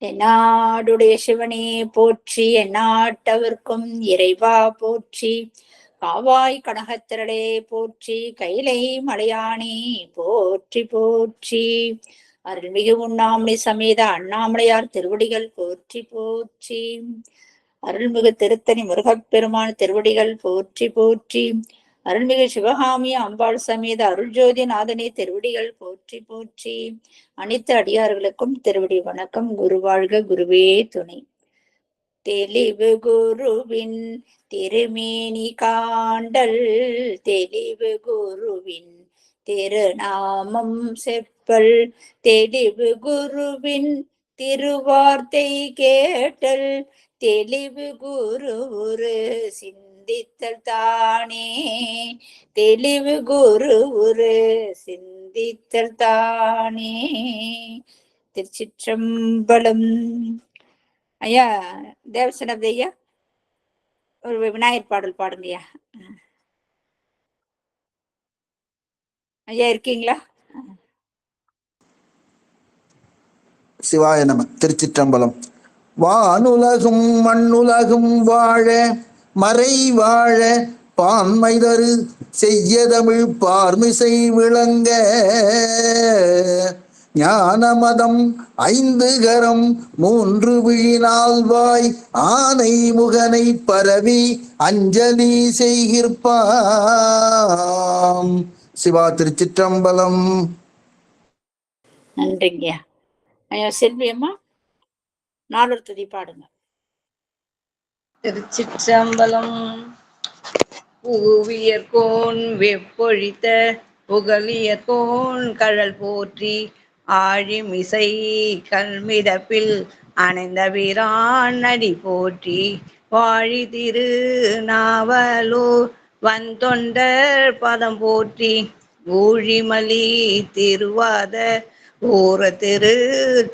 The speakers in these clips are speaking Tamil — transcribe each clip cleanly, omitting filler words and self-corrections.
எந்நாடுடைய சிவனே போற்றி, எந்நாட்டவர்க்கும் இறைவா போற்றி. காவாய் கனகத்திரளே போற்றி, கைலை மலையானே போற்றி போற்றி. அருள்மிகு உண்ணாமலை சமேத அண்ணாமலையார் திருவடிகள் போற்றி போற்றி. அருள்மிகு திருத்தணி முருகப்பெருமான் திருவடிகள் போற்றி போற்றி. அருள்மிகு சிவகாமி அம்பாள் சமேத அருள்ஜோதி நாதனே திருவடிகள் போற்றி போற்றி. அனைத்து அடியார்களுக்கும் திருவடி வணக்கம். குருவாழ்க, குருவே துணை. தெளிவு குருவின் திருமேனி காண்டல், தெளிவு குருவின் திருநாமம் செப்பல், தெளிவு குருவின் திருவார்த்தை கேட்டல், தெளிவு குரு ஒரு சிந்தித்தல் தானே, தெளிவு குரு ஒரு சிந்தித்தல் தானே. திருச்சிற்றம்பலம். ஐயா தேவசனப் ஐயா, ஒரு விநாயகர் பாடல் பாடுங்கய்யா. ஐயா இருக்கீங்களா? சிவாய நம. திருச்சிற்றம்பலம். வானுலகும் மண்ணுலகும் வாழ மறை வாழ பான்மை தரு செய்ய தமிழ் பார்மிசை விளங்க, ஞானமதம் ஐந்து கரம் மூன்று விழினால்வாய் ஆனை முகனை பரவி அஞ்சலி செய்கிற்பாம். சிவா. திருச்சிற்றம்பலம். நன்றிங்கய்யா. ஐயா செல்வியம்மா, நாலொரு துதி பாடுங்க. திருச்சிற்றம்பலம். பூவியர்கோன் வெப்பொழித்த புகழியர்கோன் கழல் போற்றி, ஆழிமிசை கல்மிதப்பில் அணைந்த வீரான் அடி போற்றி, வாழி திரு நாவலூர் வந்தொண்டர் பதம் போற்றி, ஊழிமலி திருவாத ஊர திரு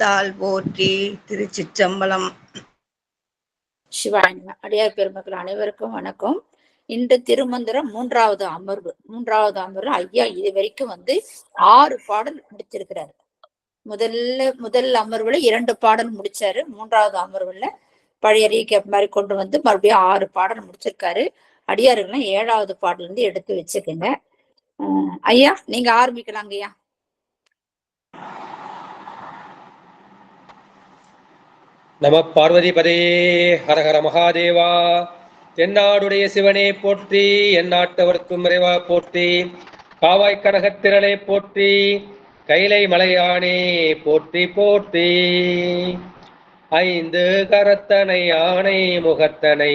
தாள் போற்றி. திருச்சிற்றம்பலம். சிவாயன் அடியார் பெருமக்கள் அனைவருக்கும் வணக்கம். இன்று திருமந்திரம் மூன்றாவது அமர்வு. ஐயா இது வரைக்கும் 6 பாடல் முடிச்சிருக்கிறாரு. முதல் அமர்வுல 2 பாடல் முடிச்சாரு. 3வது அமர்வுல பழைய ரீகேப் மாதிரி கொண்டு மறுபடியும் 6 பாடல் முடிச்சிருக்காரு. அடியாருங்கெல்லாம் 7வது பாடல் இருந்து எடுத்து வச்சுக்கோங்க. ஐயா நீங்க ஆரம்பிக்கலாங்க ஐயா. நம பார்வதிபதே. ஹரஹர மகாதேவா. தென்னாடுடைய சிவனே போற்றி, எந்நாட்டவர்க்கும் இறைவா போற்றி, காவாய் கனகத்திரளே போற்றி, கைலை மலையானே போற்றி போற்றி. ஐந்து கரத்தனை ஆணை முகத்தனை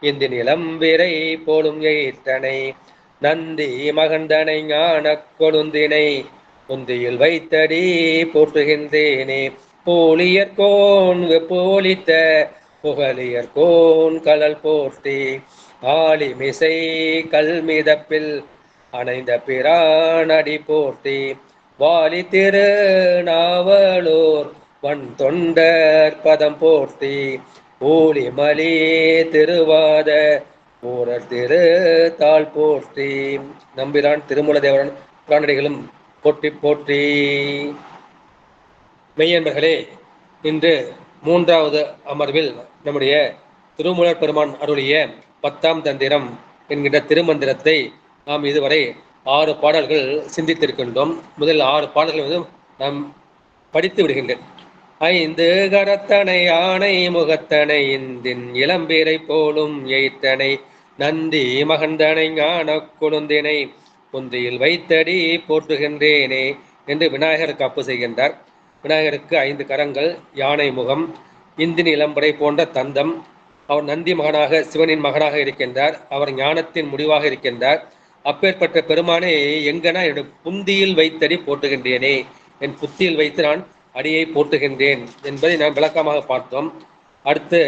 இந்தி நிலம்பிரை போலும் எயிற்றனை, நந்தி மகந்தனை ஞான கொழுந்தினை முந்தியில் வைத்தடி போற்றுகின்றேனே, போலியர்கோன் வெப்போலித்த புகழியர்கோன் கழல் போற்றி, ஆலிமிசை கல்மிதப்பில் அணைந்த பிரான் அடி போற்றி, வாலி திரு நாவலூர் வன் தொண்டர் பதம் போற்றி, ஊழிமலி திருவாத ஊரர் திரு தாள் போற்றி. நம்பிரான் திருமூலதேவரன் பிரானடிகளும் போற்றி போற்றி. மெய்யன்பர்களே, இன்று 3வது அமர்வில் நம்முடைய திருமூலர் பெருமான் அருளிய 10ஆம் தந்திரம் என்கின்ற திருமந்திரத்தை நாம் இதுவரை 6 பாடல்கள் சிந்தித்திருக்கின்றோம். முதல் 6 பாடல்கள் நாம் படித்து விடுகின்றேன். ஐந்து கரத்தனை ஆணை முகத்தனை இந்தின் இளம்பீரை போலும் எயிற்றனை, நந்தி மகந்தனை ஞான கொழுந்தினை புந்தியில் வைத்தடி போற்றுகின்றேனே என்று விநாயகருக்கு அப்பு செய்கின்றார். விநாயகருக்கு 5 கரங்கள், யானை முகம், இந்தின் இளம்பரை போன்ற தந்தம். அவர் நந்தி மகனாக சிவனின் மகனாக இருக்கின்றார். அவர் ஞானத்தின் முடிவாக இருக்கின்றார். அப்பேற்பட்ட பெருமானை எங்கனா என்னுடைய புந்தியில் வைத்தடி போற்றுகின்றேனே, என் புத்தியில் வைத்து நான் அடியை போற்றுகின்றேன் என்பதை நாம் விளக்கமாக பார்த்தோம். அடுத்து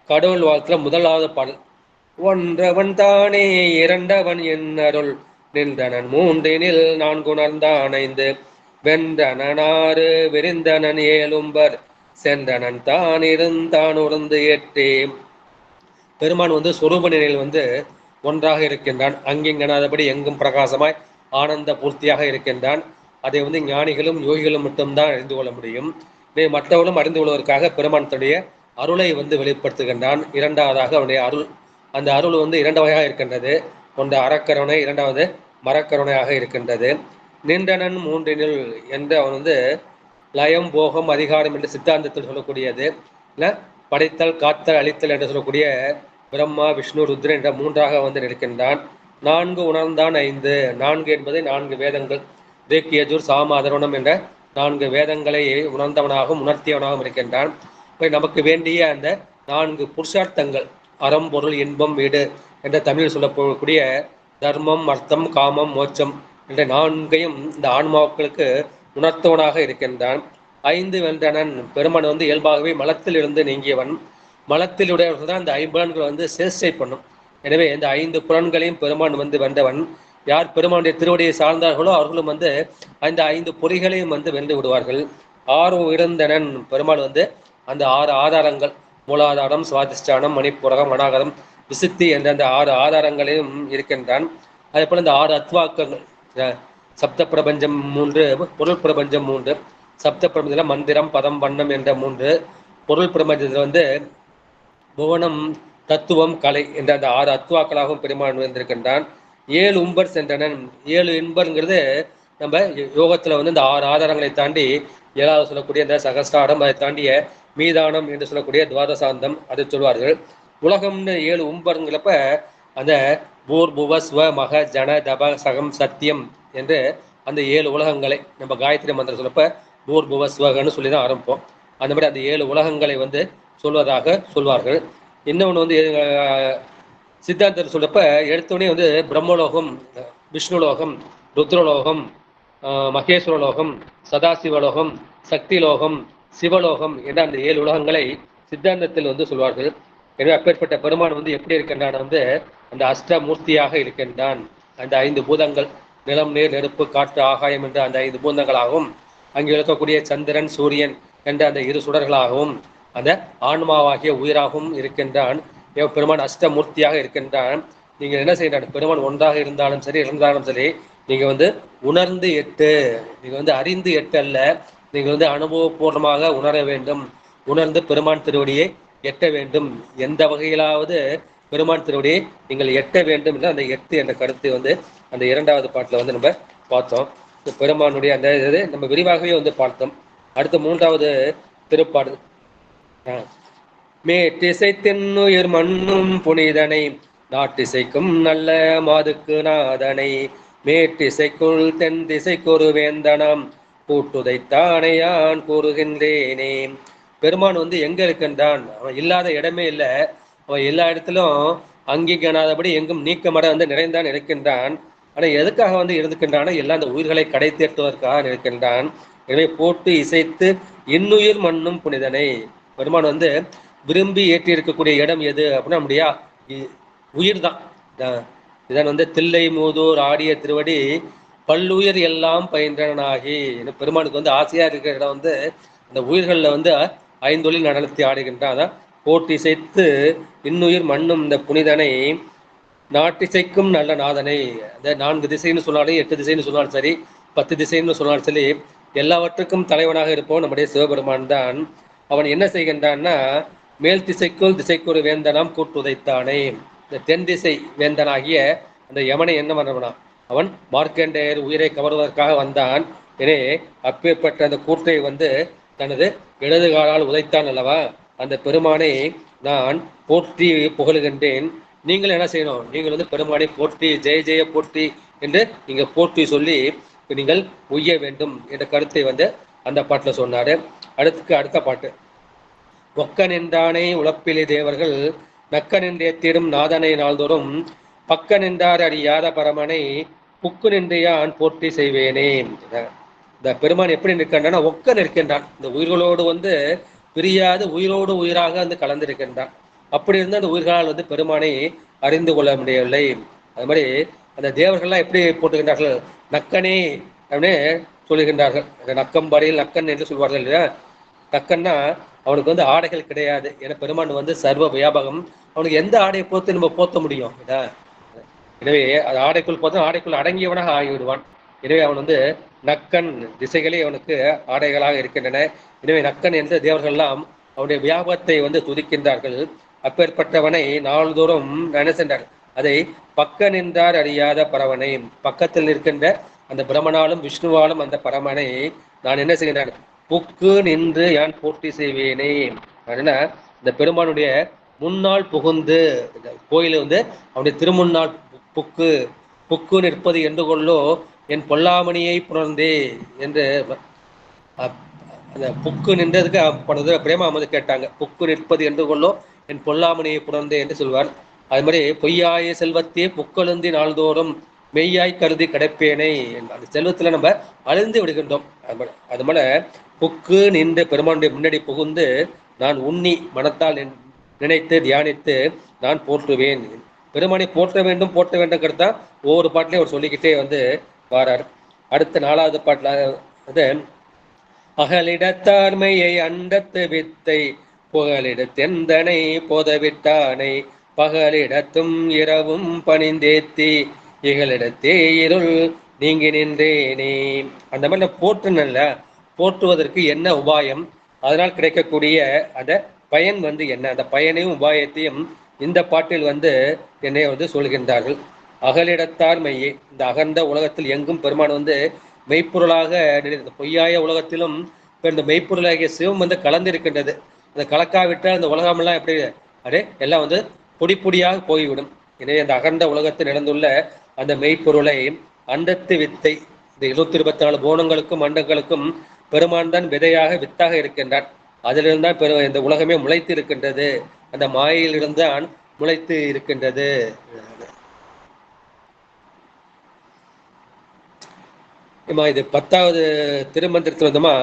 கடவுள் வாழ்த்துல 1வது பாடல். ஒன்றவன் தானே இரண்டவன் என் அருள் நின்றனன் மூன்றினில் நான் குணர்ந்தான் ஐந்து, வென்றனாறு விரிந்தனன் ஏழும்பர் சென்றனன் தான் இருந்தான் உணர்ந்து ஏற்றே. பெருமான் சொரூப நிலையில் ஒன்றாக இருக்கின்றான். அங்கிங்கனாதபடி எங்கும் பிரகாசமாய் ஆனந்த பூர்த்தியாக இருக்கின்றான். அதை ஞானிகளும் யோகிகளும் மட்டும்தான் அறிந்து கொள்ள முடியும். மற்றவர்களும் அறிந்து கொள்வதற்காக பெருமான் தன்னுடைய அருளை வந்து வெளிப்படுத்துகின்றான். இரண்டாவதாக அவனுடைய அருள், அந்த அருள் வந்து இரண்டு வகையாக இருக்கின்றது. ஒன்று அறக்கருணை, இரண்டாவது மரக்கருணையாக இருக்கின்றது. நின்றனன் மூன்றினில் என்ற அவன் வந்து லயம் போகம் அதிகாரம் என்று சித்தாந்தத்தில் சொல்லக்கூடியது. இல்லை படைத்தல் காத்தல் அழித்தல் என்று சொல்லக்கூடிய பிரம்மா விஷ்ணு ருத்ரன் என்ற மூன்றாக வந்து நிற்கின்றான். நான்கு உணர்ந்தான் ஐந்து. நான்கு என்பதை நான்கு வேதங்கள் ரிக் யஜுர் சாம அதர்வணம் என்ற நான்கு வேதங்களை உணர்ந்தவனாகவும் உணர்த்தியவனாகவும் இருக்கின்றான். இப்போ நமக்கு வேண்டிய அந்த நான்கு புருஷார்த்தங்கள் அறம் பொருள் இன்பம் வீடு என்ற தமிழில் சொல்லக்கூடிய தர்மம் அர்த்தம் காமம் மோட்சம் என்ற நான்கையும் இந்த ஆன்மாக்களுக்கு உணர்த்தவனாக இருக்கின்றான். ஐந்து வென்றனன் பெருமான் வந்து இயல்பாகவே மலத்தில் இருந்து நீங்கியவன். மலத்திலுடையவர்கள் தான் இந்த ஐம்புலன்களை வந்து சேஷ்டை பண்ணும். எனவே இந்த ஐந்து புலன்களையும் பெருமான் வந்து வென்றவன். யார் பெருமானுடைய திருவடியை சார்ந்தார்களோ அவர்களும் வந்து அந்த ஐந்து பொறிகளையும் வந்து வென்று விடுவார்கள். ஆறு இருந்தனன் பெருமான் வந்து அந்த ஆறு ஆதாரங்கள் மூலாதாரம் சுவாதிஷ்டானம் மணிப்புரகம் அநாகரம் விசுத்தி என்ற அந்த ஆறு ஆதாரங்களையும் இருக்கின்றான். அதே போல இந்த ஆறு அத்வாக்கங்கள் சப்த பிரபஞ்சம் 3, பொருள் பிரபஞ்சம் 3. சப்த பிரபஞ்சத்தில் மந்திரம் பதம் வண்ணம் என்ற 3, பொருள் பிரபஞ்சத்தில் வந்து புவனம் தத்துவம் கலை என்ற அந்த ஆறு அத்வாக்களாகவும் பெருமான் வந்திருக்கின்றான். 7 உம்பர் சென்றனன். 7 இன்பர்ங்கிறது நம்ம யோகத்துல வந்து இந்த ஆறு ஆதாரங்களை தாண்டி 7வது சொல்லக்கூடிய இந்த சகஸ்டாரம், அதை தாண்டிய மீதானம் என்று சொல்லக்கூடிய துவாதசாந்தம் அதை சொல்வார்கள். உலகம்னு 7 உம்பருங்கிறப்ப அந்த பூர் புவ ஸ்வ மக ஜன தப சகம் சத்தியம் என்று அந்த 7 உலகங்களை நம்ம காயத்ரி மந்திரம் சொல்லப்ப பூர் புவ ஸ்வகன்னு சொல்லி தான் ஆரம்பிப்போம். அந்த மாதிரி அந்த 7 உலகங்களை வந்து சொல்வதாக சொல்வார்கள். இன்னொன்று வந்து சித்தாந்தர் சொல்றப்ப எடுத்தோடனே வந்து பிரம்மலோகம், விஷ்ணுலோகம், ருத்ரலோகம், மகேஸ்வரலோகம், சதாசிவலோகம், சக்தி லோகம், சிவலோகம் என்ற அந்த 7 உலகங்களை சித்தாந்தத்தில் வந்து சொல்வார்கள். எனவே அப்பேற்பட்ட பெருமான் வந்து எப்படி இருக்கின்றான் வந்து அந்த அஷ்டமூர்த்தியாக இருக்கின்றான். அந்த 5 பூதங்கள் நிலம் நீர் நெருப்பு காற்று ஆகாயம் என்ற அந்த 5 பூதங்களாகவும் அங்கே இருக்கக்கூடிய சந்திரன் சூரியன் என்ற அந்த 2 சுடர்களாகவும் அந்த ஆன்மாவாகிய உயிராகவும் இருக்கின்றான். பெருமான் அஷ்டமூர்த்தியாக இருக்கின்றான். நீங்கள் என்ன செய்யறான்? பெருமான் ஒன்றாக இருந்தாலும் சரி இருந்தாலும் சரி நீங்கள் வந்து உணர்ந்து எட்டு, நீங்கள் வந்து அறிந்து எட்டு அல்ல, நீங்கள் வந்து அனுபவபூர்வமாக உணர வேண்டும். உணர்ந்து பெருமான் திருவடியை எட்ட வேண்டும். எந்த வகையிலாவது பெருமான் திருவடியை நீங்கள் எட்ட வேண்டும் என்று அந்த 8 என்ற கருத்து வந்து அந்த 2வது பாட்டில் வந்து நம்ம பார்த்தோம். பெருமானுடைய அந்த இது நம்ம விரிவாகவே வந்து பார்த்தோம். அடுத்த 3வது திருப்பாடு மேட்டிசை தென்னுயிர் மண்ணும் புனிதனை நாட்டிசைக்கும் நல்ல மாதுக்கு நாதனை மேட்டிசைக்குள் தென் திசைக்கொரு வேந்தனம் கூட்டுதைத்தானே யான் கூறுகின்றேனே. பெருமான் வந்து எங்க இருக்கின்றான்? அவன் இல்லாத இடமே இல்லை. அவன் எல்லா இடத்திலும் அங்கீகாணாதபடி எங்கும் நீக்கமட வந்து நிறைந்தான் இருக்கின்றான். ஆனா எதுக்காக வந்து இருக்கின்றான்? எல்லாம் அந்த உயிர்களை கடை தேற்றுவதற்காக இருக்கின்றான். எனவே போட்டு இசைத்து இன்னுயிர் மண்ணும் புனிதனை பெருமான் வந்து விரும்பி ஏற்றி இருக்கக்கூடிய இடம் எது அப்படின்னா நம்முடைய உயிர் தான். இதன் வந்து தில்லை மூதூர் ஆடிய திருவடி பல்லுயிர் எல்லாம் பயின்றனாகி பெருமானுக்கு வந்து ஆசையா இருக்கிற இடம் வந்து அந்த உயிர்களில் வந்து 5 ஒளி நடத்தி ஆடுகின்றான். அதான் போட்டு இசைத்து இன்னுயிர் மண்ணும் இந்த புனிதனை நாட்டிசைக்கும் நல்ல நாதனை. அந்த 4 திசைன்னு சொன்னாலும் 8 திசைன்னு சொன்னாலும் சரி 10 திசைன்னு சொன்னாலும் சரி எல்லாவற்றுக்கும் தலைவனாக இருப்போம் நம்முடைய சிவபெருமான் தான். அவன் என்ன செய்கின்றான்னா மேல் திசைக்குள் திசைக்கொரு வேந்தனாம் கூட்டுதைத்தானே. இந்த தென் திசை வேந்தனாகிய அந்த யமனை என்ன பண்ணவனா அவன் மார்க்கண்டேயர் உயிரை கவர்வதற்காக வந்தான். எனவே அப்பேற்பட்ட அந்த கூற்றை வந்து தனது இடது காலால் உதைத்தான் அல்லவா. அந்த பெருமானை நான் போற்றி புகழுகின்றேன். நீங்கள் என்ன செய்யணும்? நீங்கள் வந்து பெருமானை போற்றி ஜெய ஜெய போற்றி என்று நீங்கள் போற்றி சொல்லி நீங்கள் உய்ய வேண்டும் என்ற கருத்தை வந்து அந்த பாட்டில் சொன்னாரு. அடுத்த பாட்டு ஒக்க நின்றானே உழப்பிலே தேவர்கள் நக்க நின்றேத்திடும் நாதனை நாள்தோறும் பக்க நின்றார் அறியாத பரமனை புக்கு நின்றையான் போற்றி செய்வேனே. இந்த பெருமான் எப்படி நிற்கின்றான்? ஒக்க நிற்கின்றான். இந்த உயிர்களோடு வந்து பிரியாது உயிரோடு உயிராக வந்து கலந்திருக்கின்றான். அப்படி இருந்த அந்த உயிர்களால் வந்து பெருமானை அறிந்து கொள்ள முடியவில்லை. அது மாதிரி அந்த தேவர்கள்லாம் எப்படி போட்டுகின்றார்கள்? நக்கனே அப்படின்னு சொல்லுகின்றார்கள். நக்கம்பாடியில் நக்கன் என்று சொல்வார்கள் இல்லையா. நக்கன்னா அவனுக்கு வந்து ஆடைகள் கிடையாது. ஏன்னா பெருமான் வந்து சர்வ வியாபகம். அவனுக்கு எந்த ஆடையை போத்து நம்ம போத்த முடியும்? எனவே அது ஆடைக்குள் போத்த ஆடைக்குள் அடங்கியவனாக ஆகிவிடுவான். எனவே அவன் வந்து நக்கன், திசைகளே அவனுக்கு ஆடைகளாக இருக்கின்றன. எனவே நக்கன் என்ற தேவர்கள்லாம் அவனுடைய வியாபத்தை வந்து துதிக்கின்றார்கள். அப்பேற்பட்டவனை நாள்தோறும் என்ன சென்றார், அதை பக்க நின்றார் அறியாத பரவனை, பக்கத்தில் இருக்கின்ற அந்த பிரமனாலும் விஷ்ணுவாலும் அந்த பரமனை நான் என்ன செய்கிறேன், புக்கு நின்று யான் போற்றி செய்வேனே. அதனால இந்த பெருமானுடைய முன்னால் புகுந்து, இந்த கோயில வந்து அவனுடைய திருமுன்னால் புக்கு புக்கு நிற்பது என்று கொள்ளோ என் பொல்லாமணியை புணர்ந்தே என்று அந்த புக்கு நின்றதுக்கு அப்பொழுது பிரேமா வந்து கேட்டாங்க, புக்கு நிற்பது என்று கொள்ளோ என் பொல்லாமணியை புணர்ந்தே என்று சொல்வார். அது மாதிரி பொய்யாய செல்வத்தையே புக்கழுந்தி நாள்தோறும் மெய்யாய் கருதி கிடைப்பேனை, அந்த செல்வத்துல நம்ம அழிந்து விடுகின்றோம். அது போல புக்கு நின்று பெருமானுடைய முன்னாடி புகுந்து நான் உண்ணி மனத்தால் நினைத்து தியானித்து நான் போற்றுவேன். பெருமானை போற்ற வேண்டும் போற்ற வேண்டும் கருத்தா ஒவ்வொரு பாட்டிலையும் அவர் சொல்லிக்கிட்டே வந்து வாரார். அடுத்த 4வது பாட்டில் வந்து அகலிடத்தார்மையை அண்டத்து வித்தை புகலிடத்தெந்தனை போதவிட்டானை பகலிடத்தும் இரவும் பணிந்தேத்தி இகலிடத்தே இருள் நீங்கி நின்றேனே. அந்த மாதிரி போற்றுனல்ல, போற்றுவதற்கு என்ன உபாயம், அதனால் கிடைக்கக்கூடிய அந்த பயன் வந்து என்ன, அந்த பயனையும் உபாயத்தையும் இந்த பாட்டில் வந்து என்னை வந்து சொல்கின்றார்கள். அகலிடத்தார் மெய்யே, இந்த அகன்ற உலகத்தில் எங்கும் பெருமான் வந்து மெய்ப்பொருளாக நினைத்த பொய்யாய உலகத்திலும் இந்த மெய்ப்பொருளாகிய சிவம் வந்து கலந்திருக்கின்றது. அந்த கலக்காவிட்டால் அந்த உலகமெல்லாம் எப்படி அப்படியே எல்லாம் வந்து பொடி பொடியாக போய்விடும். எனவே அந்த அகன்ற உலகத்தில் நடந்துள்ள அந்த மெய்ப்பொருளை அண்டத்து வித்தை, இந்த 224 போனங்களுக்கும் அண்டங்களுக்கும் பெருமான் தான் விதையாக வித்தாக இருக்கின்றான். அதிலிருந்து தான் இந்த உலகமே முளைத்து இருக்கின்றது, அந்த மாயையிலிருந்து தான் முளைத்து இருக்கின்றது. இது 10வது திருமந்திரத்தில் வந்தோமா,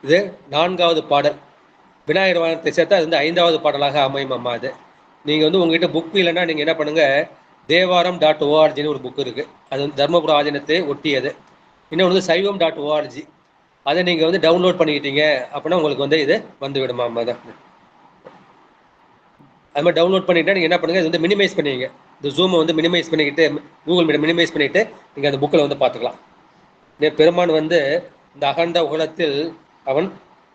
இது 4வது பாடல். விநாயகர் வாகனத்தை சேர்த்தா அது வந்து 5வது பாடலாக அமையும். அம்மா அது நீங்கள் வந்து உங்ககிட்ட புக் இல்லைன்னா நீங்கள் என்ன பண்ணுங்க, தேவாரம்.orgன்னு ஒரு புக் இருக்குது. அது வந்து தர்மபுர ஆதீனத்தை ஒட்டியது. இன்னொன்று வந்து சைவம்.org, அதை நீங்கள் வந்து டவுன்லோட் பண்ணிக்கிட்டீங்க அப்படின்னா உங்களுக்கு வந்து இது வந்து விடுமா. அம்மா தான் அது மாதிரி டவுன்லோட் பண்ணிட்டா நீங்கள் என்ன பண்ணுங்கள், இது வந்து மினிமைஸ் பண்ணிங்க, இந்த ஜூமை வந்து மினிமைஸ் பண்ணிக்கிட்டு கூகுள் மீட் மினிமைஸ் பண்ணிவிட்டு நீங்கள் அந்த புக்கில் வந்து பார்த்துக்கலாம். பெருமான் வந்து இந்த அகண்ட உலகத்தில் அவன்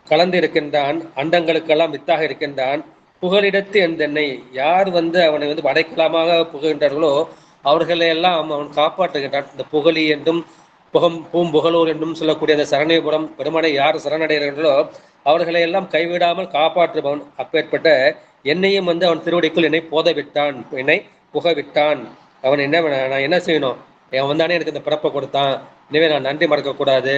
கலந்து இருக்கின்றான், அண்டங்களுக்கெல்லாம் வித்தாக இருக்கின்றான். புகலிடத்து எந்தென்னை, யார் வந்து அவனை வந்து அடைக்கலமாக புகுகின்றார்களோ அவர்களையெல்லாம் அவன் காப்பாற்றுகின்றான். இந்த புகழி என்றும் பூம்புகழூர் என்றும் சொல்லக்கூடிய அந்த சரணிபுரம் பெருமானை யார் சரணடைகிறார்களோ அவர்களையெல்லாம் கைவிடாமல் காப்பாற்றுபவன். அப்பேற்பட்ட என்னையும் வந்து அவன் திருவடிக்குள் என்னை போத விட்டான், என்னை புகவிட்டான். அவன் என்ன, நான் என்ன செய்யணும், அவன் வந்தானே எனக்கு இந்த பிறப்பை கொடுத்தான், எனவே நான் நன்றி மறக்கக்கூடாது.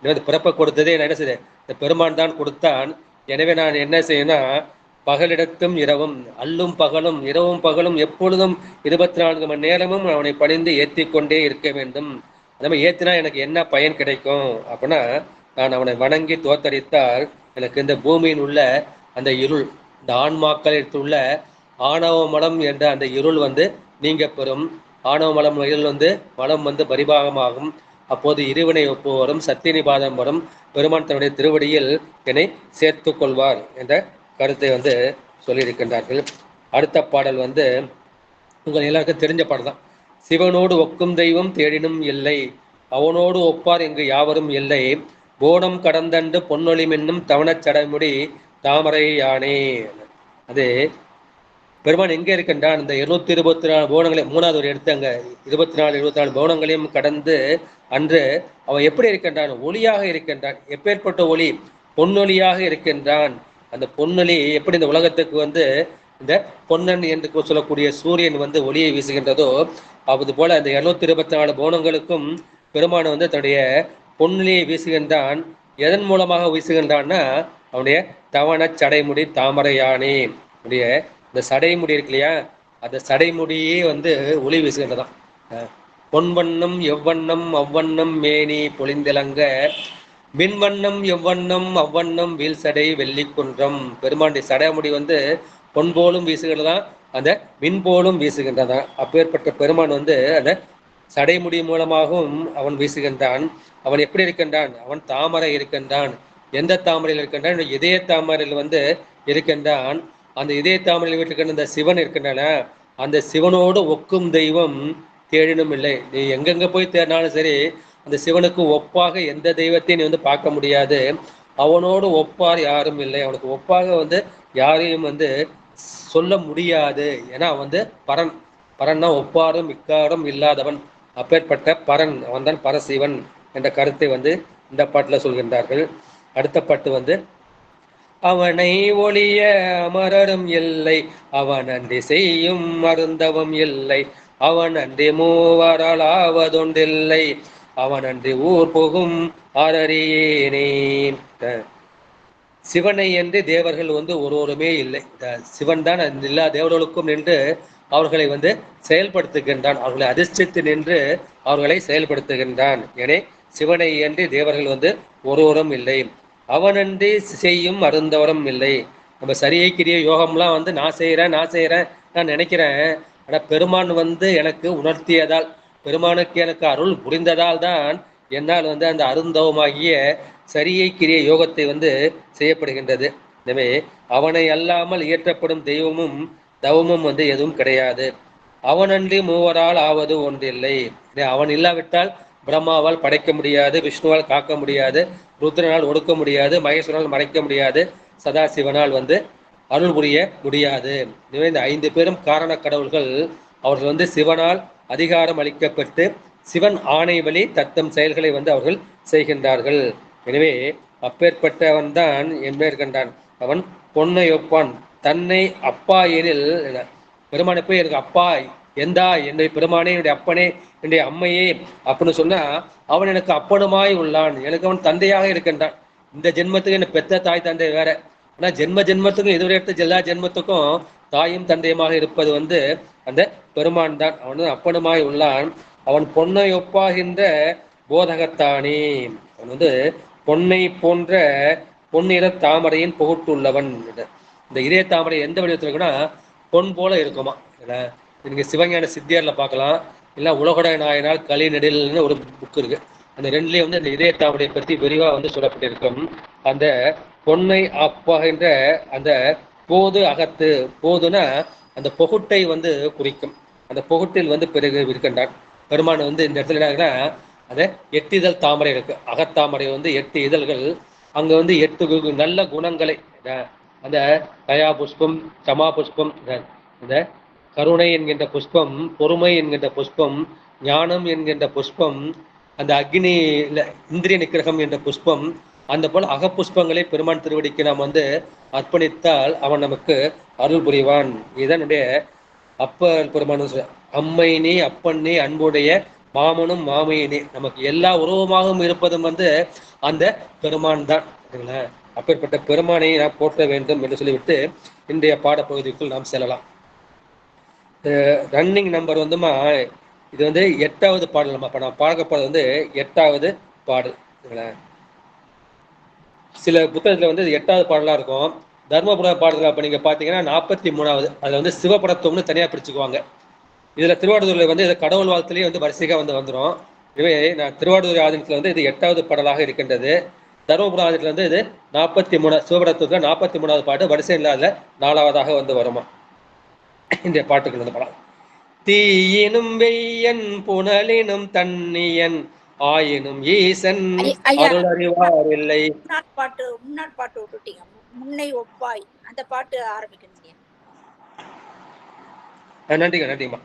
எனவே பிறப்பை கொடுத்ததே நான் என்ன செய்தேன், இந்த பெருமான் தான் கொடுத்தான். எனவே நான் என்ன செய்யணும்னா பகலிடத்தும் இரவும், அல்லும் பகலும் இரவும் பகலும் எப்பொழுதும் 24 மணி நேரமும் அவனை பணிந்து ஏற்றி கொண்டே இருக்க வேண்டும். அந்த மாதிரி ஏற்றினா எனக்கு என்ன பயன் கிடைக்கும் அப்படின்னா, நான் அவனை வணங்கி தோத்தரித்தால் எனக்கு இந்த பூமியின் உள்ள அந்த இருள், இந்த ஆன்மாக்களில் உள்ள ஆணவ மலம் என்ற அந்த இருள் வந்து நீங்க பெறும். ஆணவ மலம் இருள் வந்து மலம் வந்து பரிபாகமாகும். அப்போது இருவினை ஒப்பு வரும், சத்தியநிபாதம் வரும், பெருமான் தன்னுடைய திருவடியில் என்னை சேர்த்து கொள்வார் என்ற கருத்தை வந்து சொல்லியிருக்கின்றார்கள். அடுத்த பாடல் வந்து உங்கள் எல்லாருக்கும் தெரிஞ்ச பாடல் தான். சிவனோடு ஒக்கும் தெய்வம் தேடினும் இல்லை, அவனோடு ஒப்பார் இங்கு யாவரும் இல்லை, போனம் கடந்தண்டு பொன்னொழி மின்னும் தவணச் சடைமுடி தாமரை யானே. அது பெருமான் எங்கே இருக்கின்றான், இந்த 224 போனங்களையும் 3வது ஒரு எடுத்து அங்கே 24 போனங்களையும் கடந்து அன்று அவன் எப்படி இருக்கின்றான், ஒளியாக இருக்கின்றான். எப்பேற்பட்ட ஒளி, பொன்னொழியாக இருக்கின்றான். அந்த பொன்னொழி எப்படி இந்த உலகத்துக்கு வந்து இந்த பொன்னன் என்று சொல்லக்கூடிய சூரியன் வந்து ஒளியை வீசுகின்றதோ அது போல இந்த 224 போனங்களுக்கும் பெருமான் வந்து தன்னுடைய பொன்னொழியை வீசுகின்றான். எதன் மூலமாக வீசுகின்றான்னா அவனுடைய தவண சடைமுடி தாமரையானே, உடைய இந்த சடைமுடி இருக்கு இல்லையா, அந்த சடைமுடியே வந்து ஒளி வீசுகின்றதான். பொன்வண்ணம் எவ்வண்ணம் அவ்வண்ணம் மேனி பொழிந்திலங்க, மின்வண்ணம் எவ்வண்ணம் அவ்வண்ணம் வீல் சடை வெள்ளி குன்றம். பெருமாண்டி சடைமுடி வந்து பொன் போலும் வீசுகிறதான், அந்த மின் போலும் வீசுகின்றதான். அப்பேற்பட்ட பெருமான் வந்து அந்த சடைமுடி மூலமாகவும் அவன் வீசுகின்றான். அவன் எப்படி இருக்கின்றான், அவன் தாமரை இருக்கின்றான். எந்த தாமரையில் இருக்கின்றான், இதய தாமரையில் வந்து இருக்கின்றான். அந்த இதய தாமரையில் வீட்டிருக்கின்ற அந்த சிவன் இருக்கின்றன, அந்த சிவனோடு ஒக்கும் தெய்வம் தேடினும் இல்லை. நீ எங்கெங்க போய் தேடினாலும் சரி அந்த சிவனுக்கு ஒப்பாக எந்த தெய்வத்தையும் நீ வந்து பார்க்க முடியாது. அவனோடு ஒப்பார் யாரும் இல்லை. அவனுக்கு ஒப்பாக வந்து யாரையும் வந்து சொல்ல முடியாது. ஏன்னா அவன் வந்து பரன். பரன்னா ஒப்பாரும் மிக்காரும் இல்லாதவன். அப்பேற்பட்ட பரன் அவன்தான் பரசிவன் என்ற கருத்தை வந்து இந்த பாட்டுல சொல்கின்றார்கள். அடுத்த பாட்டு வந்து அவனை ஒளிய அமரரும் இல்லை, அவன் அன்றி செய்யும் அருந்தவம் இல்லை, அவன் அன்றி மூவரால் ஆவதொன்றில்லை, அவன் அன்றி ஊர் புகும் ஆரறியேனே. சிவனை என்று தேவர்கள் வந்து ஒருவருமே இல்லை. சிவன் தான் எல்லா தேவர்களுக்கும் நின்று அவர்களை வந்து செயல்படுத்துகின்றான். அவர்களை அதிர்ஷ்டித்து நின்று அவர்களை செயல்படுத்துகின்றான். எனவே சிவனை என்று தேவர்கள் வந்து ஒருவரும் இல்லை. அவனன்றி செய்யும் அருந்தவரும் இல்லை. நம்ம சரியை கிரிய யோகம்லாம் வந்து நான் செய்கிறேன் நான் நினைக்கிறேன். ஆனால் பெருமான் வந்து எனக்கு உணர்த்தியதால், பெருமானுக்கு எனக்கு அருள் புரிந்ததால் தான் என்னால் வந்து அந்த அருந்தவமாகிய சரியை கிரிய யோகத்தை வந்து செய்யப்படுகின்றது. எனவே அவனை அல்லாமல் இயற்றப்படும் தெய்வமும் தவமும் வந்து எதுவும் கிடையாது. அவனன்றி மூவரால் ஆவது ஒன்றில்லை. அவன் இல்லாவிட்டால் பிரம்மாவால் படைக்க முடியாது, விஷ்ணுவால் காக்க முடியாது, ருத்ரனால் ஒடுக்க முடியாது, மகேஸ்வரனால் மறைக்க முடியாது, சதாசிவனால் வந்து அருள் புரிய முடியாது. எனவே இந்த 5 பேரும் காரண கடவுள்கள். அவர்கள் வந்து சிவனால் அதிகாரம் அளிக்கப்பட்டு சிவன் ஆணை வழி தத்தம் செயல்களை வந்து அவர்கள் செய்கின்றார்கள். எனவே அப்பேற்பட்டவன் தான் என்பேற்கின்றான். அவன் பொன்னை ஒப்பான். தன்னை அப்பா எனில் பெருமானை போய் எனக்கு அப்பா எந்தா என்னுடைய பெருமானே, என்னுடைய அப்பனே, என்னுடைய அம்மையே அப்படின்னு சொன்னா அவன் எனக்கு அப்பனுமாய் உள்ளான். எனக்கு அவன் தந்தையாக இருக்கின்றான். இந்த ஜென்மத்துக்கு என்ன பெத்த தாய் தந்தை வேற. ஆனா ஜென்மத்துக்கும் இதுவரை எடுத்த எல்லா ஜென்மத்துக்கும் தாயும் தந்தையுமாக இருப்பது வந்து அந்த பெருமான் தான். அவன் வந்து அப்பனுமாய் உள்ளான். அவன் பொன்னை ஒப்பாகின்ற போதகத்தானே. அவன் வந்து பொன்னை போன்ற பொன்னிற தாமரையின் புகட்டுள்ளவன். இந்த இதய தாமரை எந்த வடிவத்தில் இருக்குன்னா பொன் போல இருக்குமா. நீங்க சிவஞான சித்தியார்ல பார்க்கலாம். இல்லை உலகுடைய நாயனால் கலை நெடில்னு ஒரு புக் இருக்கு. அந்த ரெண்டுலேயும் வந்து அந்த இதய தாமரையை பற்றி விரிவாக வந்து சொல்லப்பட்டிருக்கும். அந்த பொன்னை அப்பாகின்ற அந்த போது அகத்து, போதுனா அந்த பொகுட்டை வந்து குறிக்கும். அந்த பொகுட்டில் வந்து பிறகு இருக்கின்றான் பெருமான். வந்து இந்த இடத்துல என்ன அந்த 8 இதழ் தாமரை இருக்கு. அகத்தாமரை வந்து 8 இதழ்கள். அங்க வந்து 8 நல்ல குணங்களை, அந்த தயா புஷ்பம், சமா புஷ்பம், இந்த கருணை என்கின்ற புஷ்பம், பொறுமை என்கின்ற புஷ்பம், ஞானம் என்கின்ற புஷ்பம், அந்த அக்னி இந்திரிய நிக்கிரகம் என்ற புஷ்பம், அந்த போல அகப்புஷ்பங்களை பெருமான் திருவடிக்கு நாம் வந்து அர்ப்பணித்தால் அவன் நமக்கு அருள் புரிவான். இதனுடைய அப்பர் பெருமான் அம்மை நீ அப்பன் நீ அன்புடைய மாமனும் மாமையினே. நமக்கு எல்லா உருவமாகவும் இருப்பதும் வந்து அந்த பெருமான் தான். அப்பேற்பட்ட பெருமானை நாம் போற்ற வேண்டும் என்று சொல்லிவிட்டு இன்றைய பாடப்பகுதிக்குள் நாம் செல்லலாம். ரன்னிங் நம்பர் வந்துமா இது வந்து 8வது பாடல். அப்ப நான் பார்க்க போறது வந்து 8வது பாடல். சில புத்தகத்துல வந்து 8வது பாடலா இருக்கும். தர்மபுர பாடல்கள் அப்ப நீங்க பாத்தீங்கன்னா 43வது. அதுல வந்து சிவபடத்துவம்னு தனியா பிரிச்சுக்குவாங்க. இதுல திருவாடுதுறையில வந்து இது கடவுள் வாழ்த்துலயே வந்து வரிசையா வந்து வந்துடும். எனவே நான் திருவாடுதுறை ஆதீனத்துல வந்து இது 8வது பாடலாக இருக்கின்றது. தர்மபுர ஆதீனத்துல வந்து இது 43 சிவபடத்துவத்துல 43வது பாட்டு வரிசை இல்லாத 4வதாக வந்து வருமா. இந்த பாட்டுகள் வந்து படம். தீயினும் வெய்யன் புனலினும் தன்னியன் ஆயினும் ஈசன் அருள் அறிவார் இல்லை. முன்னாள் பாட்டு விட்டுட்டீங்க. முன்னை ஒப்பாய் அந்த பாட்டு ஆரம்பிக்கணும். நன்றிங்கம்மா.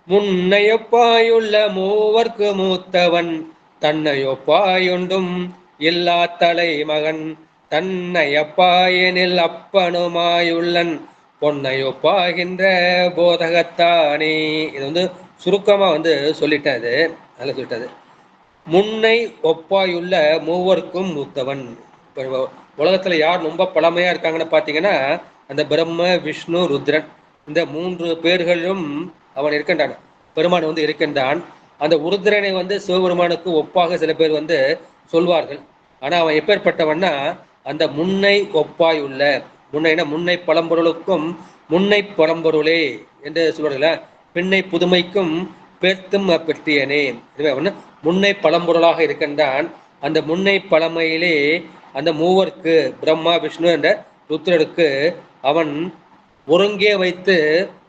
முன்னையொப்பாயுள்ள மூவர்க்கு மூத்தவன் தன்னையொப்பாயுண்டும் எல்லா தலை மகன் தன்னையப்பாயனில் அப்பனுமாயுள்ளன் பொன்னையொப்பாகின்ற போதகத்தானே. இது வந்து சுருக்கமா வந்து சொல்லிட்டது. நல்லா சொல்லிட்டது. முன்னை ஒப்பாயுள்ள மூவர்க்கும் மூத்தவன். உலகத்துல யார் ரொம்ப பழமையா இருக்காங்கன்னு பாத்தீங்கன்னா அந்த பிரம்ம விஷ்ணு ருத்ரன் இந்த 3 பேர்களும் அவன் இருக்கின்றான். பெருமான் வந்து இருக்கின்றான். அந்த ருத்ரனை வந்து சிவபெருமானுக்கு ஒப்பாக சில பேர் வந்து சொல்வார்கள். ஆனா அவன் எப்பேற்பட்டவன்னா அந்த முன்னை ஒப்பாய் உள்ள, முன்னைனா முன்னை பழம்பொருளுக்கும் முன்னை பழம்பொருளே என்று சொல்வார்கள. பின்னை புதுமைக்கும் பேர்த்தும் பெற்றியனே. அவன் முன்னை பழம்பொருளாக இருக்கின்றான். அந்த முன்னை பழமையிலே அந்த மூவர்க்கு பிரம்மா விஷ்ணு என்ற ருத்ரருக்கு அவன் ஒருங்கே வைத்து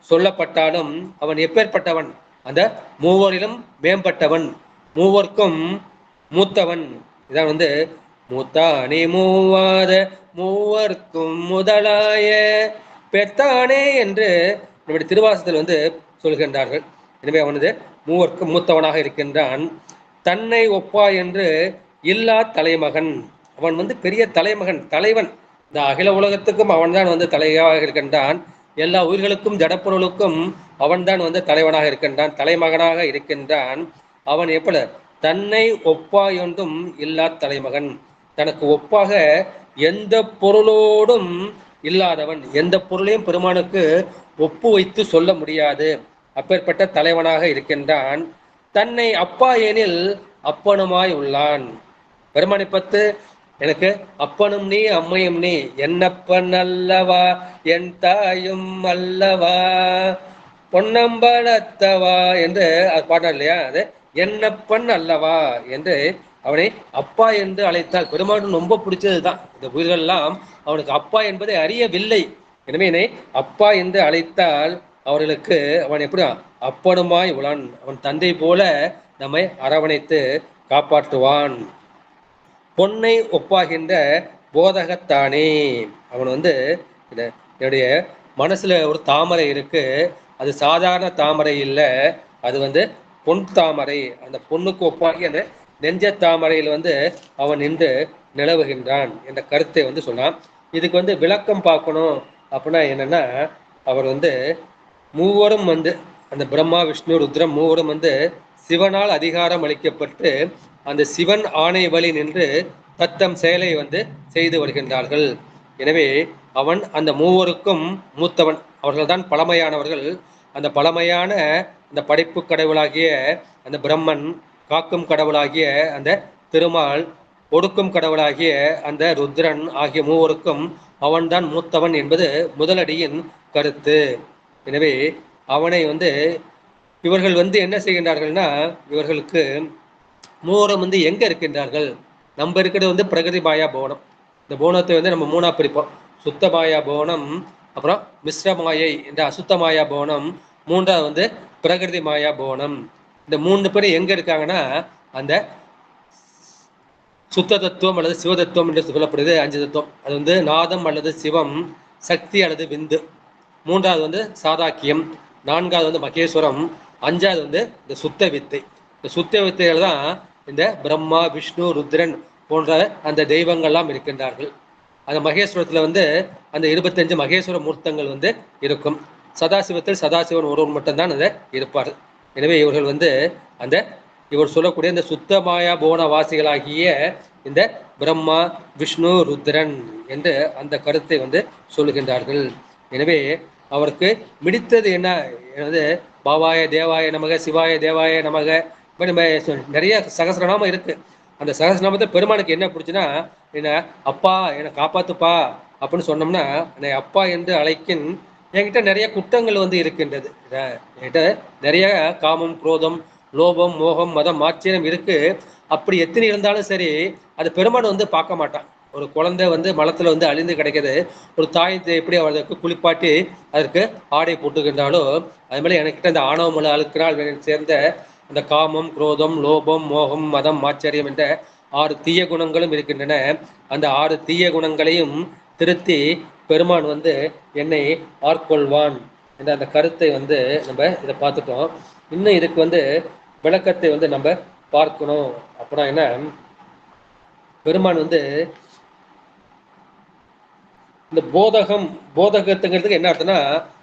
சொல்லப்பட்டாலும் அவன் எப்பேற்பட்டவன், அந்த மூவரிலும் மேம்பட்டவன். மூவர்க்கும் மூத்தவன். இதான் வந்து மூத்தானே மூவாத மூவர்க்கும் முதலாய பெத்தானே என்று நம்முடைய திருவாசகத்தில் வந்து சொல்கின்றார்கள். எனவே அவன் வந்து மூவர்க்கும் மூத்தவனாக இருக்கின்றான். தன்னை ஒப்பா என்று இல்லா தலைமகன். அவன் வந்து பெரிய தலைமகன், தலைவன். இந்த அகில உலகத்துக்கும் அவன்தான் வந்து தலைவனாக இருக்கின்றான். எல்லா உயிர்களுக்கும் ஜடப்பொருளுக்கும் அவன்தான் வந்து தலைவனாக இருக்கின்றான், தலைமகனாக இருக்கின்றான். அவன் எப்ப தன்னை ஒப்பாயொன்றும் இல்லா தலைமகன். தனக்கு ஒப்பாக எந்த பொருளோடும் இல்லாதவன். எந்த பொருளையும் பெருமானுக்கு ஒப்பு வைத்து சொல்ல முடியாது. அப்பேற்பட்ட தலைவனாக இருக்கின்றான். தன்னை அப்பா எனில் அப்பனுமாய் உள்ளான். பெருமானை பத்து எனக்கு அப்பனும் நீ அம்மையும் நீ, என்னப்பன் அல்லவா என் தாயும் அல்லவா பொன்னம்பலத்தவா என்று அது பாட்டார் இல்லையா? அது என்னப்பன் அல்லவா என்று அவனை அப்பா என்று அழைத்தால் பெருமானும் ரொம்ப பிடிச்சதுதான். இந்த உயிர்கள்லாம் அவனுக்கு அப்பா என்பதை அறியவில்லை. எனவே என்னை அப்பா என்று அழைத்தால் அவர்களுக்கு அவன் எப்படி அப்பனுமாய் உளான். அவன் தந்தை போல நம்மை அரவணைத்து காப்பாற்றுவான். பொன்னை ஒப்பாகின்ற போதகத்தானே. அவன் வந்து என்னுடைய மனசுல ஒரு தாமரை இருக்கு, அது சாதாரண தாமரை இல்லை, அது வந்து பொன் தாமரை. அந்த பொண்ணுக்கு ஒப்பாகி அந்த நெஞ்ச தாமரையில் வந்து அவன் நின்று நிலவுகின்றான் என்ற கருத்தை வந்து சொன்னான். இதுக்கு வந்து விளக்கம் பார்க்கணும் அப்படின்னா என்னன்னா, அவர் வந்து மூவரும் வந்து அந்த பிரம்மா விஷ்ணு ருத்ரம் மூவரும் வந்து சிவனால் அதிகாரம் அளிக்கப்பட்டு அந்த சிவன் ஆணை வழி நின்று தத்தம் செயலை வந்து செய்து வருகின்றார்கள். எனவே அவன் அந்த மூவருக்கும் மூத்தவன். அவர்கள்தான் பழமையானவர்கள். அந்த பழமையான அந்த படைப்பு கடவுளாகிய அந்த பிரம்மன், காக்கும் கடவுளாகிய அந்த திருமால், ஒடுக்கும் கடவுளாகிய அந்த ருத்ரன் ஆகிய மூவருக்கும் அவன்தான் மூத்தவன் என்பது முதலடியின் கருத்து. எனவே அவனை வந்து இவர்கள் வந்து என்ன செய்கின்றார்கள்னா, இவர்களுக்கு மூவரும் வந்து எங்க இருக்கின்றார்கள்? நம்ம இருக்கிறது வந்து பிரகிருதி மாயா புவனம். இந்த புவனத்தை வந்து நம்ம மூணா பிரிப்போம். சுத்த மாயா புவனம், அப்புறம் மிஸ்ர மாயை என்ற அசுத்த மாயா புவனம், மூன்றாவது வந்து பிரகிருதி மாயா புவனம். இந்த மூன்று பேரும் எங்க இருக்காங்கன்னா, அந்த சுத்த தத்துவம் அல்லது சிவதத்துவம் என்று சொல்லப்படுது. 5 தத்துவம். அது வந்து நாதம் அல்லது சிவம், சக்தி அல்லது விந்து, மூன்றாவது வந்து சாதாக்கியம், நான்காவது வந்து மகேஸ்வரம், அஞ்சாவது வந்து இந்த சுத்த வித்தை. இந்த சுத்த வித்தைகள் தான் இந்த பிரம்மா விஷ்ணு ருத்ரன் போன்ற அந்த தெய்வங்கள்லாம் இருக்கின்றார்கள். அந்த மகேஸ்வரத்துல வந்து அந்த 25 மகேஸ்வர மூர்த்தங்கள் வந்து இருக்கும். சதாசிவத்தில் சதாசிவன் ஒருவர் மட்டும்தான் அதை இருப்பார். எனவே இவர்கள் வந்து அந்த இவர் சொல்லக்கூடிய இந்த சுத்த மாயா புவன வாசிகளாகிய இந்த பிரம்மா விஷ்ணு ருத்ரன் என்று அந்த கருத்தை வந்து சொல்லுகின்றார்கள். எனவே அவருக்கு மிடித்தது என்ன? பாவாய தேவாய நமக, சிவாய தேவாய நமக, நிறைய சகசிரநாமம் இருக்கு. அந்த சகசிரநாமத்தை பெருமானுக்கு என்ன பிடிச்சுன்னா, என்ன அப்பா என்னை காப்பாத்துப்பா அப்படின்னு சொன்னோம்னா, என்னை அப்பா என்று அழைக்கின். என்கிட்ட நிறைய குற்றங்கள் வந்து இருக்கின்றது. என்கிட்ட நிறைய காமம், குரோதம், லோபம், மோகம், மதம், ஆச்சரியம் இருக்கு. அப்படி எத்தனை இருந்தாலும் சரி, அது பெருமான் வந்து பார்க்க மாட்டான். ஒரு குழந்தை வந்து மலத்துல வந்து அழிந்து கிடைக்கிறது, ஒரு தாய் எப்படி அவளுக்கு குளிப்பாட்டி அதற்கு ஆடை போட்டுக்கின்றாலோ, அது மாதிரி எனக்கிட்ட அந்த ஆணவ மலை அழுக்கினால் சேர்ந்த அந்த காமம், குரோதம், லோபம், மோகம், மதம், ஆச்சரியம் என்ற 6 தீய குணங்களும் இருக்கின்றன. அந்த 6 தீய குணங்களையும் திருத்தி பெருமான் வந்து என்னை ஆட்கொள்வான் என்ற அந்த கருத்தை வந்து நம்ம இதை பார்த்துட்டோம். இன்னும் இதுக்கு வந்து விளக்கத்தை வந்து நம்ம பார்க்கணும். அப்படின்னா என்ன, பெருமான் வந்து இந்த போதகத்துங்கிறதுக்கு என்ன அர்த்தம்னா,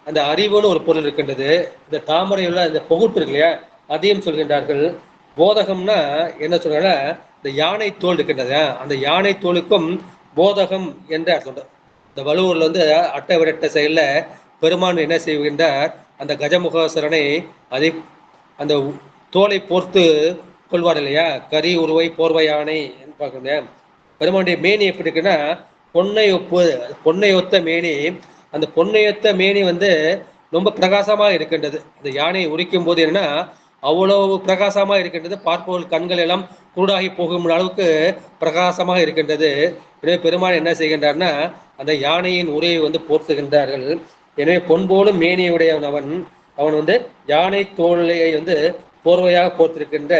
அந்த அறிவுன்னு ஒரு பொருள் இருக்கின்றது. இந்த தாமரையுள்ள இந்த பொகுட்டு இருக்கு இல்லையா, அதையும் சொல்கின்றார்கள். போதகம்னா என்ன சொல்றாங்கன்னா, இந்த யானை தோல் இருக்கின்றது, அந்த யானை தோலுக்கும் போதகம் என்று அர்த்தம். இந்த வலுவூர்ல வந்து அட்டை விரட்ட செயல்ல பெருமான் என்ன செய்கின்றார், அந்த கஜமுகேஸ்வரனை அதை அந்த தோலை போர்த்து கொள்வார் இல்லையா, கரி உருவை போர்வை யானை பார்க்குங்க. பெருமானுடைய மேனி எப்படி இருக்குன்னா, பொன்னை ஒத்த மேனி. அந்த பொன்னையொத்த மேனி வந்து ரொம்ப பிரகாசமாக இருக்கின்றது. அந்த யானையை உரிக்கும் போது என்னன்னா அவ்வளவு பிரகாசமாக இருக்கின்றது. பார்ப்பவர்கள் கண்கள் எல்லாம் குருடாகி போகும் அளவுக்கு பிரகாசமாக இருக்கின்றது. எனவே பெருமான் என்ன செய்கின்றார்னா, அந்த யானையின் உரையை வந்து போர்த்துகின்றார்கள். எனவே பொன்போலும் மேனியுடையவன் அவன் வந்து யானை தோலையை வந்து போர்வையாக போர்த்திருக்கின்ற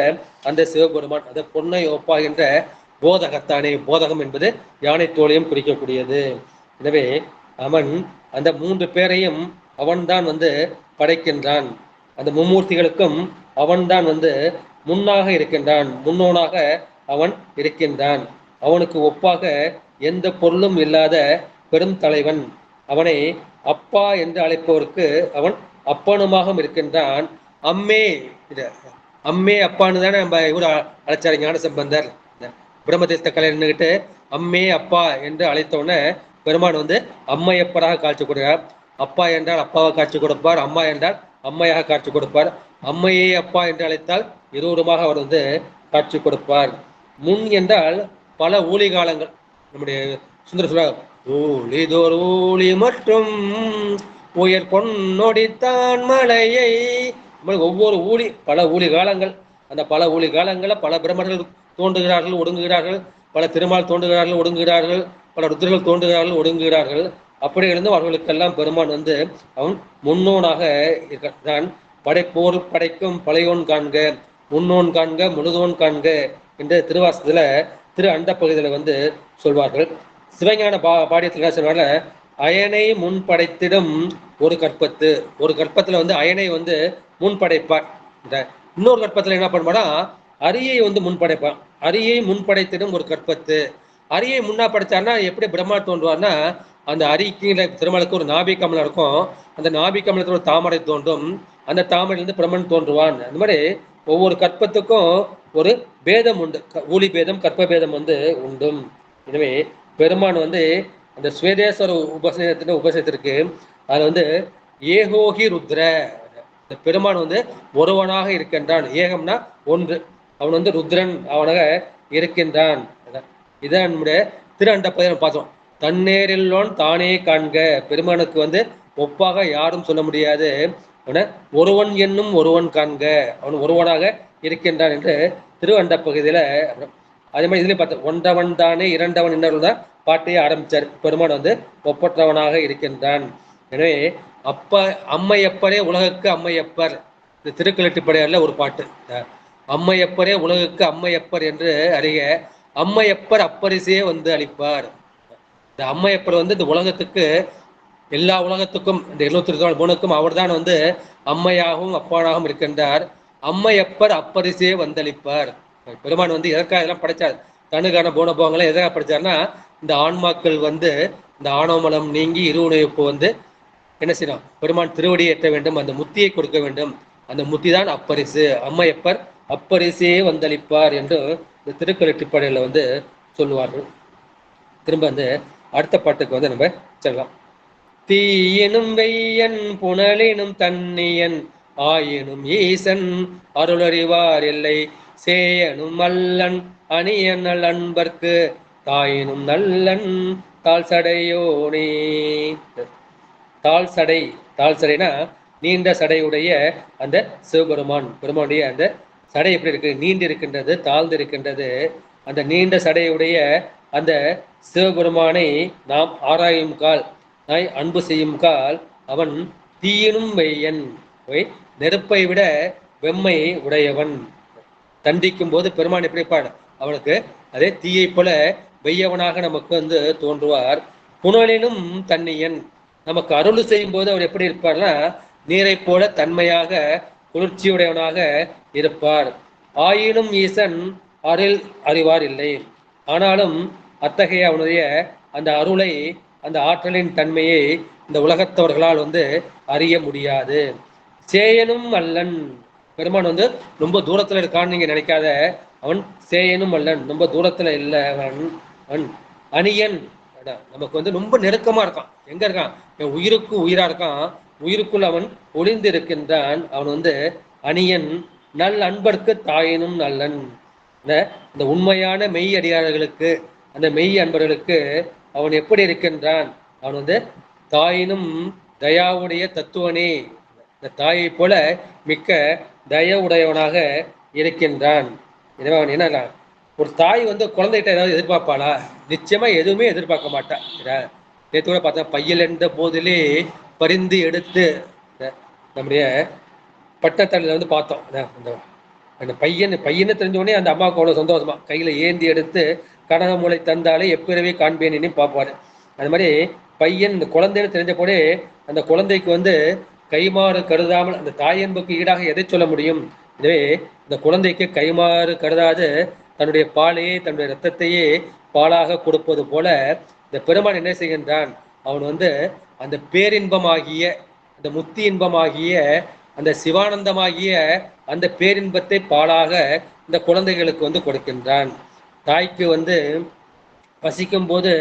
அந்த சிவபெருமான், அந்த பொன்னை ஒப்பாகின்ற போதகத்தானே. போதகம் என்பது யானை தோலையும் குறிக்கக்கூடியது. எனவே அவன் அந்த 3 பேரையும் அவன்தான் படைக்கின்றான். அந்த மும்மூர்த்திகளுக்கும் அவன்தான் முன்னாக இருக்கின்றான், முன்னோனாக அவன் இருக்கின்றான். அவனுக்கு ஒப்பாக எந்த பொருளும் இல்லாத பெரும் தலைவன். அவனை அப்பா என்று அழைப்பவருக்கு அவன் அப்பனுமாக இருக்கின்றான். அம்மே, அம்மே அப்பான்னு தானே நம்ம இவர் அழைச்சாரு ஞானசம்பந்தர். பிரம்மதேச கலை நின்றுகிட்டு அம்மே அப்பா என்று அழைத்தவுடனே பெருமான் அம்மையப்பராக காட்சி கொடுக்கிறார். அப்பா என்றால் அப்பாவை காட்சி கொடுப்பார், அம்மா என்றால் அம்மையாக காட்சி கொடுப்பார். அம்மையே அப்பா என்று அழைத்தால் இருவருமாக அவர் காட்சி கொடுப்பார். முன் என்றால் பல ஊழி காலங்கள். நம்முடைய சுந்தர சொல்றார், ஊழிதோர் ஊழி மற்றும் உயர் பொன்னொடித்தான் மலையை. ஒவ்வொரு ஊழி பல ஊழி காலங்கள். அந்த பல ஊழி காலங்களில் பல பிரம்மர்கள் தோன்றுகிறார்கள், ஒடுங்குகிறார்கள். பல திருமால் தோன்றுகிறார்கள், ஒடுங்குகிறார்கள். பல ருத்ரர்கள் தோன்றுகிறார்கள், ஒடுங்குகிறார்கள். அப்படி இருந்தும் அவர்களுக்கெல்லாம் பெருமான் அவன் முன்னோனாக இருக்கிறான். படைப்போர் படைக்கும் பழையோன் காண்க, முன்னோன் காண்க, முழுதோன் காண்க என்று திருவாசகத்துல திரு அண்ட பகுதியில சொல்வார்கள். சிவஞான பாடியத்தில் என்ன சொல்வாங்க, அயனை முன் படைத்திடும் ஒரு கற்பத்து. ஒரு கற்பத்துல அயனை முன் படைப்பார். இன்னொரு கற்பத்துல என்ன பண்ணுவானா, அரியை முன் படைப்பான். அரியை முன் படைத்திடும் ஒரு கற்பத்து. அரியை முன்னா படைச்சார்னா எப்படி பிரம்மா தோன்றுவார்னா, அந்த அரிக்கு திருமலுக்கு ஒரு நாபி கமலம் இருக்கும். அந்த நாபி கமலத்தில் ஒரு தாமரை தோன்றும். அந்த தாமரையிலிருந்து பிரம்மன் தோன்றுவான். அந்த மாதிரி ஒவ்வொரு கற்பத்துக்கும் ஒரு பேதம் உண்டு. ஊழி பேதம், கற்ப பேதம் உண்டும். எனவே பெருமான் அந்த ஸ்வேதேஸ்வர உபசேதத்திற்கு அது ஏகோகி ருத்ர. பெருமான் ஒருவனாக இருக்கின்றான். ஏகம்னா ஒன்று. அவன் ருத்ரன் அவனாக இருக்கின்றான். இதான் நம்முடைய திரு அண்ட பகுதியில் பார்த்தோம். தன்னேரில்லோன் தானே காண்க. பெருமானுக்கு ஒப்பாக யாரும் சொல்ல முடியாது. ஒருவன் என்னும் ஒருவன் காண்க, அவன் ஒருவனாக இருக்கின்றான் என்று திரு அண்ட பகுதியில. அதே மாதிரி இதுலயும் பார்த்தோம், ஒன்றவன் தானே இரண்டவன் இன்னொரு தான் பாட்டையே ஆரம்பிச்சார். பெருமான் ஒப்பற்றவனாக இருக்கின்றான். எனவே அம்மையப்பரே உலகுக்கு அம்மையப்பர். இந்த திருக்கலட்டிப்படையார்ல ஒரு பாட்டு, அம்மையப்பரே உலகுக்கு அம்மையப்பர் என்று அறிய அம்மையப்பர் அப்பரிசே அளிப்பார். இந்த அம்மையப்பர் இந்த உலகத்துக்கு, எல்லா உலகத்துக்கும், இந்த 724 அவர் தான் அம்மையாகவும் அப்பானாகவும் இருக்கின்றார். அம்மையப்பர் அப்பரிசே அளிப்பார். பெருமான் எதற்காக இதெல்லாம் படைச்சார்? தனுகான போனபோகங்களை எதற்காக படைச்சார்னா, இந்த ஆன்மாக்கள் இந்த ஆணவமலம் நீங்கி இருவுணைப்பு என்ன செய்யணும், பெருமான் திருவடியை ஏற்ற வேண்டும், அந்த முத்தியை கொடுக்க வேண்டும். அந்த முத்தி தான் அப்பரிசு. அம்மையப்பர் அப்பரிசே அளிப்பார் என்று இந்த திருக்கலட்டிப்படையில சொல்லுவார்கள். திரும்ப அடுத்த பாட்டுக்கு நம்ம செல்லலாம். தீயனும் வெய்யன் புனலினும் தன்னியன் ஆயினும் ஈசன் அருளறிவார் இல்லை. சேயனும் அல்லன் அணியன் நல் அன்பர்க்கு தாயினும் நல்லன் தாழ் சடையோனே. தாழ் சடைனா நீண்ட சடையுடைய அந்த சிவபெருமான். பெருமானுடைய அந்த சடை எப்படி இருக்கு? நீண்டு இருக்கின்றது, தாழ்ந்து இருக்கின்றது. அந்த நீண்ட சடையுடைய அந்த சிவபெருமானை நாம் ஆராயும் கால், அன்பு செய்யும் கால், அவன் தீயினும் வெய்யன், நெருப்பை விட வெம்மை உடையவன். தண்டிக்கும் போது பெருமான் எப்படி இருப்பான்? அவனுக்கு அதே தீயை போல வெய்யவனாக நமக்கு தோன்றுவார். புனலினும் தன்னியன், நமக்கு அருள் செய்யும் போது அவர் எப்படி இருப்பார்னா, நீரை போல தன்மையாக குளிர்ச்சியுடையவனாக இருப்பார். ஆயினும் ஈசன் அருள் அறிவார் இல்லை. ஆனாலும் அத்தகைய அவனுடைய அந்த அருளை, அந்த ஆற்றலின் தன்மையை இந்த உலகத்தவர்களால் அறிய முடியாது. சேயனும் அல்லன், பெருமான் ரொம்ப தூரத்துல இருக்கான்னு நீங்க நினைக்காத. அவன் சேயனும் அல்லன், ரொம்ப தூரத்துல இல்லை. அவன் அணியன், நமக்கு ரொம்ப நெருக்கமா இருக்கான். எங்க இருக்கான்? என் உயிருக்கு உயிரா இருக்கான். உயிருக்குள் அவன் ஒளிந்து இருக்கின்றான். அவன் அணியன் நல் அன்பர்க்கு தாயினும் நல்லன். இந்த உண்மையான மெய் அடியார்களுக்கு, அந்த மெய் அன்பர்களுக்கு அவன் எப்படி இருக்கின்றான்? அவன் தாயினும் தயாவுடைய தத்துவனே. இந்த தாயை போல மிக்க தய உடையவனாக இருக்கின்றான். எனவே அவன் என்ன, ஒரு தாய் குழந்தைகிட்ட ஏதாவது எதிர்பார்ப்பாளா? நிச்சயமா எதுவுமே எதிர்பார்க்க மாட்டான். நேற்று கூட பார்த்தா, பையல் என்ற போதிலே பரிந்து எடுத்து நம்முடைய பட்டத்தலையில பார்த்தோம். இந்த அந்த பையனை தெரிஞ்ச உடனே அந்த அம்மாவுக்கு அவ்வளோ சந்தோஷமா கையில் ஏந்தி எடுத்து கனகமூலை தந்தாலே எப்பிறவே காண்பேன்னு பார்ப்பாரு. அது மாதிரி பையன் இந்த குழந்தைன்னு தெரிஞ்ச போதே அந்த குழந்தைக்கு வந்து கைமாறு கருதாமல் அந்த தாயன்புக்கு ஈடாக எதை சொல்ல முடியும்? எனவே இந்த குழந்தைக்கு கைமாறு கருதாது தன்னுடைய பாலையே தன்னுடைய இரத்தத்தையே பாலாக கொடுப்பது போல இந்த பெருமான் என்ன செய்கின்றான்? அவன் வந்து அந்த பேரின்பமாகிய அந்த முத்தி இன்பமாகிய அந்த சிவானந்தமாகிய அந்த பேரின்பத்தை பாலாக இந்த குழந்தைகளுக்கு வந்து கொடுக்கின்றான். தாய்க்கு வந்து பசிக்கும் போது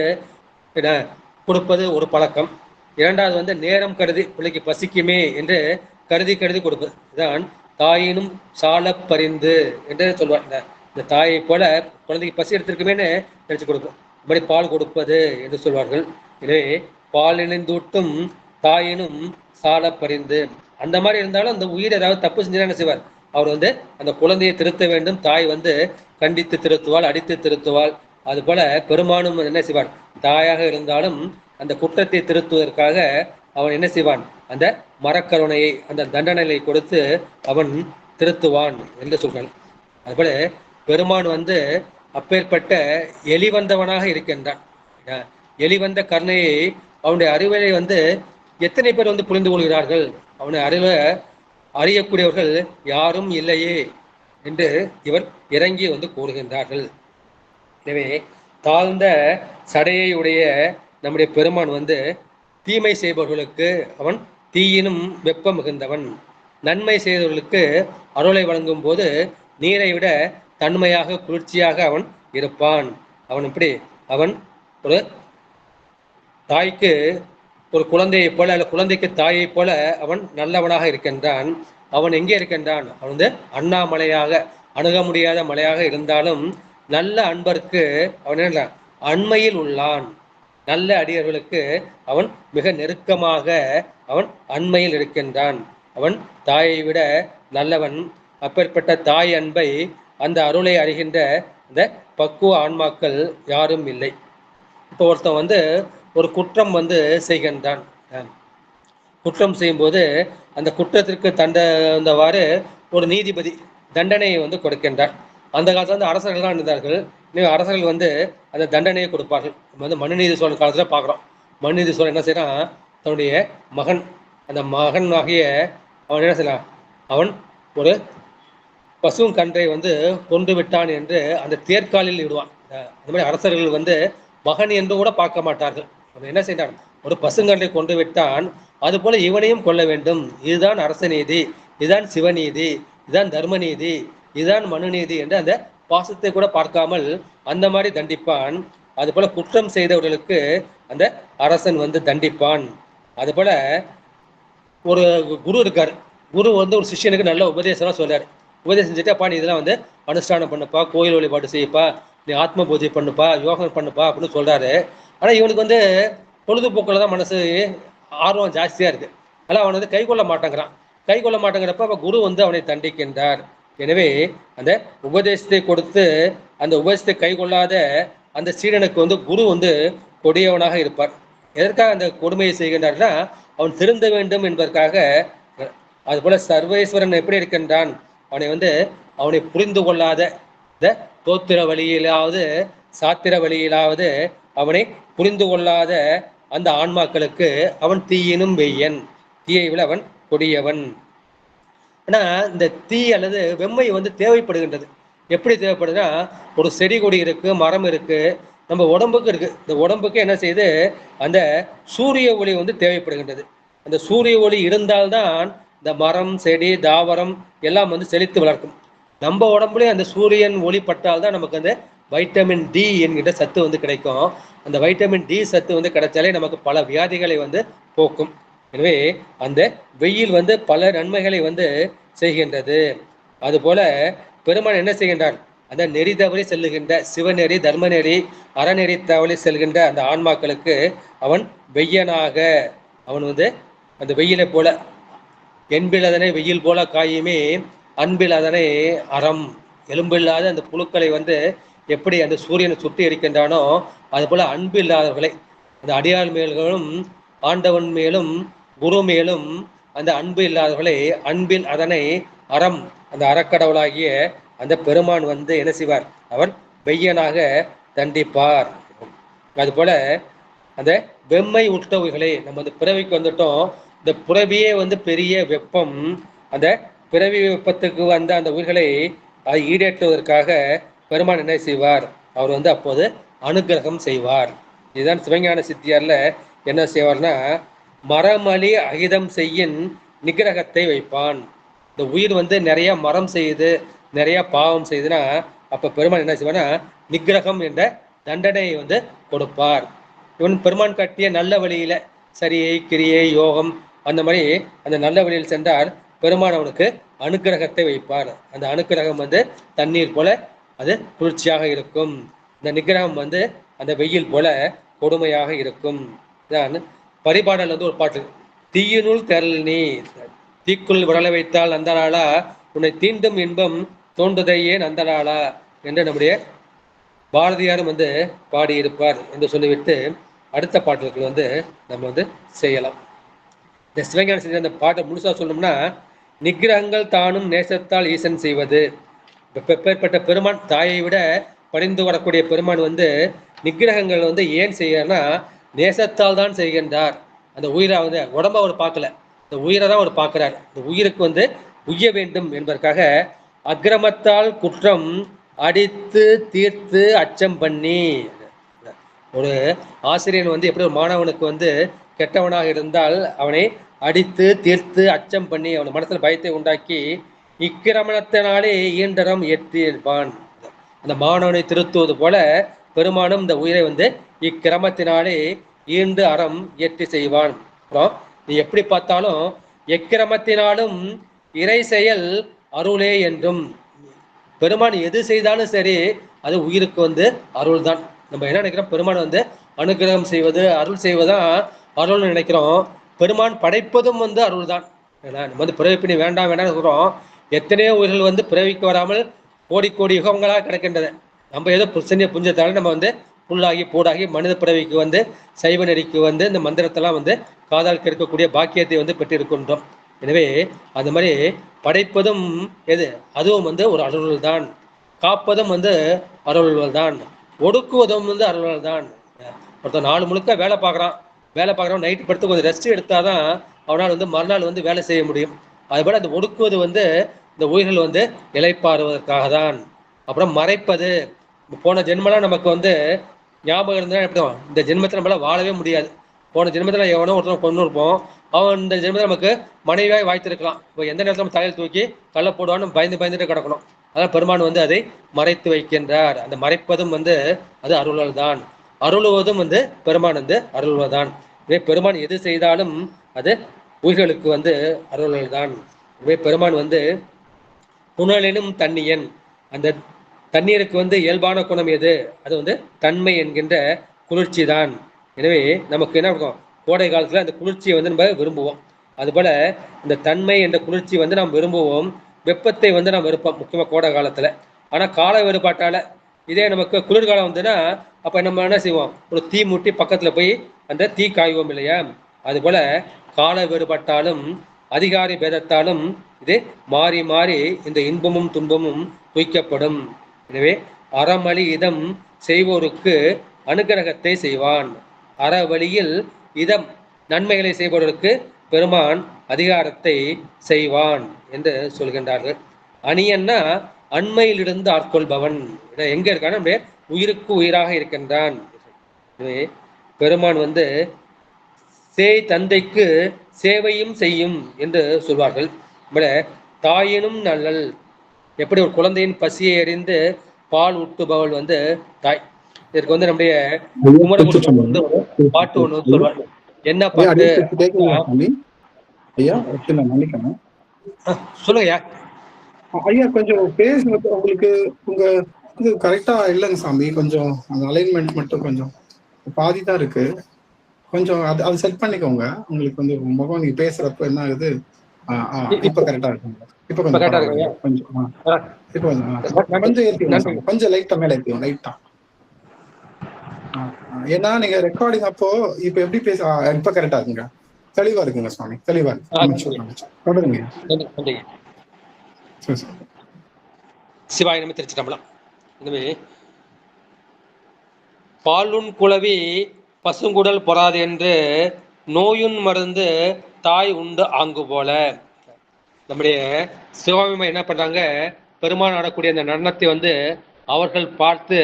கொடுப்பது ஒரு பழக்கம். இரண்டாவது வந்து நேரம் கருதி பிள்ளைக்கு பசிக்குமே என்று கருதி கொடுப்பது. இதுதான் தாயினும் சால பரிந்து என்று சொல்வாங்க. இந்த தாயை போல குழந்தைக்கு பசி எடுத்திருக்குமேன்னு நினைச்சு கொடுப்போம். இந்த மாதிரி பால் கொடுப்பது என்று சொல்வார்கள். எனவே பாலினைந்தூட்டும் தாயினும் சால பரிந்து. அந்த மாதிரி இருந்தாலும் அந்த உயிர் ஏதாவது தப்பு செஞ்சா என்ன செய்வார்? அவர் வந்து அந்த குழந்தையை திருத்த வேண்டும். தாய் வந்து கண்டித்து திருத்துவாள், அடித்து திருத்துவாள். அது போல பெருமானும் என்ன செய்வான்? தாயாக இருந்தாலும் அந்த குற்றத்தை திருத்துவதற்காக அவன் என்ன செய்வான்? அந்த மரக்கருணையை அந்த தண்டனையை கொடுத்து அவன் திருத்துவான் என்று சொல்றான். அதுபோல பெருமான் வந்து அப்பேற்பட்ட எலிவந்தவனாக இருக்கின்றான். எலிவந்த கருணையை அவனுடைய அறிவை வந்து எத்தனை பேர் வந்து புரிந்து கொள்கிறார்கள்? அவனை அறியக்கூடியவர்கள் யாரும் இல்லையே என்று இவர் இறங்கி வந்து கூறுகின்றார்கள். எனவே தாழ்ந்த சடையை உடைய நம்முடைய பெருமான் வந்து தீமை செய்பவர்களுக்கு அவன் தீயினும் வெப்பம் மிகுந்தவன். நன்மை செய்தவர்களுக்கு அருளை வழங்கும் போது நீரை விட தன்மையாக குளிர்ச்சியாக அவன் இருப்பான். அவன் இப்படி அவன் ஒரு தாய்க்கு ஒரு குழந்தையை போல அல்ல குழந்தைக்கு தாயை போல அவன் நல்லவனாக இருக்கின்றான். அவன் எங்கே இருக்கின்றான்? அவன் வந்து அண்ணாமலையாக அணுக முடியாத மலையாக இருந்தாலும் நல்ல அன்பருக்கு அவன் என்ன அண்மையில் உள்ளான். நல்ல அடியர்களுக்கு அவன் மிக நெருக்கமாக அவன் அண்மையில் இருக்கின்றான். அவன் தாயை விட நல்லவன். அப்பேற்பட்ட தாய் அன்பை அந்த அருளை அறிகின்ற இந்த பக்குவ ஆன்மாக்கள் யாரும் இல்லை. இப்போ ஒருத்தன் வந்து ஒரு குற்றம் வந்து செய்கின்றான். குற்றம் செய்யும்போது அந்த குற்றத்திற்கு தண்டவாறு ஒரு நீதிபதி தண்டனையை வந்து கொடுக்கின்றார். அந்த காலத்தில் வந்து அரசர்கள் தான் இருந்தார்கள். அரசர்கள் வந்து அந்த தண்டனையை கொடுப்பார்கள். வந்து மனுநீதி சோழன் காலத்தில் பார்க்குறோம். மனுநீதி சோழன் என்ன செய்யறான்? தன்னுடைய மகன் அந்த மகன் ஆகிய அவன் என்ன செய்யலாம்? அவன் ஒரு பசுவும் கன்றை வந்து கொண்டு விட்டான் என்று அந்த தேர்காலில் இடுவான். அந்த மாதிரி அரசர்கள் வந்து மகன் என்று கூட பார்க்க மாட்டார்கள். அவன் என்ன செய்தான்? ஒரு பசுங்கன்றை கொண்டு விட்டான், அது போல இவனையும் கொள்ள வேண்டும். இதுதான் அரச நீதி, இதுதான் சிவநீதி, இதுதான் தர்மநீதி, இதுதான் மனுநீதி என்று அந்த பாசத்தை கூட பார்க்காமல் அந்த மாதிரி தண்டிப்பான். அது போல குற்றம் செய்தவர்களுக்கு அந்த அரசன் வந்து தண்டிப்பான். அது போல ஒரு குரு இருக்காரு. குரு வந்து ஒரு சிஷ்யனுக்கு நல்ல உபதேசம் சொல்றாரு. உபதேசம் செஞ்சுட்டு, அப்பா நீ இதெல்லாம் வந்து அனுஷ்டானம் பண்ணுப்பா, கோயில் வழிபாடு செய்யப்பா, நீ ஆத்ம பூஜை பண்ணுப்பா, யோகம் பண்ணுப்பா அப்படின்னு சொல்றாரு. ஆனா இவனுக்கு வந்து பொழுதுபோக்கில் தான் மனசு ஆர்வம் ஜாஸ்தியா இருக்கு. ஆனால் அவன் வந்து கைகொள்ள மாட்டேங்கிறப்ப அவன் குரு வந்து அவனை தண்டிக்கின்றார். எனவே அந்த உபதேசத்தை கொடுத்து அந்த உபதேசத்தை கைகொள்ளாத அந்த சீடனுக்கு வந்து குரு வந்து கொடியவனாக இருப்பார். எதற்காக அந்த கொடுமையை செய்கின்றார்னா அவன் திருந்த வேண்டும் என்பதற்காக. அது போல சர்வேஸ்வரன் எப்படி இருக்கின்றான்? அவனை புரிந்து கொள்ளாத இந்த தோத்திர வழியிலாவது சாத்திர வழியிலாவது அவனை புரிந்து கொள்ளாத அந்த ஆன்மாக்களுக்கு அவன் தீயினும் வெய்யன், தீயை விட அவன் கொடியவன். ஆனா இந்த தீ அல்லது வெம்மை வந்து தேவைப்படுகின்றது. எப்படி தேவைப்படுதுன்னா, ஒரு செடி கொடி இருக்கு, மரம் இருக்கு, நம்ம உடம்புக்கு இருக்கு. இந்த உடம்புக்கு என்ன செய்யுது? அந்த சூரிய ஒளி வந்து தேவைப்படுகின்றது. அந்த சூரிய ஒளி இருந்தால்தான் இந்த மரம் செடி தாவரம் எல்லாம் வந்து செழித்து வளர்க்கும். நம்ம உடம்புலயும் அந்த சூரியன் ஒளி பட்டால் தான் நமக்கு அந்த வைட்டமின் டி என்கிற சத்து வந்து கிடைக்கும். அந்த வைட்டமின் டி சத்து வந்து கிடைச்சாலே நமக்கு பல வியாதிகளை வந்து போக்கும். எனவே அந்த வெயில் வந்து பல நன்மைகளை வந்து செய்கின்றது. அதுபோல பெருமான் என்ன செய்கின்றான்? அந்த நெறி தவறி செல்லுகின்ற சிவநெறி தர்மநெறி அறநெறி தவறி செல்கின்ற அந்த ஆன்மாக்களுக்கு அவன் வெய்யனாக அவன் வந்து அந்த வெயிலை போல என்பில் அதனை வெயில் போல காயுமே அன்பில் அதனை அறம். எலும்பில்லாத அந்த புழுக்களை வந்து எப்படி அந்த சூரியனை சுட்டி இருக்கின்றானோ அது போல அன்பு இல்லாதவர்களை அந்த அடியார் மேலும் ஆண்டவன் மேலும் குரு மேலும் அந்த அன்பு இல்லாதவர்களை அன்பில் அதனை அறம் அந்த அறக்கடவுளாகிய அந்த பெருமான் வந்து என்ன செய்வார், அவர் வெய்யனாக தண்டிப்பார். அதுபோல அந்த வெம்மை உற்ற உயிர்களை நம்ம அந்த பிறவிக்கு வந்துட்டோம், இந்த பிறவியே வந்து பெரிய வெப்பம், அந்த பிறவி வெப்பத்துக்கு வந்த அந்த உயிர்களை ஈடேற்றுவதற்காக பெருமான் என்ன செய்வார், அவர் வந்து அப்போது அனுக்கிரகம் செய்வார். இதுதான் சிவஞான சித்தியார்ல என்ன செய்வார்னா, மரமளி அகிதம் செய்யின் நிகிரகத்தை வைப்பான். இந்த உயிர் வந்து நிறைய மரம் செய்யுது, நிறைய பாவம் செய்யுதுன்னா அப்ப பெருமான் என்ன செய்வார்னா நிகிரகம் என்ற தண்டனையை வந்து கொடுப்பார். இவன் பெருமான் காட்டிய நல்ல வழியில சரியை கிரியை யோகம் அந்த மாதிரி அந்த நல்ல வழியில் சென்றால் பெருமான் அவனுக்கு அனுக்கிரகத்தை வைப்பார். அந்த அனுக்கிரகம் வந்து தண்ணீர் போல அது குளிர்ச்சியாக இருக்கும், இந்த நிகிரகம் வந்து அந்த வெயில் போல கொடுமையாக இருக்கும். தான் பரிபாடல் வந்து ஒரு பாட்டு, தீயினுள் தெரல் நீ தீக்குள் விரல வைத்தால் அந்த நாளா உன்னை தீண்டும் இன்பம் தோன்றுதையே அந்த நாளா என்று நம்முடைய பாரதியாரும் வந்து பாடியிருப்பார் என்று சொல்லிவிட்டு அடுத்த பாடல்கள் வந்து நம்ம வந்து செய்யலாம். இந்த சிவஞான சித்தி அந்த பாட்டை முழுசா சொல்லணும்னா, நிகிரகங்கள் தானும் நேசத்தால் ஈசன் செய்வது. எப்பேற்பட்ட பெருமான், தாயை விட பணிந்து வரக்கூடிய பெருமான் வந்து நிகிரகங்கள் வந்து ஏன் செய்யறனா நேசத்தால் தான் செய்கின்றார். அந்த உயிரை வந்து உடம்ப அவர் பார்க்கல, இந்த உயிரை தான் அவர் பார்க்கிறார். இந்த உயிருக்கு வந்து உய்ய வேண்டும் என்பதற்காக அக்கிரமத்தால் குற்றம் அடித்து தீர்த்து அச்சம் பண்ணி. ஒரு ஆசிரியன் வந்து எப்படி ஒரு மாணவனுக்கு வந்து கெட்டவனாக இருந்தால் அவனை அடித்து தீர்த்து அச்சம் பண்ணி அவன் மனசுல பயத்தை உண்டாக்கி இக்கிரமணத்தினாலே ஈண்டரம் ஏற்றிருப்பான். அந்த மாணவனை திருத்துவது போல பெருமானும் இந்த உயிரை வந்து இக்கிரமத்தினாலே ஈண்டு அறம் ஏற்றி செய்வான். அப்புறம் நீ எப்படி பார்த்தாலும் எக்கிரமத்தினாலும் இறை செயல் அருளே என்றும். பெருமான் எது செய்தாலும் சரி அது உயிருக்கு வந்து அருள் தான். நம்ம என்ன நினைக்கிறோம், பெருமான் வந்து அனுகிரகம் செய்வது அருள் செய்வதான் அருள்னு நினைக்கிறோம். பெருமான் படைப்பதும் வந்து அருள் தான். ஏன்னா நம்ம வந்து பிறவிப்பினி வேண்டாம் வேண்டாம்னு சொல்றோம். எத்தனையோ உயிர்கள் வந்து பிறவிக்கு வராமல் கோடி கோடி யுகங்களாக கிடக்கின்றது. நம்ம ஏதோ புசனிய புஞ்சத்தால நம்ம வந்து புல்லாகி பூடாகி மனித பிறவிக்கு வந்து சைவ நெறிக்கு வந்து இந்த மந்திரத்தெல்லாம் வந்து காதால் கேட்கக்கூடிய பாக்கியத்தை வந்து பெற்றிருக்கின்றோம். எனவே அந்த மாதிரி படைப்பதும் எது, அதுவும் வந்து ஒரு அருள் தான். காப்பதும் வந்து அருள்கள் தான். ஒடுக்குவதும் வந்து அருள்கள் தான். ஒருத்தர் நாள் முழுக்க வேலை பார்க்குறான், நைட்டு படுத்து கொஞ்சம் ரெஸ்ட் எடுத்தாதான் அவனால் வந்து மறுநாள் வந்து வேலை செய்ய முடியும். அதுபோல் அந்த ஒடுக்குவது வந்து இந்த உயிர்கள் வந்து இளைப்பாறுவதற்காக தான். அப்புறம் மறைப்பது, போன ஜென்மெல்லாம் நமக்கு வந்து ஞாபகம் இருந்தால் எப்படி, இந்த ஜென்மத்தில் நம்மளால் வாழவே முடியாது. போன ஜென்மத்தில் எவனோ ஒருத்தர் கொண்டு இருப்போம், அவன் இந்த ஜென்மத்தில் நமக்கு மனைவியாய் வாய்த்திருக்கலாம். இப்போ எந்த நேரத்தில் நம்ம தலையில் தூக்கி கள்ள போடுவான்னு பயந்துட்டு கிடக்கணும். அதான் பெருமான் வந்து அதை மறைத்து வைக்கின்றார். அந்த மறைப்பதும் வந்து அது அருள்கள் தான். அருளுவதும் வந்து பெருமான் வந்து அருள்வதுதான். இதே பெருமான் எது செய்தாலும் அது உயிர்களுக்கு வந்து அருள்கள் தான். இதே பெருமான் வந்து புனலினும் தண்ணியன், அந்த தண்ணீருக்கு வந்து இயல்பான குணம் எது, அது வந்து தன்மை என்கின்ற குளிர்ச்சி தான். எனவே நமக்கு என்ன இருக்கும், கோடை காலத்துல அந்த குளிர்ச்சியை வந்து நம்ம விரும்புவோம். அதுபோல இந்த தன்மை என்ற குளிர்ச்சி வந்து நாம் விரும்புவோம். வெப்பத்தை வந்து நாம் வெறுப்போம், முக்கியமாக கோடை காலத்துல. ஆனா கால வேறுபாட்டால இதே நமக்கு குளிர்காலம் வந்துன்னா அப்ப நம்ம என்ன செய்வோம், ஒரு தீ மூட்டி பக்கத்துல போய் அந்த தீ காய்வோம் இல்லையா. அதுபோல கால வேறுபாட்டாலும் அதிகாரி பேதத்தாலும் இது மாறி மாறி இந்த இன்பமும் துன்பமும் துய்க்கப்படும். எனவே அறமளி இதம் செய்வோருக்கு அனுகிரகத்தை செய்வான். அறவழியில் இதம் நன்மைகளை செய்பவர்களுக்கு பெருமான் அதிகாரத்தை செய்வான் என்று சொல்கின்றார்கள். அணியன்னா அண்மையிலிருந்து ஆட்கொள்பவன். எங்க இருக்கான உயிருக்கு உயிராக இருக்கின்றான். பெருமான் வந்து சேய் தந்தைக்கு சேவையும் செய்யும் என்று சொல்வார்கள். தாயினும் நல்லல், எப்படி ஒரு குழந்தையின் பசியை அறிந்து பால் ஊட்டுபவள் வந்து தாய். இதற்கு வந்து நம்முடைய குமரகுருவர் வந்து பாட்டு ஒண்ணு சொல்வார். என்ன பாட்டு? சொல்லுங்க ஐயா. கொஞ்சம் பேசுறது உங்களுக்கு உங்க இது கரெக்டா இல்லைங்க சாமி. கொஞ்சம் அந்த அலைன்மெண்ட் மட்டும் கொஞ்சம் பாதி தான் இருக்கு. கொஞ்சம் அது செட் பண்ணிக்கோங்க. உங்களுக்கு வந்து முகம் நீங்க பேசுறப்ப என்ன ஆகுது, இப்ப கரெக்டா இருக்குங்க. இப்ப கொஞ்சம் கொஞ்சம் இப்ப கொஞ்சம் ஏற்றிக்கோங்க, கொஞ்சம் லைட்டா மேல ஏற்றிக்கோங்க லைட்டா. ஏன்னா நீங்க ரெக்கார்டிங் அப்போ இப்ப எப்படி பேச இப்ப கரெக்டா இருக்குங்க, தெளிவா இருக்குங்க சுவாமி, தெளிவா இருக்கு. தொடருங்க. சரி சார். சிவாய நம. திருச்சிட்டம்பலம். எனவே பாலுன் குளவி பசுங்குடல் பொறாது என்று நோயுன் மருந்து தாய் உண்டு ஆங்கு போல. நம்முடைய சிவகாமி என்ன பண்றாங்க, பெருமான் ஆடக்கூடிய அந்த நடனத்தை வந்து அவர்கள் பார்த்து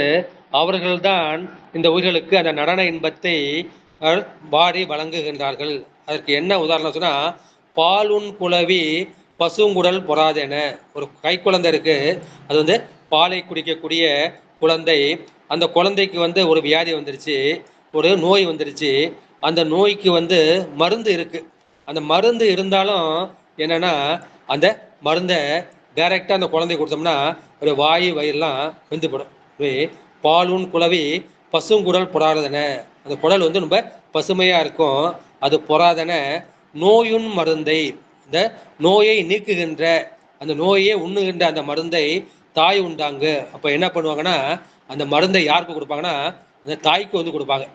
அவர்கள்தான் இந்த உயிர்களுக்கு அந்த நடன இன்பத்தை வாரி வழங்குகின்றார்கள். அதற்கு என்ன உதாரணம் சொன்னா, பாலுன் குளவி பசுங்குடல் பொறாதென. ஒரு கை குழந்தை இருக்கு, அது வந்து பாலை குடிக்கக்கூடிய குழந்தை. அந்த குழந்தைக்கு வந்து ஒரு வியாதி வந்துருச்சு, ஒரு நோய் வந்துருச்சு. அந்த நோய்க்கு வந்து மருந்து இருக்கு. அந்த மருந்து இருந்தாலும் என்னன்னா, அந்த மருந்தை டைரக்டா அந்த குழந்தை கொடுத்தோம்னா ஒரு வாயு வயிறுலாம் வெந்துப்படும். பாலுன் குளவி பசுங்குடல் பொறாதன. அந்த குடல் வந்து ரொம்ப பசுமையா இருக்கும், அது பொறாதன. நோயுன் மருந்தை, இந்த நோயை நீக்குகின்ற, அந்த நோயே உண்ணுகின்ற அந்த மருந்தை தாய் உண்டாங்க. அப்ப என்ன பண்ணுவாங்கன்னா, அந்த மருந்தை யாருக்கு கொடுப்பாங்கன்னா, அந்த தாய்க்கு வந்து கொடுப்பாங்க.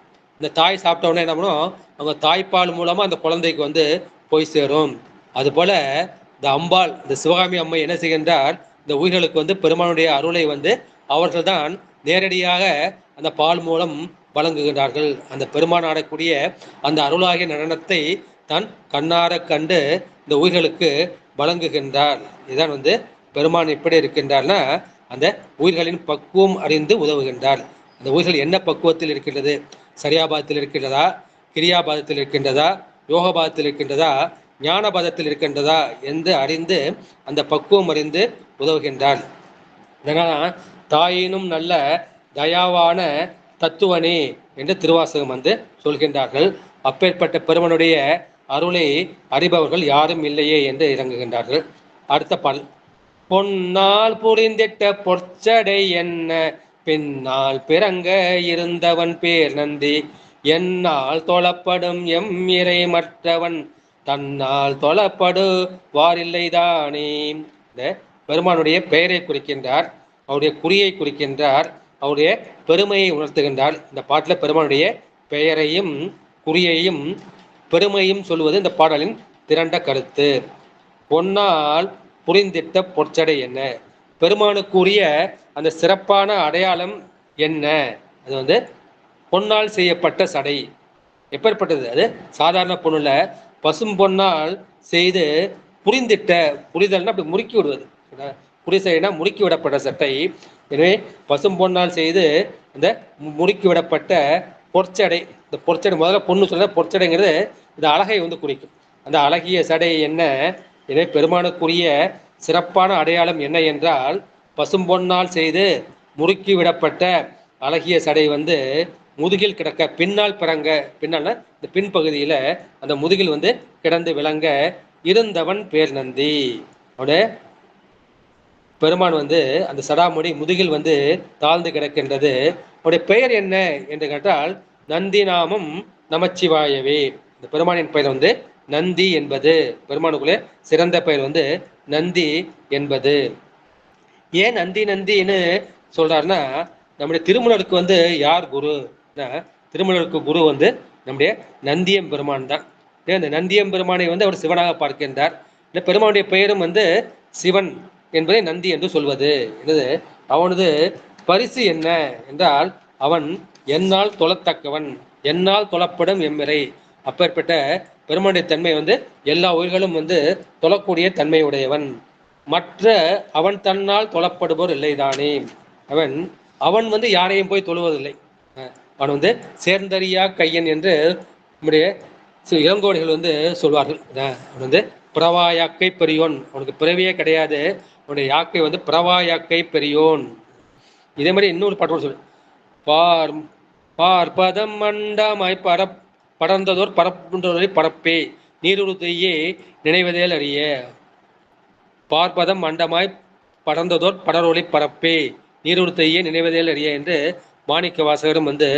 இந்த தாய் சாப்பிட்ட உடனே என்ன பண்ணும், அவங்க தாய்ப்பால் மூலமா அந்த குழந்தைக்கு வந்து போய் சேரும். அதுபோல இந்த அம்பாள், இந்த சிவகாமி அம்மை என்ன செய்கின்றார், இந்த உயிர்களுக்கு வந்து பெருமானுடைய அருளை வந்து அவர்கள் தான் நேரடியாக அந்த பால் மூலம் வழங்குகின்றார்கள். அந்த பெருமான் ஆடக்கூடிய அந்த அருளாகிய நடனத்தை தான் கண்ணார கண்டு இந்த உயிர்களுக்கு வழங்குகின்றார். இதுதான் வந்து பெருமான் எப்படி இருக்கின்றார்னா, அந்த உயிர்களின் பக்குவம் அறிந்து உதவுகின்றார். அந்த உயிர்கள் என்ன பக்குவத்தில் இருக்கின்றது, சரியாபாதத்தில் இருக்கின்றதா, கிரியாபாதத்தில் இருக்கின்றதா, யோகபாதத்தில் இருக்கின்றதா, ஞானபாதத்தில் இருக்கின்றதா என்று அறிந்து அந்த பக்குவம் அறிந்து உதவுகின்றார். இதனால் தாயினும் நல்ல தயாவான தத்துவனே என்று திருவாசகம் வந்து சொல்கின்றார்கள். அப்பேற்பட்ட பெருமனுடைய அருளை அறிபவர்கள் யாரும் இல்லையே என்று இறங்குகின்றார்கள். அடுத்த பாடல். பொன்னால் புரிந்திட்ட பொற்சடை என்ன, பின்னால் பிறங்க இருந்தவன் பேர் நந்தி, என்னால் தொழப்படும் எம் இறை மற்றவன் தன்னால் தொழப்படு வாரில்லைதானே. இந்த பெருமானுடைய பெயரை குறிக்கின்றார், அவருடைய குறியை குறிக்கின்றார், அவருடைய பெருமையை உணர்த்துகின்றார். இந்த பாட்டில் பெருமானுடைய பெயரையும் குறியையும் பெருமையும் சொல்வது இந்த பாடலின் திரண்ட கருத்து. பொன்னால் புரிந்திட்ட பொற்சடை என்ன, பெருமானுக்குரிய அந்த சிறப்பான அடையாளம் என்ன, அது வந்து பொன்னால் செய்யப்பட்ட சடை. எப்பேற்பட்டது, அது சாதாரண பொண்ணுல பசும் பொன்னால் செய்து புரிந்திட்ட, புரிதல்னா அப்படி முறுக்கி விடுவது, புரிசைனா முறுக்கி விடப்பட்ட சட்டை. எனவே பசும் பொன்னால் செய்து அந்த முறுக்கி விடப்பட்ட பொற்சடை. இந்த பொற்சடை முதல்ல பொண்ணு சொல்ல, பொற்சடைங்கிறது இந்த அழகை வந்து குறிக்கும். அந்த அழகிய சடை என்ன, எனவே பெருமானுக்குரிய சிறப்பான அடையாளம் என்ன என்றால், பசும் பொன்னால் செய்து முறுக்கி விடப்பட்ட அழகிய சடை வந்து முதுகில் கிடக்க, பின்னால் பிறங்க, பின்னால்னா இந்த பின்பகுதியில அந்த முதுகில் வந்து கிடந்து விளங்க இருந்தவன் பேர் நந்தி. அவனுடைய பெருமான் வந்து அந்த சடாமுடி முதுகில் வந்து தாழ்ந்து கிடக்கின்றது. அவருடைய பெயர் என்ன என்று கேட்டால் நந்தி நாமம் நமச்சிவாயவே. இந்த பெருமானின் பெயர் வந்து நந்தி என்பது, பெருமானுக்குள்ளே சிறந்த பெயர் வந்து நந்தி என்பது. ஏன் நந்தி நந்தின்னு சொல்றாருன்னா, நம்முடைய திருமலருக்கு வந்து யார் குரு, திருமலருக்கு குரு வந்து நம்முடைய நந்தியம் பெருமான் தான். இந்த நந்தியம் பெருமானை வந்து அவர் சிவனாக பார்க்கின்றார். இந்த பெருமானுடைய பெயரும் வந்து சிவன் என்பதை நந்தி என்று சொல்வது. என்னது அவனது பரிசு என்ன என்றால், அவன் என்னால் தொழத்தக்கவன், என்னால் தொழப்படும் எம்மிறை. அப்பேற்பட்ட பெருமானுடைய தன்மை வந்து எல்லா உயிர்களும் வந்து தொழக்கூடிய தன்மை உடையவன். மற்ற அவன் தன்னால் தொழப்படுபவர் இல்லைதானே. அவன் வந்து யாரையும் போய் தொழுவதில்லை. அவன் வந்து சேர்ந்தறியா கையன் என்று நம்முடைய இளங்கோடிகள் வந்து சொல்வார்கள். அவன் வந்து பிரவா யாக்கை பெரியோன், அவனுக்கு பிறவியே கிடையாது, அவனுடைய யாக்கை வந்து பிரவா யாக்கை பெரியோன். இதே மாதிரி இன்னொரு பாட்டு சொல்லு. பார்ப்பதம் மண்டமாய் படர்ந்ததோர் பரப்புன்றதை பரப்பே, நீருறுத்தையே நினைவதேல் அறிய. பார்ப்பதம் மண்டமாய் படர்ந்ததோர் படரொளி பரப்பே, நீருறுத்தையே நினைவதேல் அறிய என்று மாணிக்க வாசகரும் வந்து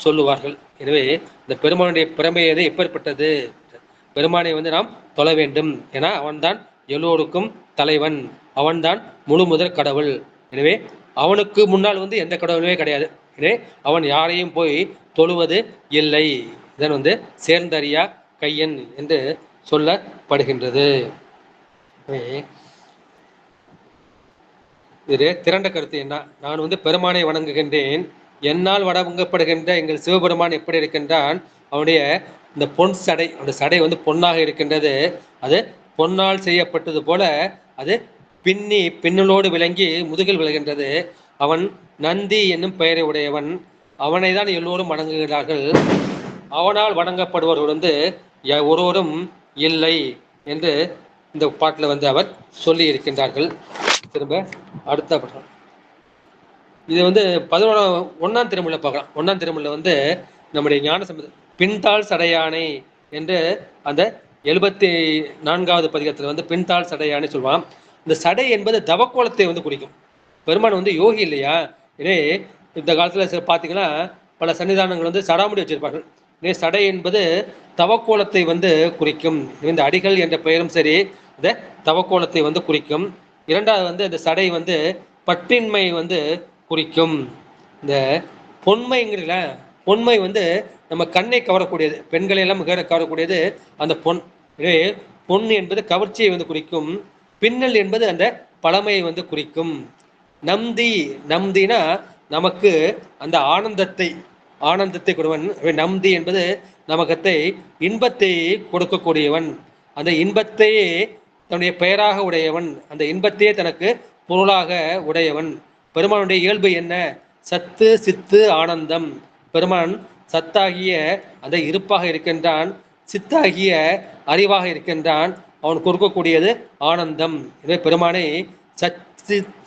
சொல்லுவார்கள். எனவே இந்த பெருமானுடைய பிறமை எது எப்பேற்பட்டது, பெருமானை வந்து நாம் தொழ வேண்டும். ஏன்னா அவன்தான் எல்லோருக்கும் தலைவன், அவன்தான் முழு முதற் கடவுள். எனவே அவனுக்கு முன்னால் வந்து எந்த கடவுளுமே கிடையாது. எனவே அவன் யாரையும் போய் தொழுவது இல்லை. இதன் வந்து சேர்ந்தறியா கையன் என்று சொல்லப்படுகின்றது. இது திரண்ட கருத்து என்ன? நான் வந்து பெருமானை வணங்குகின்றேன், என்னால் வணங்கப்படுகின்ற எங்கள் சிவபெருமான் எப்படி இருக்கின்றான், அவனுடைய இந்த பொன் சடை, அந்த சடை வந்து பொன்னாக இருக்கின்றது, அது பொன்னால் செய்யப்பட்டது போல அது பின்னலோடு விளங்கி முதுகில் விழுகின்றது. அவன் நந்தி என்னும் பெயரை உடையவன், அவனை தான் எல்லோரும் வணங்குகிறார்கள், அவனால் வணங்கப்படுபவர் வந்து ஒருவரும் இல்லை என்று இந்த பாட்டில் வந்து அவர் சொல்லி இருக்கின்றார்கள். திரும்ப அடுத்த படம் இது வந்து 11ஆம் திருமுறையில பார்க்கலாம். 1ஆம் திருமுறையில வந்து நம்முடைய ஞான சம்பந்தர் பின்தாள் சடையானை என்று அந்த 74வது பதிகத்தில் வந்து பின்தாள் சடையானை சொல்லுவான். இந்த சடை என்பது தவக்கோலத்தை வந்து குறிக்கும். பெருமான் வந்து யோகி இல்லையா, இதே இந்த காலத்தில் பார்த்தீங்கன்னா பல சன்னிதானங்கள் வந்து சடாமுடி வச்சிருப்பார்கள். இதே சடை என்பது தவக்கோலத்தை வந்து குறிக்கும். இந்த அடிகள் என்ற பெயரும் சரி இந்த தவக்கோலத்தை வந்து குறிக்கும். இரண்டாவது வந்து இந்த சடை வந்து பற்றின்மை வந்து குறிக்கும். இந்த பொன்மைங்கிறல, பொன்மை வந்து நம்ம கண்ணை கவரக்கூடியது, பெண்களை எல்லாம் கவரக்கூடியது அந்த பொன். பொன் என்பது கவர்ச்சியை வந்து குறிக்கும். பின்னல் என்பது அந்த பழமையை வந்து குறிக்கும். நந்தினா நமக்கு அந்த ஆனந்தத்தை கொடுவன். நந்தி என்பது நமக்கு இன்பத்தை கொடுக்கக்கூடியவன், அந்த இன்பத்தையே தன்னுடைய பெயராக உடையவன், அந்த இன்பத்தையே தனக்கு பொருளாக உடையவன். பெருமானுடைய இயல்பு என்ன? சத்து சித்து ஆனந்தம். பெருமான் சத்தாகிய அந்த இருப்பாக இருக்கின்றான், சித்தாகிய அறிவாக இருக்கின்றான். அவன் கொடுக்கக்கூடியது ஆனந்தம். எனவே பெருமானை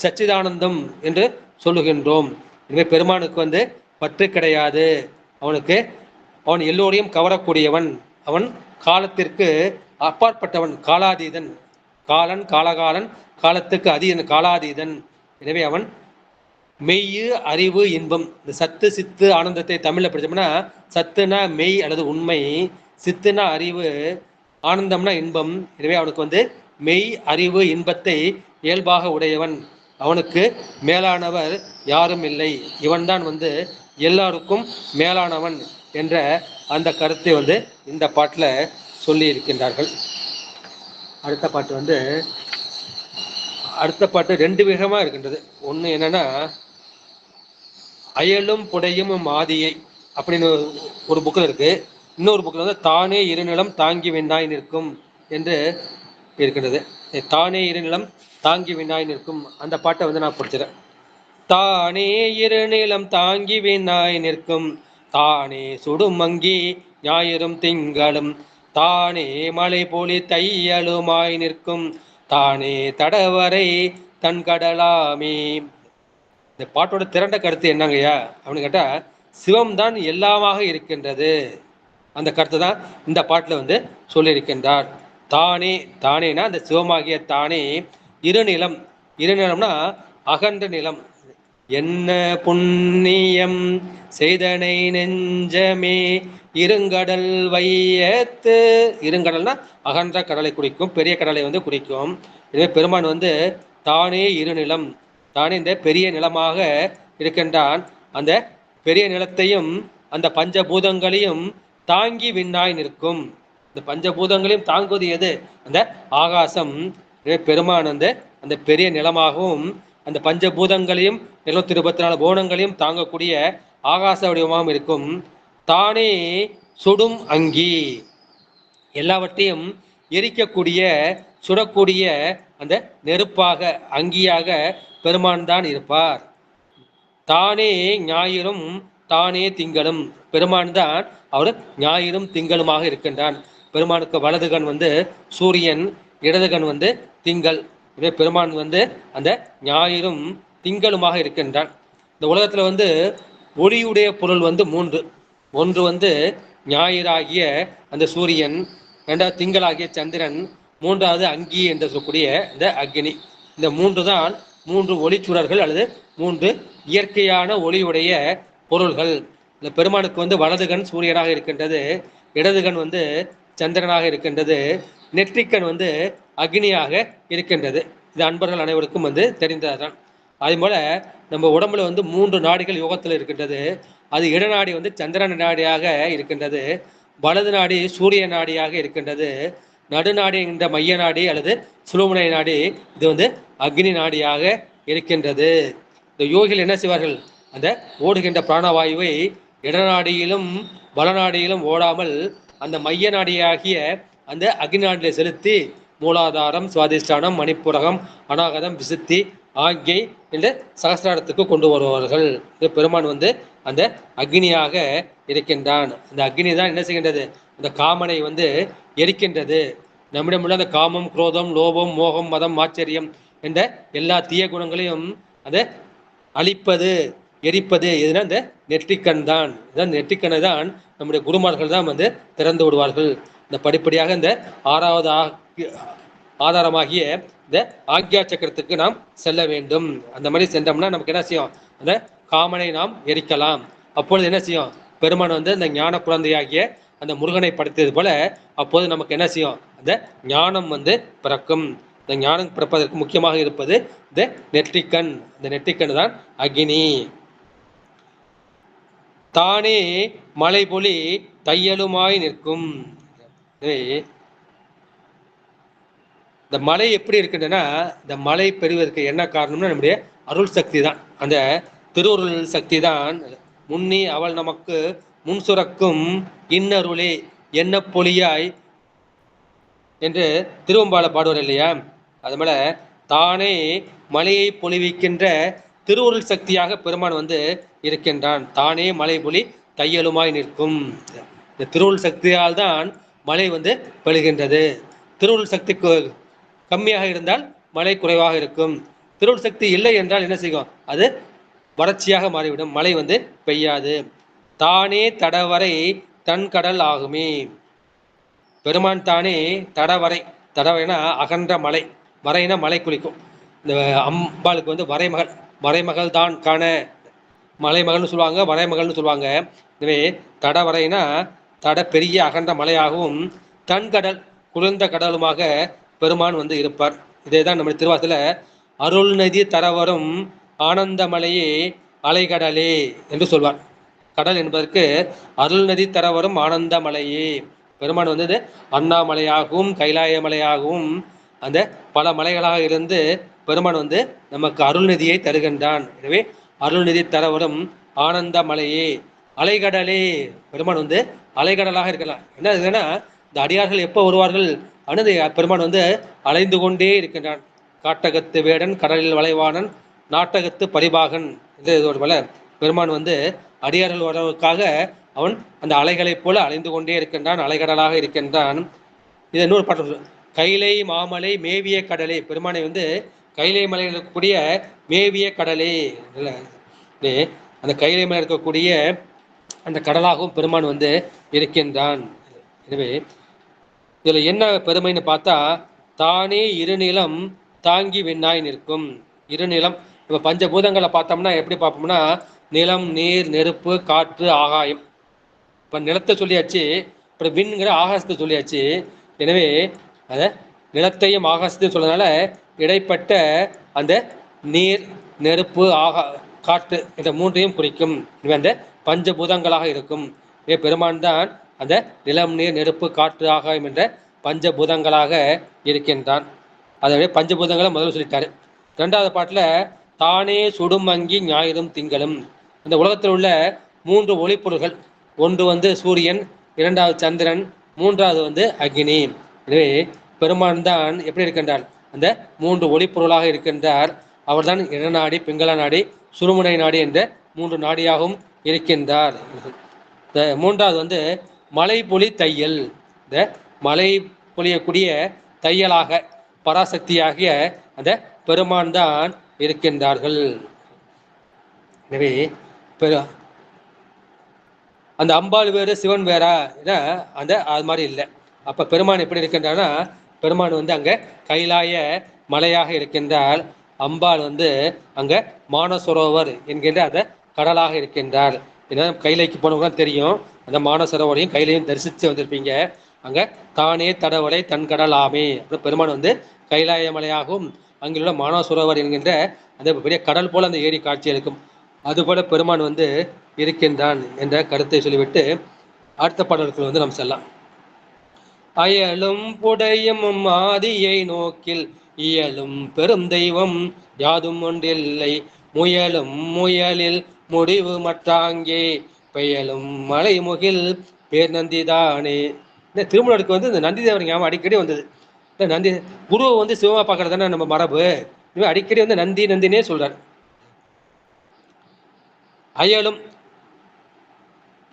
சச்சிதானந்தம் என்று சொல்லுகின்றோம். எனவே பெருமானுக்கு வந்து பற்று கிடையாது. அவன் எல்லோரையும் கவரக்கூடியவன், அவன் காலத்திற்கு அப்பாற்பட்டவன், காலாதீதன். காலகாலன், காலத்துக்கு அதீதன், காலாதீதன். எனவே அவன் மெய்யு அறிவு இன்பம். இந்த சத்து சித்து ஆனந்தத்தை தமிழ்ல படிச்சோம்னா சத்துனா மெய் அல்லது உண்மை, சித்துனா அறிவு, ஆனந்தம்னா இன்பம். எனவே அவனுக்கு வந்து மெய் அறிவு இன்பத்தை இயல்பாக உடையவன், அவனுக்கு மேலானவர் யாரும் இல்லை, இவன்தான் வந்து எல்லாருக்கும் மேலானவன் என்ற அந்த கருத்தை வந்து இந்த பாட்டில் சொல்லி இருக்கின்றார்கள். அடுத்த பாட்டு 2 விதமாக இருக்கின்றது. ஒன்று என்னன்னா அயலும் புடையும் மாதியை அப்படின்னு ஒரு புக்கில் இருக்கு. இன்னொரு புக்கில் வந்து தானே இருநிலம் தாங்கி விண்ணாய் நிற்கும் என்று இருக்கின்றது. தானே இருநிலம் தாங்கி விண்ணாய் நிற்கும் அந்த பாட்டை வந்து நான் படிச்சிடறேன். தானே இருநிலம் தாங்கி விண்ணாய் நிற்கும், தானே சுடும் அங்கி ஞாயிறும் திங்களும், தானே மலை பொலி தையலுமாய் நிற்கும், தானே தடவரை தன் கடலாமே. இந்த பாட்டோட திரண்ட கருத்து என்னங்கய்யா அப்படின்னு கேட்டா, சிவம் தான் எல்லாமாக இருக்கின்றது. அந்த கருத்து தான் இந்த பாட்டில் வந்து சொல்லியிருக்கின்றார். தானேனா அந்த சிவமாகிய தானே இருநிலம்னா அகன்ற நிலம். என்ன புண்ணியம் செய்தனை நெஞ்சமே இருங்கடல் வையத்து. இருங்கடல்னா அகன்ற கடலை குறிக்கும், பெரிய கடலை வந்து குறிக்கும். எனவே பெருமான் வந்து தானே இருநிலம், தானே இந்த பெரிய நிலமாக இருக்கின்றான். அந்த பெரிய நிலத்தையும் அந்த பஞ்சபூதங்களையும் தாங்கி விண்ணாய் நிற்கும். இந்த பஞ்சபூதங்களையும் தாங்குவது எது? அந்த ஆகாசம். பெருமான் அந்த பெரிய நிலமாகவும் அந்த பஞ்சபூதங்களையும் 724 புவனங்களையும் தாங்கக்கூடிய ஆகாச வடிவமாகவும் இருக்கும். தானே சுடும் அங்கி, எல்லாவற்றையும் எரிக்கக்கூடிய சுடக்கூடிய அந்த நெருப்பாக அங்கியாக பெருமான் தான் இருப்பார். தானே ஞாயிறும் தானே திங்களும், பெருமான் தான் அவர் ஞாயிறும் திங்களுமாக இருக்கின்றான். பெருமானுக்கு வலதுகன் வந்து சூரியன், இடதுகன் வந்து திங்கள். இதே பெருமான் வந்து அந்த ஞாயிறும் திங்களுமாக இருக்கின்றான். இந்த உலகத்துல வந்து ஒளியுடைய பொருள் வந்து 3. ஒன்று வந்து ஞாயிறாகிய அந்த சூரியன், 2வது திங்களாகிய சந்திரன், 3வது அங்கி என்று சொல்லக்கூடிய இந்த அக்னி. இந்த 3 தான் 3 ஒளிச்சுடர்கள் அல்லது 3 இயற்கையான ஒளியுடைய பொருள்கள். இந்த பெருமானுக்கு வந்து வலதுகன் சூரியனாக இருக்கின்றது, இடதுகன் வந்து சந்திரனாக இருக்கின்றது, நெற்றிக்கண் வந்து அக்னியாக இருக்கின்றது. இது அன்பர்கள் அனைவருக்கும் வந்து தெரிந்ததுதான். அதே போல நம்ம உடம்புல வந்து 3 நாடிகள் யோகத்தில் இருக்கின்றது. அது இடநாடி வந்து சந்திரன் நாடியாக இருக்கின்றது, வலது நாடி சூரிய நாடியாக இருக்கின்றது, நடுநாடி என்ற மைய நாடி அல்லது சுழுமுனை நாடி இது வந்து அக்னி நாடியாக இருக்கின்றது. இந்த யோகிகள் என்ன செய்வார்கள்? அந்த ஓடுகின்ற பிராணவாயுவை இடநாடியிலும் வளநாடியிலும் ஓடாமல் அந்த மைய நாடியாகிய அந்த அக்னி நாடியில செலுத்தி மூலாதாரம், சுவாதிஷ்டானம், மணிப்புரகம், அநாகதம், விசுத்தி ஆகிய இந்த சகசிராரத்துக்கு கொண்டு வருவார்கள். பெருமான் வந்து அந்த அக்னியாக இருக்கின்றான். அந்த அக்னி தான் என்ன செய்கின்றது? அந்த காமனை வந்து எரிக்கின்றது. நம்மிடம் உள்ள அந்த காமம், குரோதம், லோபம், மோகம், மதம், ஆச்சரியம் என்ற எல்லா தீய குணங்களையும் அதை அழிப்பது, எரிப்பது எதுனா இந்த நெற்றிக்கண் தான். நெற்றிக்கண்ணை தான் நம்முடைய குருமார்கள் தான் வந்து திறந்து விடுவார்கள். இந்த படிப்படியாக இந்த 6வது ஆதாரமாகிய இந்த ஆக்யா சக்கரத்துக்கு நாம் செல்ல வேண்டும். அந்த மாதிரி சென்றோம்னா நமக்கு என்ன செய்யும்? அந்த காமனை நாம் எரிக்கலாம். அப்பொழுது என்ன செய்யும்? பெருமான் வந்து இந்த ஞான குழந்தையாகிய அந்த முருகனை படைத்தது போல அப்போது நமக்கு என்ன செய்யும்? அந்த ஞானம் வந்து பிறக்கும். இந்த ஞானம் பிறப்பதற்கு முக்கியமாக இருப்பது இந்த நெற்றிக்கண். இந்த நெற்றிக்கண் தான் அக்னி. தானே மலை பொலி தையலுமாய் நிற்கும். இந்த மலை எப்படி இருக்குன்னா, இந்த மலை பெறுவதற்கு என்ன காரணம்னா நம்முடைய அருள் சக்தி தான். அந்த திருவுருள் சக்தி தான். முன்னி அவள் நமக்கு முன் சுரக்கும் இன்னருளே என்ன பொலியாய் என்று திருவம்பால பாடுவார் இல்லையா? அது மேல தானே மலையை பொழிவிக்கின்ற திருவுருள் சக்தியாக பெருமான் வந்து இருக்கின்றான். தானே மலை பொலி தையலுமாய் நிற்கும். இந்த திருவுருள் சக்தியால் தான் மலை வந்து பெறுகின்றது. திருவுருள் சக்திக்கு கம்மியாக இருந்தால் மழை குறைவாக இருக்கும். திருவுருள் சக்தி இல்லை என்றால் என்ன செய்யும்? அது வறட்சியாக மாறிவிடும், மழை வந்து பெய்யாது. தானே தடவரை தன் கடல் ஆகுமே. பெருமான் தானே தடவரை. தடவரைனா அகன்ற மலை, வரைனா மலை குளிக்கும். இந்த அம்பாளுக்கு வந்து வரைமகள், வரைமகள் தான் காண மலைமகள்னு சொல்லுவாங்க, வரைமகள்னு சொல்லுவாங்க. எனவே தடவரைனா தட பெரிய அகன்ற மலையாகவும் தன் கடல் குளிர்ந்த கடலுமாக பெருமான் வந்து இருப்பார். இதே தான் நம்ம திருவாசல அருள் நதி தரவரும் ஆனந்த மலையே அலைகடலே என்று சொல்வார். கடல் என்பதற்கு அருள் நதி தரவரும் ஆனந்த மலையே. பெருமான் வந்து அண்ணாமலையாகவும் கைலாய மலையாகவும் அந்த பல மலைகளாக இருந்து பெருமான் வந்து நமக்கு அருள் நிதியை தருகின்றான். எனவே அருள் நிதி தரவரும் ஆனந்த மலையே அலைகடலே. பெருமான் வந்து அலைகடலாக இருக்கலாம். என்ன இதுன்னா, இந்த அடியார்கள் எப்போ வருவார்கள்? அனது பெருமான் வந்து அலைந்து கொண்டே இருக்கின்றான். காட்டகத்து வேடன் கடலில் வளைவானன் நாட்டகத்து பரிபாகன் இது போல பெருமான் வந்து அடியார்கள் வருவதற்காக அவன் அந்த அலைகளைப் போல அலைந்து கொண்டே இருக்கின்றான், அலைகடலாக இருக்கின்றான். இது இன்னொரு பாட்டு, கைலை மாமலை மேவிய கடலே. பெருமானை வந்து கைலை மலையில் இருக்கக்கூடிய மேவிய கடலே, அந்த கைலை மலையில் இருக்கக்கூடிய அந்த கடலாகவும் பெருமான் வந்து இருக்கின்றான். எனவே இதுல என்ன பெருமைன்னு பார்த்தா, தானே இருநிலம் தாங்கி விண்ணாய் நிற்கும். இருநிலம் இப்ப பஞ்சபூதங்களை பார்த்தோம்னா எப்படி பார்ப்போம்னா, நிலம், நீர், நெருப்பு, காற்று, ஆகாயம். இப்ப நிலத்தை சொல்லியாச்சு, அப்புறம் விண்கிற ஆகாசத்தை சொல்லியாச்சு. எனவே அத நிலத்தையும் ஆகாசத்தையும் சொல்றதுனால இடைப்பட்ட அந்த நீர், நெருப்பு, காற்று இந்த மூன்றையும் குறிக்கும். அந்த பஞ்சபூதங்களாக இருக்கும். பெருமான் தான் அந்த நிலம், நீர், நெருப்பு, காற்று, ஆகாயம் என்ற பஞ்சபூதங்களாக இருக்கின்றான். அதனுடைய பஞ்சபூதங்களை முதல்ல சொல்லிட்டாரு. 2வது பாட்டுல தானே சுடும் அங்கி ஞாயிறும் திங்களும். இந்த உலகத்தில் உள்ள 3 ஒளிப்பொருள்கள், ஒன்று வந்து சூரியன், 2வது சந்திரன், 3வது வந்து அக்னி. எனவே பெருமான் தான் எப்படி இருக்கின்றார்? அந்த 3 ஒளிப்பொருளாக இருக்கின்றார். அவர்தான் இடநாடி, பிங்கள நாடி, சுருமுனை நாடி என்ற 3 நாடியாகவும் இருக்கின்றார். 3வது வந்து மலை பொலி தையல். இந்த மலை பொழியக்கூடிய தையலாக பராசக்தியாகிய அந்த பெருமான் தான் இருக்கின்றார்கள். எனவே அந்த அம்பாள் வேறு சிவன் வேறா? அந்த அது மாதிரி இல்லை. அப்ப பெருமான் எப்படி இருக்கின்றார்னா, பெருமான் வந்து அங்க கைலாய மலையாக இருக்கின்றார். அம்பாள் வந்து அங்க மானசரோவர் என்கின்ற அந்த கடலாக இருக்கின்றார். ஏன்னா கைலைக்கு போனவங்க தெரியும், அந்த மானசரோவரையும் கைலையும் தரிசித்து வந்திருப்பீங்க. அங்க தானே தடவரை தன் கடல் ஆமே. அப்புறம் பெருமான் வந்து கைலாய மலையாகவும் அங்குள்ள மானசரோவர் என்கின்ற அந்த பெரிய கடல் போல அந்த ஏரி காட்சி இருக்கும். அதுபோல பெருமான் வந்து இருக்கின்றான் என்ற கருத்தை சொல்லிவிட்டு அடுத்த பாடலுக்குள் வந்து நாம் செல்லலாம். அயலும் புடையும் ஆதியை நோக்கில் இயலும் பெருந்தெய்வம் யாதும் ஒன்றில்லை முயலும் முயலில் முடிவு மற்றாங்கே பெயலும் மலைமுகில் பேர் நந்திதானே. இந்த திருமூலருக்கு வந்து இந்த நந்தி தேவர் ஞாபகம் அடிக்கடி வந்தது. இந்த நந்தி குருவை வந்து சிவமா பார்க்கறது தானே நம்ம மரபு. இவன் அடிக்கடி வந்து நந்தி நந்தினே சொல்றார். அயலும்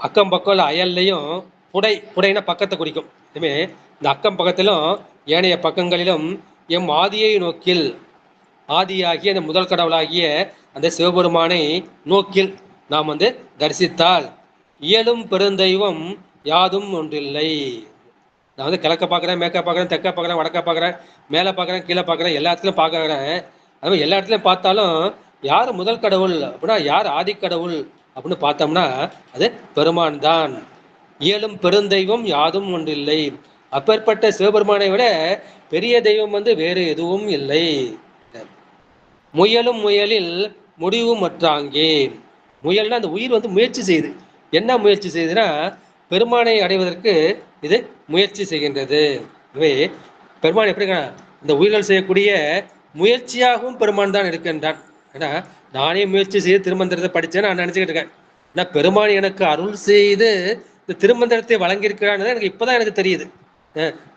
அக்கம் பக்கம் அயல்லையும் புடைனா பக்கத்தை குறிக்கும். இனிமே இந்த அக்கம் பக்கத்திலும் ஏனைய பக்கங்களிலும் எம் ஆதியை நோக்கில் ஆதியாகிய அந்த முதல் கடவுளாகிய அந்த சிவபெருமானை நோக்கில் நாம் வந்து தரிசித்தால் இயலும் பெருந்தெய்வம் யாதும் ஒன்றில்லை. நான் வந்து கிழக்க பார்க்குறேன், மேற்க பார்க்குறேன், தெற்க பார்க்குறேன், வடக்க பார்க்குறேன், மேலே பார்க்குறேன், கீழே பார்க்குறேன், எல்லா இடத்துலையும் பார்க்குறேன். அது மாதிரி எல்லா இடத்துலையும் பார்த்தாலும் யார் முதல் கடவுள் அப்படின்னா யார் ஆதிக்கடவுள் அப்படின்னு பார்த்தோம்னா அது பெருமான் தான். இயலும் பெருந்தெய்வம் யாதும் ஒன்றில்லை. அப்பேற்பட்ட சிவபெருமானை விட பெரிய தெய்வம் வந்து வேறு எதுவும் இல்லை. முயலும் முயலில் முடிவு மற்றாங்கே. முயல்னா அந்த உயிர் வந்து முயற்சி செய்யுது. என்ன முயற்சி செய்யுதுன்னா பெருமானை அடைவதற்கு இது முயற்சி செய்கின்றது. எனவே பெருமான் எப்படி இந்த உயிர்கள் செய்யக்கூடிய முயற்சியாகவும் பெருமான் தான் இருக்கின்றான். ஏன்னா நானே முயற்சி செய்து திருமந்திரத்தை படித்தேன்னு நான் நினச்சிக்கிட்டு இருக்கேன். ஏன்னா பெருமான் எனக்கு அருள் செய்து இந்த திருமந்திரத்தை வழங்கியிருக்கிறான்னு எனக்கு இப்போதான் எனக்கு தெரியுது.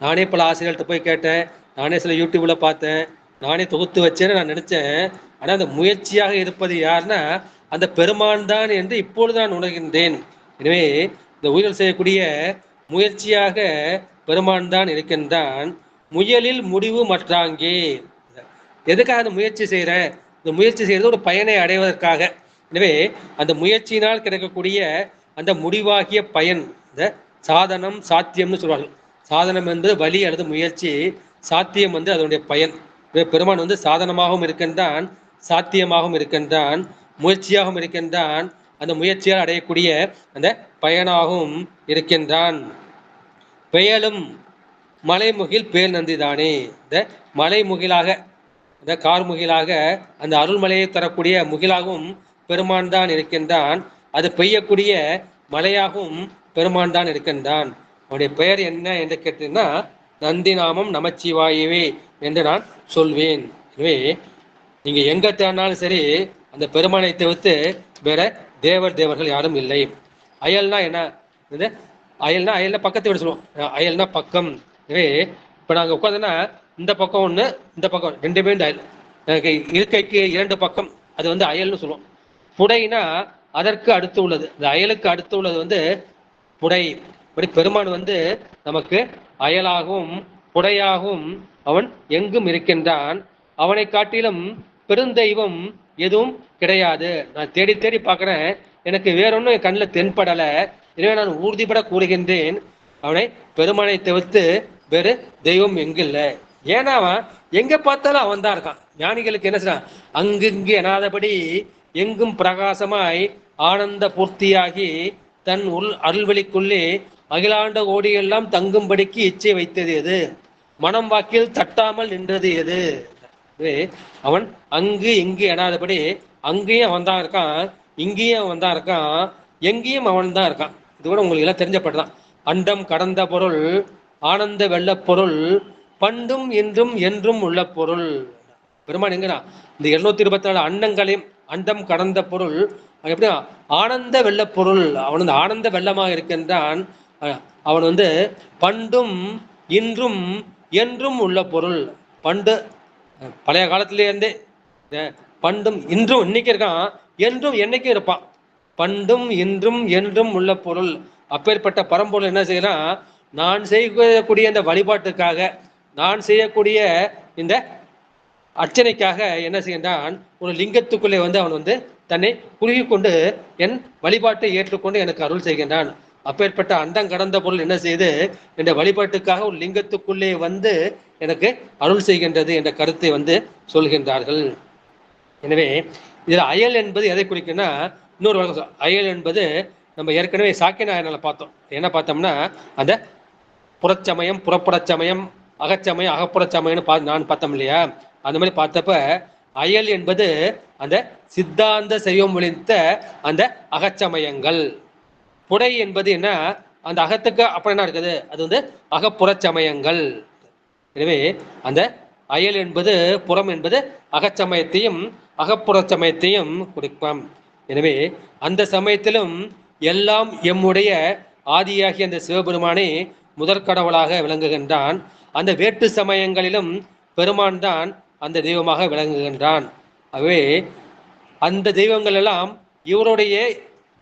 நானே பல ஆசிரியர்கள்ட்ட போய் கேட்டேன், நானே சில யூடியூப்ல பார்த்தேன், நானே தொகுத்து வச்சேன்னு நான் நினைச்சேன். ஆனால் அந்த முயற்சியாக இருப்பது யாருன்னா அந்த பெருமான் தான் என்று இப்பொழுது நான் உணர்கின்றேன். எனவே இந்த உயிர்கள் செய்யக்கூடிய முயற்சியாக பெருமான் தான் இருக்கின்றான். முயலில் முடிவு மற்றாங்கே. எதுக்காக அந்த முயற்சி செய்கிறேன்? இந்த முயற்சி செய்கிறது ஒரு பயனை அடைவதற்காக. எனவே அந்த முயற்சியினால் கிடைக்கக்கூடிய அந்த முடிவாகிய பயன் இந்த சாதனம் சாத்தியம்னு சொல்வார்கள். சாதனம் என்பது வழி அல்லது முயற்சி, சாத்தியம் வந்து அதனுடைய பயன். பெருமான் வந்து சாதனமாகவும் இருக்கின்றான், சாத்தியமாகவும் இருக்கின்றான், முயற்சியாகவும் இருக்கின்றான், அந்த முயற்சியால் அடையக்கூடிய அந்த பயனாகவும் இருக்கின்றான். பெயலும் மலைமுகில் பேர் நந்தி தானே. இந்த மலைமுகிலாக இந்த கார்முகிலாக அந்த அருள்மலையை தரக்கூடிய முகிலாகவும் பெருமான் தான் இருக்கின்றான். அது பெய்யக்கூடிய மலையாகவும் பெருமான் தான் இருக்கின்றான். அவனுடைய பெயர் என்ன என்று கேட்டீங்கன்னா நந்தி நாமம் நமச்சிவாயவே என்று நான் சொல்வேன். எனவே நீங்க எங்க தேடினாலும் சரி அந்த பெருமானை தவிர்த்து வேற தேவர்கள் யாரும் இல்லை. அயல்னா என்ன? அயல்னா பக்கத்தை விட சொல்லுவோம். அயல்னா பக்கம். எனவே இப்ப நாங்க உட்காந்துன்னா இந்த பக்கம் ஒண்ணு, இந்த பக்கம் ரெண்டுமே இந்த அயல். இருக்கைக்கு இரண்டு பக்கம், அது வந்து அயல்னு சொல்லுவோம். புடைனா அதற்கு அடுத்து உள்ளது, இந்த அயலுக்கு அடுத்து உள்ளது வந்து புடை. இப்படி பெருமான் வந்து நமக்கு அயலாகவும் புடையாகவும் அவன் எங்கும் இருக்கின்றான். அவனை காட்டிலும் பெருந்தெய்வம் எதுவும் கிடையாது. நான் தேடி தேடி பார்க்கிறேன், எனக்கு வேறொன்னும் என் கண்ணில் தென்படலை. எனவே நான் ஊர்திப்பட கூறுகின்றேன், அவனை பெருமானை தவிர்த்து வேறு தெய்வம் எங்கில்லை. ஏன்னா அவன் எங்க பார்த்தாலும் அவன் தான் இருக்கான். ஞானிகளுக்கு என்ன செய்யறான்? அங்கிங்கு எனாதபடி எங்கும் பிரகாசமாய் ஆனந்த பூர்த்தியாகி தன் அருள்வெளிக்குள்ளே அகிலாண்ட கோடியெல்லாம் தங்கும்படிக்கு இச்சை வைத்தது எது? மனம் வாக்கில் தட்டாமல் நின்றது எது? அவன் அங்கு இங்கு எனாதபடி அங்கேயும் அவன் தான் இருக்கான், இங்கேயும் அவன் தான் இருக்கான், எங்கேயும் அவன் தான் இருக்கான். இது கூட உங்களுக்கு எல்லாம் தெரிஞ்சப்பட்டதான். அண்டம் கடந்த பொருள், ஆனந்த வெள்ள பொருள், பண்டும் இன்றும் என்றும் உள்ள பொருள். பெருமான் எங்கன்னா இந்த 224 அண்டங்களையும் அண்டம் கடந்த பொருள் எப்படி ஆனந்த வெள்ள பொருள். அவன் வந்து ஆனந்த வெள்ளமாக இருக்கின்றான். அவன் வந்து பண்டும் இன்றும் என்றும் உள்ள பொருள். பண்டு பழைய காலத்திலேருந்தே பண்டும் இன்றும் இன்னைக்கு இருக்கான், என்றும் என்னைக்கும் இருப்பான். பண்டும் இன்றும் என்றும் உள்ள பொருள். அப்பேற்பட்ட பரம்பொருள் என்ன செய்யறான்? நான் செய்யக்கூடிய இந்த வழிபாட்டுக்காக, நான் செய்யக்கூடிய இந்த அர்ச்சனைக்காக என்ன செய்கின்றான்? ஒரு லிங்கத்துக்குள்ளே வந்து அவன் வந்து தன்னை குறுகி கொண்டு என் வழிபாட்டை ஏற்றுக்கொண்டு எனக்கு அருள் செய்கின்றான். அப்பேற்பட்ட அண்டம் கடந்த பொருள் என்ன செய்து என்ற வழிபாட்டுக்காக ஒரு லிங்கத்துக்குள்ளே வந்து எனக்கு அருள் செய்கின்றது என்ற கருத்தை வந்து சொல்கின்றார்கள். எனவே இதில் அயல் என்பது எதை குறிக்குன்னா இன்னொரு வழக்கம். அயல் என்பது நம்ம ஏற்கனவே சாக்கிய நாயனால பார்த்தோம். என்ன பார்த்தோம்னா அந்த புறச்சமயம், புறப்புறச்சமயம், அகச்சமயம், அகப்புறச்சமயம்னு நான் பார்த்தோம் இல்லையா? அந்த மாதிரி பார்த்தப்ப அயல் என்பது அந்த சித்தாந்த சைவம் ஒழித்த அந்த அகச்சமயங்கள். புடை என்பது என்ன? அந்த அகத்துக்கு அப்புறம் என்ன இருக்குது? அது வந்து அகப்புறச்சமயங்கள். எனவே அந்த அயல் என்பது புறம் என்பது அகச்சமயத்தையும் அகப்புற சமயத்தையும் குறிப்பாம். எனவே அந்த சமயத்திலும் எல்லாம் எம்முடைய ஆதியாகிய அந்த சிவபெருமானே முதற்கடவுளாக விளங்குகின்றான். அந்த வேட்டு சமயங்களிலும் பெருமான் தான் அந்த தெய்வமாக விளங்குகின்றான். ஆகவே அந்த தெய்வங்கள் எல்லாம் இவருடைய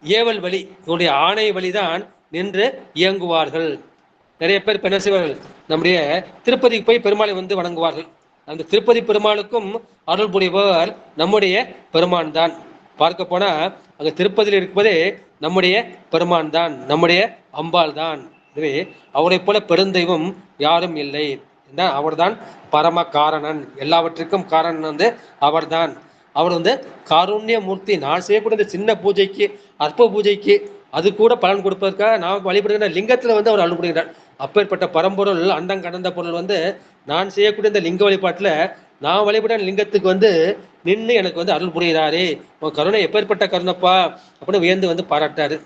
ஏவல் வழி, இவருடைய ஆணை வழிதான் நின்று இயங்குவார்கள். நிறைய பேர் இப்ப என்ன செய்வார்கள், நம்முடைய திருப்பதிக்கு போய் பெருமாளை வந்து வணங்குவார்கள். அந்த திருப்பதி பெருமாளுக்கும் அருள் புரிபவர் நம்முடைய பெருமான் தான். பார்க்க போனா அங்க திருப்பதியில் இருப்பதே நம்முடைய பெருமான் தான், நம்முடைய அம்பாள் தான். எனவே அவரை போல பெருந்தெய்வம் யாரும் இல்லை. அவர்தான் பரம காரணன், எல்லாவற்றுக்கும் காரணன் வந்து அவர்தான். அவர் வந்து காருண்ய மூர்த்தி. நான் செய்யக்கூடிய இந்த சின்ன பூஜைக்கு, அற்ப பூஜைக்கு அது கூட பலன் கொடுப்பதற்காக நான் வழிபடுகிற லிங்கத்துல வந்து அவர் அருள்படுகிறார். அப்பேற்பட்ட பரம்பொருள், அண்டம் கடந்த பொருள் வந்து நான் செய்யக்கூடிய இந்த லிங்க வழிபாட்டுல நான் வழிபட லிங்கத்துக்கு வந்து நின்று எனக்கு வந்து அருள் புரிகிறாரே, உன் கருணை எப்பேற்பட்ட கருணைப்பா அப்படின்னு வியந்து வந்து பாராட்டாரு.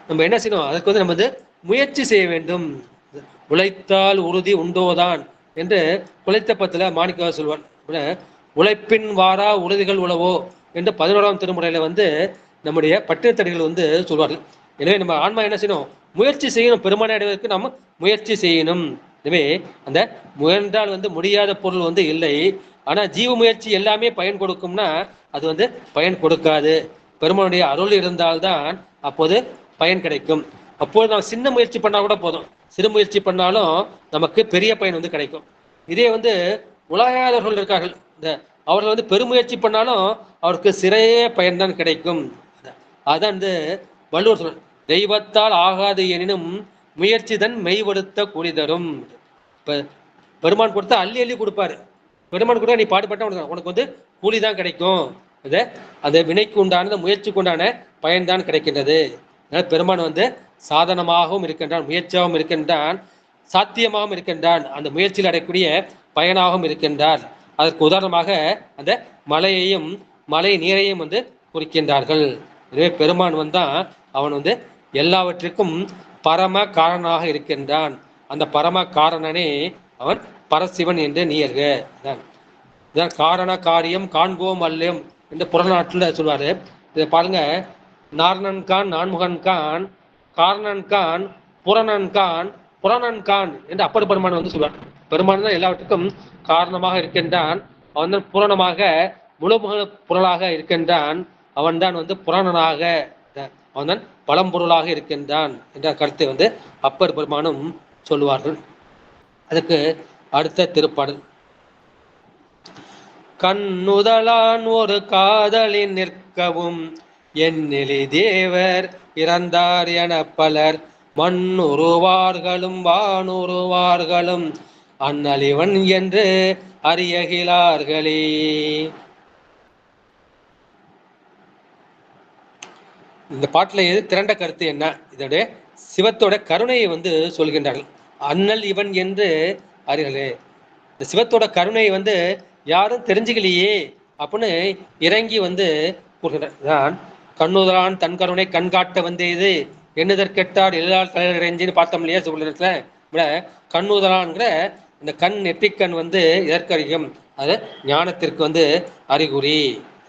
நம்ம என்ன செய்யணும், அதுக்கு வந்து நம்ம வந்து முயற்சி செய்ய வேண்டும். உழைத்தால் உறுதி உண்டோதான் என்று குலைத்த பத்துல மாணிக்கவாசகர் சொல்வார். உழைப்பின் வாரா உறுதிகள் உழவோ என்று 11ஆம் திருமுறையில வந்து நம்முடைய பட்டினத்தடிகள் வந்து சொல்வார்கள். எனவே நம்ம ஆன்மா என்ன செய்யணும், முயற்சி செய்யணும். பெருமானை அடைவதற்கு நம்ம முயற்சி செய்யணும். எனவே அந்த முயன்றால் வந்து முடியாத பொருள் வந்து இல்லை. ஆனா ஜீவ முயற்சி எல்லாமே பயன் கொடுக்கும்னா அது வந்து பயன் கொடுக்காது. பெருமானுடைய அருள் இருந்தால்தான் அப்போது பயன் கிடைக்கும். அப்போது நம்ம சின்ன முயற்சி பண்ணா கூட போதும், சிறு முயற்சி பண்ணாலும் நமக்கு பெரிய பயன் வந்து கிடைக்கும். இதே வந்து உலகாதவர்கள் இருக்கார்கள், இந்த அவர்கள் வந்து பெருமுயற்சி பண்ணாலும் அவருக்கு சிறைய பயன்தான் கிடைக்கும். அதான் வந்து வள்ளுவர் சொல்ற, தெய்வத்தால் ஆகாது எனினும் முயற்சி தன் மெய்வடுத்த கூலி தரும். இப்ப பெருமான் கொடுத்தா அள்ளி அள்ளி கொடுப்பாரு. பெருமான் கொடுத்தா நீ பாடுபட்டா உனக்கு வந்து கூலி தான் கிடைக்கும். அந்த வினைக்கு உண்டான முயற்சிக்கு உண்டான பயன்தான் கிடைக்கின்றது. அதனால பெருமான் வந்து சாதனமாகவும் இருக்கின்றான், முயற்சியாகவும் இருக்கின்றான், சாத்தியமாகவும் இருக்கின்றான், அந்த முயற்சியில் அடையக்கூடிய பயனாகவும் இருக்கின்றார். அதற்கு உதாரணமாக அந்த மலையையும் மலை நீரையும் வந்து குறிக்கின்றார்கள். எனவே பெருமான் வந்தான் அவன் வந்து எல்லாவற்றிற்கும் பரம காரணனாக இருக்கின்றான். அந்த பரம காரணனே அவன் பரசிவன் என்று நீயர்க. இதான் காரண காரியம் காண்போம் அல்லம் என்று புறநாட்டுல சொல்வாரு. இதை பாருங்க, நாரணன்கான் நான்முகன்கான் காரணன்கான் புறநன்கான் புறநன்கான் என்று அப்பர் பெருமான் வந்து சொல்வார். பெருமான் தான் எல்லாவற்றுக்கும் காரணமாக இருக்கின்றான். அவன் தான் பூரணமாக முழுமுக பொருளாக இருக்கின்றான். அவன் தான் வந்து புராணனாக, அவன் தான் பழம்பொருளாக இருக்கின்றான் என்ற கருத்தை வந்து அப்பர் பெருமானும் சொல்லுவார்கள். அதுக்கு அடுத்த திருப்பாடல், கண்ணுதலான் ஒரு காதலின் நிற்கவும் என்னிலி தேவர் இறந்தார் என பலர் மண்ணுருவார்களும் வானுருவார்களும் அண்ணலிவன் என்று அறியகிலார்களே. இந்த பாட்டுல எது திரண்ட கருத்து என்ன, இதோட சிவத்தோட கருணையை வந்து சொல்கின்றார்கள். அண்ணல் இவன் என்று அறிகளே. இந்த சிவத்தோட கருணையை வந்து யாரும் தெரிஞ்சுக்கலையே அப்படின்னு இறங்கி வந்து கூறுகின்றான். கண்ணுதலான் தன் கருணை கண்காட்ட வந்தது எண்ணுதற்கெட்டார் எல்லால் கலைஞன்னு பார்த்தோம் இல்லையா சொல்ல. கண்ணுதலான்கிற இந்த கண் நெற்றிக்கண் வந்து எதற்கு அறியும், அது ஞானத்திற்கு வந்து அறிகுறி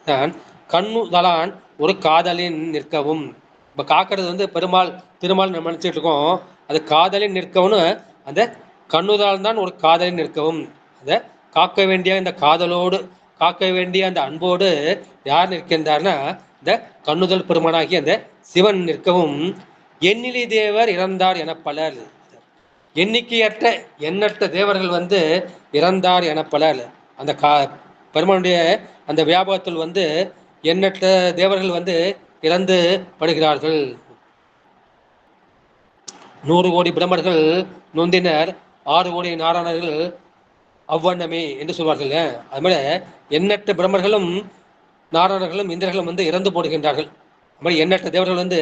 தான். கண்ணுதலான் ஒரு காதலின் நிற்கவும். இப்போ காக்கிறது வந்து பெருமாள் திருமால் நம்ம நினைச்சிட்டு இருக்கோம், அது காதலின் நிற்கவும்னு அந்த கண்ணுதலான் தான் ஒரு காதலின் நிற்கவும். அதை காக்க வேண்டிய இந்த காதலோடு காக்க வேண்டிய அந்த அன்போடு யார் நிற்கின்றார்னா இந்த கண்ணுதல் பெருமானாகி அந்த சிவன் நிற்கவும். எண்ணிலி தேவர் இறந்தார் என பலர், எண்ணிக்கையற்ற எண்ணற்ற தேவர்கள் வந்து இறந்தார் என பலர். அந்த பெருமானுடைய அந்த வியாபகத்தில் வந்து எண்ணற்ற தேவர்கள் வந்து இறந்து படுகிறார்கள். 100 கோடி பிரம்மர்கள் நொந்தினர், 6 கோடி நாராயணர்கள் அவ்வண்ணமே என்று சொல்வார்கள். அது மாதிரி எண்ணற்ற பிரம்மர்களும் நாராயணர்களும் இந்திரர்களும் வந்து இறந்து போடுகின்றார்கள். அது மாதிரி எண்ணற்ற தேவர்கள் வந்து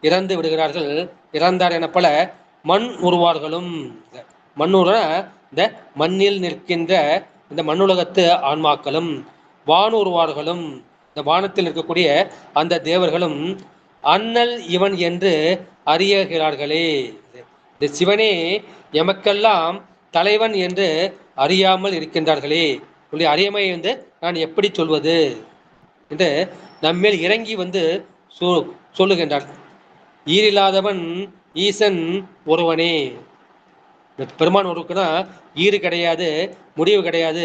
இறந்து விடுகிறார்கள். இறந்தார் என பல மண் உருவார்களும். மண்ணுற இந்த மண்ணில் நிற்கின்ற இந்த மண்ணுலகத்து ஆன்மாக்களும் வானுருவார்களும், இந்த வானத்தில் இருக்கக்கூடிய அந்த தேவர்களும் அண்ணல் இவன் என்று அறியகிறார்களே. இந்த சிவனே எமக்கெல்லாம் தலைவன் என்று அறியாமல் இருக்கின்றார்களே, உங்களுடைய அறியாமையை வந்து நான் எப்படி சொல்வது என்று நம்மேல் இறங்கி வந்து சொல்லுகின்றார். ஈரில்லாதவன் ஈசன் ஒருவனே. பெருமான் ஒருவருக்குன்னா ஈறு கிடையாது, முடிவு கிடையாது,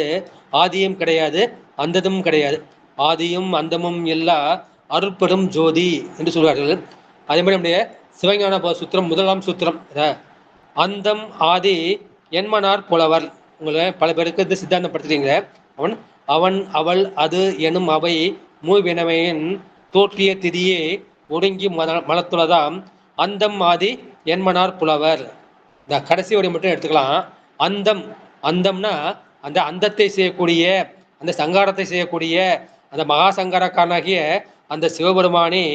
ஆதியும் கிடையாது, அந்ததும் கிடையாது. ஆதியும் அந்தமும் எல்லா அருட்பெரும் ஜோதி என்று சொல்வார்கள். அதே மாதிரி நம்முடைய சிவஞான சூத்திரம் 1ஆம் சூத்திரம், அந்தம் ஆதி என்மனார் புலவர். உங்களை பல பேருக்கு இது சித்தாந்தப்படுத்துறீங்க. அவன் அவன் அவள் அது எனும் அவை மூவினவையின் தோற்றிய திதியே ஒடுங்கி மலத்துள்ளதாம் அந்தம் ஆதி என்மனார் புலவர். இந்த கடைசி வரி மட்டும் எடுத்துக்கலாம். அந்தம், அந்தம்னா அந்த அந்தத்தை செய்யக்கூடிய, அந்த சங்காரத்தை செய்யக்கூடிய அந்த மகா சங்காரக்காரனாகிய அந்த சிவபெருமானே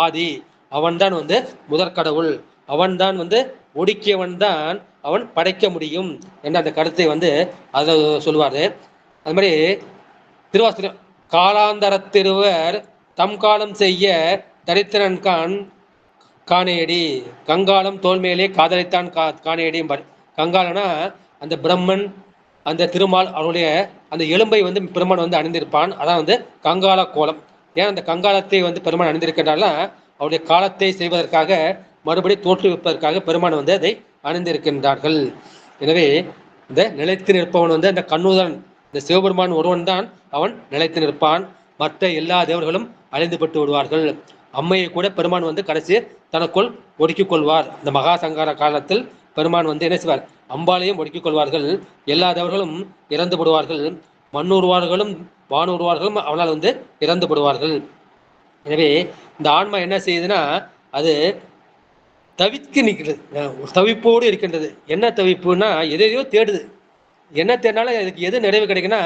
ஆதி. அவன்தான் வந்து முதற்கடவுள். அவன்தான் வந்து ஒடுக்கியவன் தான் அவன் படைக்க முடியும் என்ற அந்த கருத்தை வந்து அதை சொல்லுவார். அது மாதிரி திருவாசகம், காலாந்தரத்திருவர் தம் காலம் செய்ய தரித்திரன் காணேடி, கங்காலம் தோல்மேலே காதலித்தான் காணேடிம்பார். கங்காலனா அந்த பிரம்மன், அந்த திருமால் அவருடைய அந்த எலும்பை வந்து பெருமான் வந்து அணிந்திருப்பான். அதான் வந்து கங்கால கோலம். ஏன் அந்த கங்காலத்தை வந்து பெருமான் அணிந்திருக்கின்றால அவருடைய காலத்தை செய்வதற்காக, மறுபடி தோற்றுவிப்பதற்காக பெருமான் வந்து அதை அணிந்திருக்கின்றார்கள். எனவே இந்த நிலைத்து நிற்பவன் வந்து அந்த கண்ணுதன், இந்த சிவபெருமான் ஒருவன் தான் அவன் நிலைத்து நிற்பான். மற்ற எல்லா தேவர்களும் அழிந்துபட்டு விடுவார்கள். அம்மையை கூட பெருமான் வந்து கடைசி தனக்குள் ஒடுக்கிக் கொள்வார். இந்த மகா சங்கார காலத்தில் பெருமான் வந்து என்ன செய்வார், அம்பாலையும் ஒடுக்கிக் கொள்வார்கள். எல்லா தேவர்களும் இறந்து படுவார்கள். மண்ணுருவார்களும் வானுருவார்களும் அவனால் வந்து இறந்து படுவார்கள். எனவே இந்த ஆன்மா என்ன செய்யுதுன்னா, அது தவித்து நிற்கிறது, தவிப்போடு இருக்கின்றது. என்ன தவிப்புன்னா, எதையோ தேடுது. என்ன தேடினாலும் அதுக்கு எது நிறைவு கிடைக்குன்னா,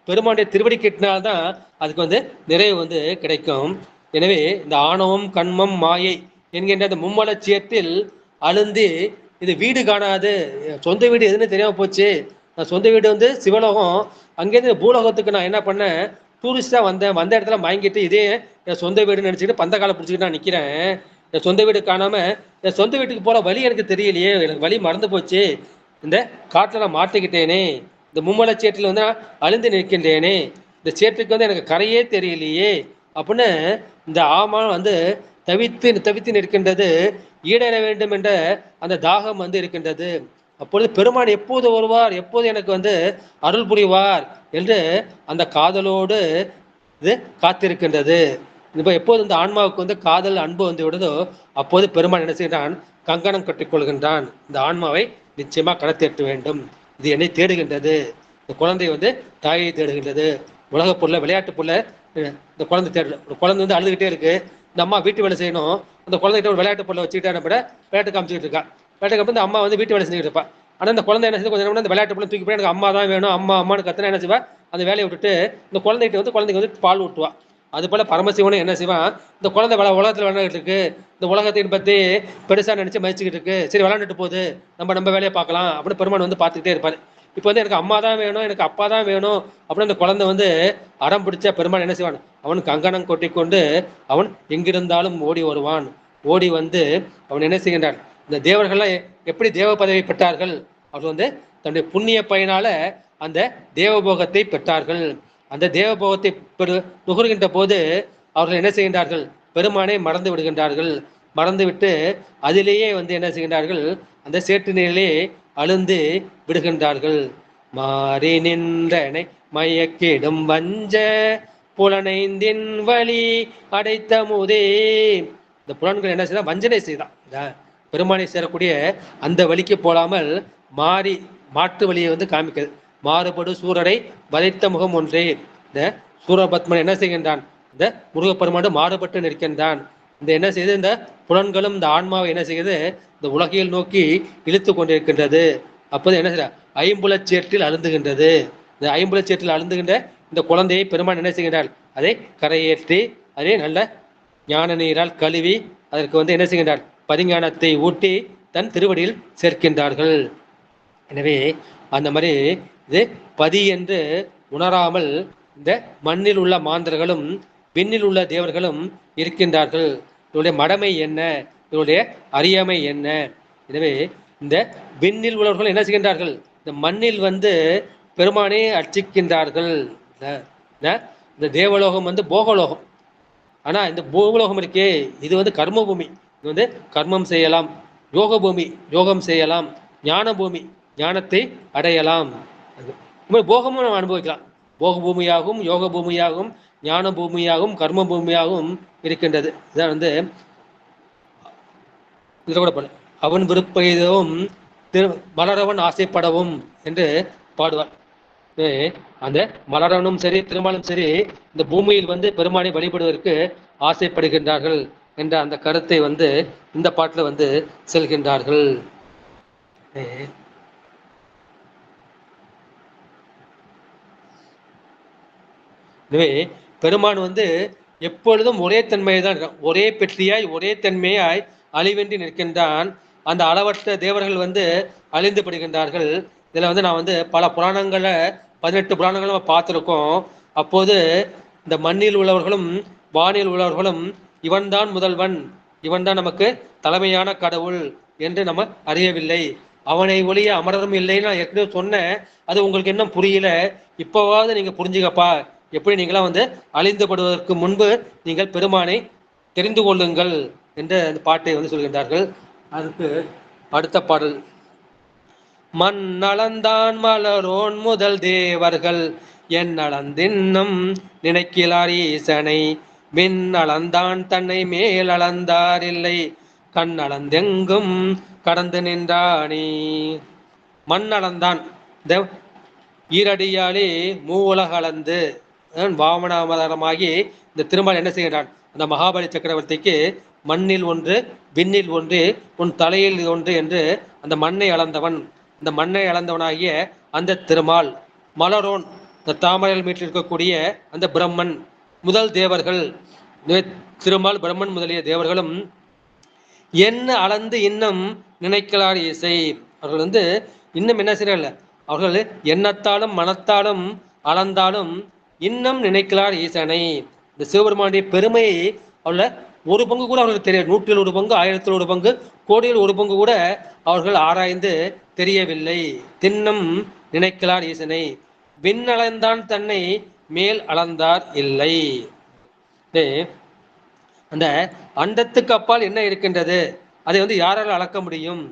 பெருமானுடைய திருவடி கிட்டினால்தான் அதுக்கு வந்து நிறைவு வந்து கிடைக்கும். எனவே இந்த ஆணவம் கண்மம் மாயை என்கின்ற அந்த மும்மலட்சியத்தில் அழுந்தி இது வீடு காணாது, சொந்த வீடு எதுன்னு தெரியாம போச்சு. நான் சொந்த வீடு வந்து சிவலோகம், அங்கேருந்து பூலோகத்துக்கு நான் என்ன பண்ணேன், டூரிஸ்டாக வந்த இடத்துல வாங்கிட்டு இதே என் சொந்த வீடுன்னு நினச்சிக்கிட்டு பந்த காலம் பிடிச்சிக்கிட்டு நான் நிற்கிறேன். என் சொந்த வீடு காணாமல் என் சொந்த வீட்டுக்கு போகிற வழி எனக்கு தெரியலையே, எனக்கு வழி மறந்து போச்சு, இந்த காட்டில் நான் மாட்டிக்கிட்டேனே, இந்த மும்மலச்சேற்றில் வந்து நான் அழுந்து நிற்கின்றேனே, இந்த சேற்றுக்கு வந்து எனக்கு கரையே தெரியலையே அப்படின்னு இந்த ஆமா வந்து தவித்து நிற்கின்றது. ஈடேற வேண்டும் என்ற அந்த தாகம் வந்து இருக்கின்றது. அப்பொழுது பெருமான் எப்போது வருவார், எப்போது எனக்கு வந்து அருள் புரிவார் என்று அந்த காதலோடு இது காத்திருக்கின்றது. இப்போ எப்போது இந்த ஆன்மாவுக்கு வந்து காதல் அன்பு வந்து விடுதோ அப்போது பெருமான் என்ன செய்கிறான், கங்கணம் கட்டிக்கொள்கின்றான். இந்த ஆன்மாவை நிச்சயமா கடத்தேற்ற வேண்டும், இது என்னை தேடுகின்றது. இந்த குழந்தை வந்து தாயை தேடுகின்றது. உலக பொருளை, விளையாட்டு பொருளை இந்த குழந்தை தேடல. ஒரு குழந்தை வந்து அழுதுகிட்டே இருக்கு, இந்த அம்மா வீட்டு வேலை செய்யணும், அந்த குழந்தைகிட்ட ஒரு விளையாட்டு பொருளை வச்சுக்கிட்டே கூட விளையாட்டு காமிச்சிக்கிட்டு இருக்கா. விளையாட்டு காமிச்சு இந்த அம்மா வந்து வீட்டு வேலை செஞ்சுக்கிட்டு இருப்பா. ஆனால் இந்த குழந்தை என்ன செய்யுது, கொஞ்சம் நேரம் அந்த விளையாட்டு பொருளை தூக்கி போய் எனக்கு அம்மா தான் வேணும், அம்மா அம்மானு கத்துனா என்ன செய்வா, அந்த வேலையை விட்டுட்டு இந்த குழந்தைக்கு வந்து பால் ஊட்டுவா. அது போல பரமசிவனும் என்ன செய்வான், இந்த குழந்தை உலகத்தில் விளையாண்டுட்டு இருக்கு, இந்த உலகத்தை பற்றி பெருசாக நினைச்சு மதிச்சுக்கிட்டு இருக்கு, சரி விளையாண்டுட்டு போகுது, நம்ம வேலையை பார்க்கலாம் அப்படின்னு பெருமான் வந்து பார்த்துக்கிட்டே இருப்பார். இப்போ வந்து எனக்கு அம்மா தான் வேணும், எனக்கு அப்பா தான் வேணும் அப்படின்னு அந்த குழந்தை வந்து அடம் பிடிச்ச பெருமான் என்ன செய்வான், அவன் கங்கணம் கொட்டி கொண்டு அவன் எங்கிருந்தாலும் ஓடி வருவான். ஓடி வந்து அவன் என்ன செய்கின்றான், இந்த தேவர்கள்லாம் எப்படி தேவ பதவி பெற்றார்கள், அவர் வந்து தன்னுடைய புண்ணிய பயனால அந்த தேவபோகத்தை பெற்றார்கள். அந்த தேவபோகத்தை நுகர்கின்ற போது அவர்கள் என்ன செய்கின்றார்கள், பெருமானை மறந்து விடுகின்றார்கள். மறந்து விட்டு அதிலேயே வந்து என்ன செய்கின்றார்கள், அந்த சேற்று நீரிலே அழுந்து விடுகின்றார்கள். மாறி நின்றனை மயக்கிடும் வஞ்ச புலனைந்தின் வழி அடைத்த முதே. இந்த புலன்கள் என்ன செய்தான், வஞ்சனை செய்தான். பெருமானை சேரக்கூடிய அந்த வழிக்கு போலாமல் மாறி மாற்று வழியை வந்து காமிக்கிறது. மாறுபடு சூரரை வதைத்த முகம் ஒன்றே. இந்த சூரபத்மன் என்ன செய்கின்றான், இந்த முருகப்பெருமானோடு மாறுபட்டு நிற்கின்றான். இந்த என்ன செய்து, இந்த புலன்களும் இந்த ஆன்மாவை என்ன செய்கிறது, இந்த உலகில் நோக்கி இழுத்து கொண்டிருக்கின்றது. அப்போது என்ன செய்ய, ஐம்புலச்சேற்றில் அழுந்துகின்றது. இந்த ஐம்புலச்சேற்றில் அழுந்துகின்ற இந்த குழந்தையை பெருமான் என்ன செய்கின்றார், அதை கரையேற்றி அதே நல்ல ஞான நீரால் கழுவி அதற்கு வந்து என்ன செய்கின்றார், பரிஞானத்தை ஊட்டி தன் திருவடியில் சேர்க்கின்றார்கள். எனவே அந்த மாதிரி இது பதி என்று உணராமல் இந்த மண்ணில் உள்ள மாந்தர்களும் விண்ணில் உள்ள தேவர்களும் இருக்கின்றார்கள். இவருடைய மடமை என்ன, இவருடைய அறியாமை என்ன. எனவே இந்த விண்ணில் உள்ளவர்கள் என்ன செய்கின்றார்கள், இந்த மண்ணில் வந்து பெருமானை அர்ச்சிக்கின்றார்கள். இந்த தேவலோகம் வந்து போகலோகம். ஆனா இந்த பூலோகம் இருக்கே இது வந்து கர்ம பூமி. இது வந்து கர்மம் செய்யலாம். யோக பூமி, யோகம் செய்யலாம். ஞான பூமி, ஞானத்தை அடையலாம். போகமும் நம்ம அனுபவிக்கலாம். போக பூமியாகவும் யோக பூமியாகவும் ஞான பூமியாகவும் கர்ம பூமியாகவும் இருக்கின்றது. இதான் வந்து இதில் கூட பாடு, அவன் விருப்பம் மலரவன் ஆசைப்படவும் என்று பாடுவார். அந்த மலரவனும் சரி திருமாலும் சரி இந்த பூமியில் வந்து பெருமானை வழிபடுவதற்கு ஆசைப்படுகின்றார்கள் என்ற அந்த கருத்தை வந்து இந்த பாட்டில் வந்து செல்கின்றார்கள். எனவே பெருமான் வந்து எப்பொழுதும் ஒரே தன்மையை தான், ஒரே பெற்றியாய் ஒரே தன்மையாய் அழிவின்றி நிற்கின்றான். அந்த அளவற்ற தேவர்கள் வந்து அழிந்து படுகின்றார்கள். இதுல வந்து நான் வந்து பல புராணங்களை 18 புராணங்களும் நம்ம பார்த்துருக்கோம். அப்போது இந்த மண்ணில் உள்ளவர்களும் வானில் உள்ளவர்களும் இவன்தான் முதல்வன், இவன்தான் நமக்கு தலைமையான கடவுள் என்று நம்ம அறியவில்லை. அவனை ஒழிய அமரரும் இல்லைன்னு நான் ஏற்கனவே சொன்னேன். அது உங்களுக்கு இன்னும் புரியல. இப்போவாவது நீங்க புரிஞ்சுக்கப்பா. எப்படி நீங்களாம் வந்து அழிந்துபடுவதற்கு முன்பு நீங்கள் பெருமானை தெரிந்து கொள்ளுங்கள் என்ற அந்த பாட்டை வந்து சொல்கின்றார்கள். அதுக்கு அடுத்த பாடல், மண் அளந்தான் மலரோன் முதல் தேவர்கள் என் அளந்தின்னும் நினைக்கிறார் ஈசனை, விண் அளந்தான் தன்னை மேல் அளந்தார் இல்லை, கண் அளந்தெங்கும் கடந்து நின்றானே. மண் அளந்தான் தேவ் ஈரடியாலே மூவுலக அளந்து வாமனாமதமாகி இந்த திருமால் என்ன செய்கிறான், அந்த மகாபலி சக்கரவர்த்திக்கு மண்ணில் ஒன்று விண்ணில் ஒன்று உன் தலையில் ஒன்று என்று அந்த மண்ணை அளந்தவன், இந்த மண்ணை அளந்தவனாகிய அந்த திருமால், மலரோன் இந்த தாமரையில் மீட்டிருக்கக்கூடிய அந்த பிரம்மன், முதல் தேவர்கள் திருமால் பிரம்மன் முதலிய தேவர்களும் என்ன அளந்து இன்னும் நினைக்கிறார் இசை. அவர்கள் வந்து இன்னும் என்ன செய்யல, அவர்கள் எண்ணத்தாலும் மனத்தாலும் அளந்தாலும் இன்னும் நினைக்கிறார் ஈசனை. இந்த சிவபெருமானுடைய பெருமையை அவள ஒரு பங்கு கூட அவர்களுக்கு தெரியாது. 100ல் 1 பங்கு, 1000ல் 1 பங்கு, கோடியில் 1 பங்கு கூட அவர்கள் ஆராய்ந்து தெரியவில்லை. தின்னும் நினைக்கிறார் ஈசனை, விண் அளந்தான் தன்னை மேல் அளந்தார் இல்லை. அந்த அண்டத்துக்கு அப்பால் என்ன இருக்கின்றது அதை வந்து யாரால் அளக்க முடியும்?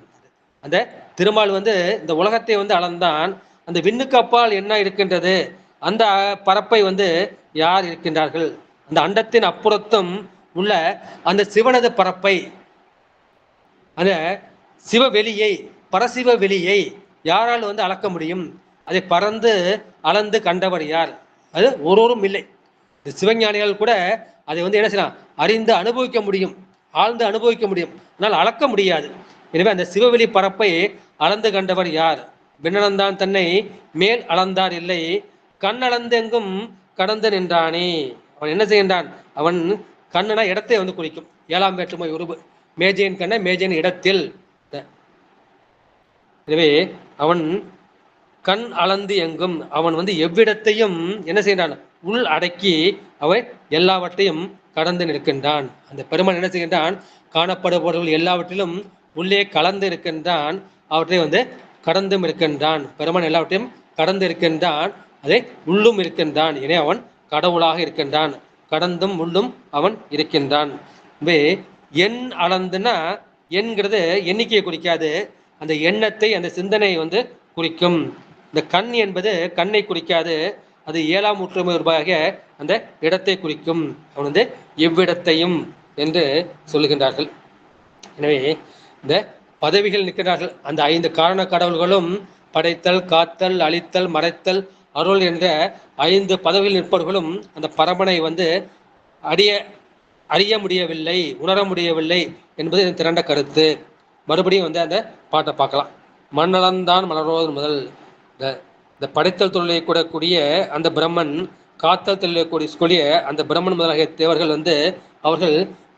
அந்த திருமால் வந்து இந்த உலகத்தை வந்து அளந்தான். அந்த விண்ணுக்கு அப்பால் என்ன இருக்கின்றது, அந்த பரப்பை வந்து யார் இருக்கின்றார்கள்? அந்த அண்டத்தின் அப்புறத்தும் உள்ள அந்த சிவனது பரப்பை, அந்த சிவவெளியை, பரசிவ வெளியை யாரால் வந்து அளக்க முடியும்? அதை பறந்து அளந்து கண்டவர் யார்? அது ஒருவரும் இல்லை. இந்த சிவஞானிகள் கூட அதை வந்து என்ன செய்யலாம், அறிந்து அனுபவிக்க முடியும், ஆழ்ந்து அனுபவிக்க முடியும், ஆனால் அளக்க முடியாது. எனவே அந்த சிவவெளி பரப்பை அளந்து கண்டவர் யார்? விண்ணளந்தான் தன்னை மேல் அளந்தார் இல்லை, கண் அளந்தெங்கும் கடந்து நின்றானே. அவன் என்ன செய்கின்றான், அவன் கண்ணுனா இடத்தை வந்து குறிக்கும். 7ஆம் வேற்றுமை உருவு, மேஜையின் கண்ண மேஜையின் இடத்தில். எனவே அவன் கண் அளந்து எங்கும், அவன் வந்து எவ்விடத்தையும் என்ன செய்கின்றான், உள் அடக்கி அவன் எல்லாவற்றையும் கடந்து நிற்கின்றான். அந்த பெருமான் என்ன செய்கின்றான், காணப்படுபவர்கள் எல்லாவற்றிலும் உள்ளே கலந்து இருக்கின்றான், அவற்றை வந்து கடந்தும் இருக்கின்றான். பெருமான் எல்லாவற்றையும் கடந்து இருக்கின்றான், அதை உள்ளும் இருக்கின்றான். எனவே அவன் கடவுளாக இருக்கின்றான், கடந்தும் உள்ளும் அவன் இருக்கின்றான். எண் அளந்துன்னா என்கிறது எண்ணிக்கையை குறிக்காது, அந்த எண்ணத்தை அந்த சிந்தனையை வந்து குறிக்கும். இந்த கண் என்பது கண்ணை குறிக்காது, அது 7ஆம் ஒற்றுமை உருவாக அந்த இடத்தை குறிக்கும். அவன் வந்து எவ்விடத்தையும் என்று சொல்லுகின்றார்கள். எனவே இந்த பதவிகள் நிற்கிறார்கள். அந்த 5 காரண கடவுள்களும் படைத்தல், காத்தல், அழித்தல், மறைத்தல், அருள் என்ற 5 பதவிகள் நிற்பவர்களும் அந்த பரமனை வந்து அறிய முடியவில்லை, உணர முடியவில்லை என்பது திரண்ட கருத்து. மறுபடியும் வந்து அந்த பாட்டை பார்க்கலாம். மண்ணளந்தான் மலரோது முதல், இந்த படைத்தல் தொழிலை கூடக்கூடிய அந்த பிரம்மன், காத்தல் தொழிலை கூடிய அந்த பிரம்மன் முதலாகிய தேவர்கள் வந்து அவர்கள்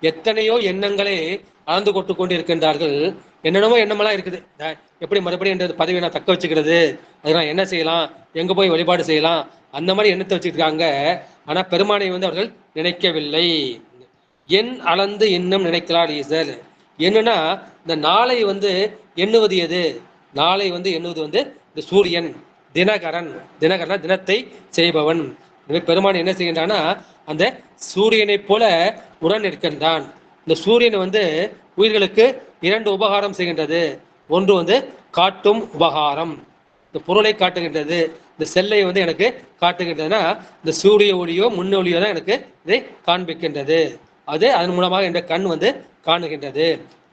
எத்தனையோ எண்ணங்களை அளந்து கொண்டு கொண்டு இருக்கின்றார்கள். என்னென்னமோ எண்ணமெல்லாம் இருக்குது. எப்படி மறுபடியும் என்ற பதவியை நான் தக்க வச்சுக்கிறது, அதை நான் என்ன செய்யலாம், எங்கே போய் வழிபாடு செய்யலாம், அந்த மாதிரி எண்ணத்தை வச்சுருக்காங்க. ஆனால் பெருமானை வந்து அவர்கள் நினைக்கவில்லை. எண் அளந்து இன்னும் நினைக்கிறார் ஈசர். என்னன்னா இந்த நாளை வந்து எண்ணுவது எது? நாளை வந்து எண்ணுவது வந்து இந்த சூரியன். தினகரன். தினகரனா தினத்தை செய்பவன். எனவே பெருமான் என்ன செய்கின்றான்னா அந்த சூரியனை போல உடன் இருக்கின்றான். இந்த சூரியன் வந்து உயிர்களுக்கு 2 உபகாரம் செய்கின்றது. ஒன்று வந்து காட்டும் உபகாரம், இந்த பொருளை காட்டுகின்றது. இந்த செல்லை வந்து எனக்கு காட்டுகின்றதுன்னா இந்த சூரிய ஒளியோ முன்னொளியோ தான் எனக்கு இதை காண்பிக்கின்றது. அது அதன் மூலமாக இந்த கண் வந்து காணுகின்றது.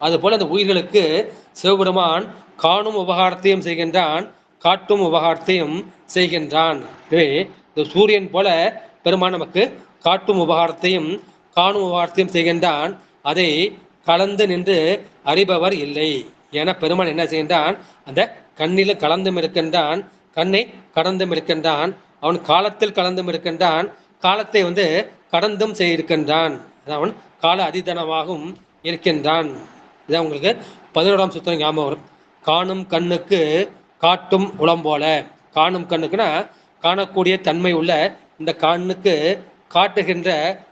அதுபோல அந்த உயிர்களுக்கு சிவபெருமான் காணும் உபகாரத்தையும் செய்கின்றான், காட்டும் உபகாரத்தையும் செய்கின்றான். எனவே இந்த சூரியன் போல பெருமான் நமக்கு காட்டும் உபகாரத்தையும் காணும் உபகாரத்தையும் செய்கின்றான். அதை கலந்து நின்று அறிபவர் இல்லை. என பெருமான் என்ன செய்கின்றான், அந்த கண்ணில் கலந்தும் இருக்கின்றான், கண்ணை கடந்தும் இருக்கின்றான், அவன் காலத்தில் கலந்தும் இருக்கின்றான், காலத்தை வந்து கடந்தும் செய்திருக்கின்றான். அவன் கால அதிதனமாகவும் இருக்கின்றான். இதான் உங்களுக்கு 11ஆம் சூத்திரம் ஞாபகம் வரும். காணும் கண்ணுக்கு காட்டும் உளம் போல. காணும் கண்ணுக்குன்னா காணக்கூடிய தன்மை உள்ள இந்த கண்ணுக்கு காட்டுகின்ற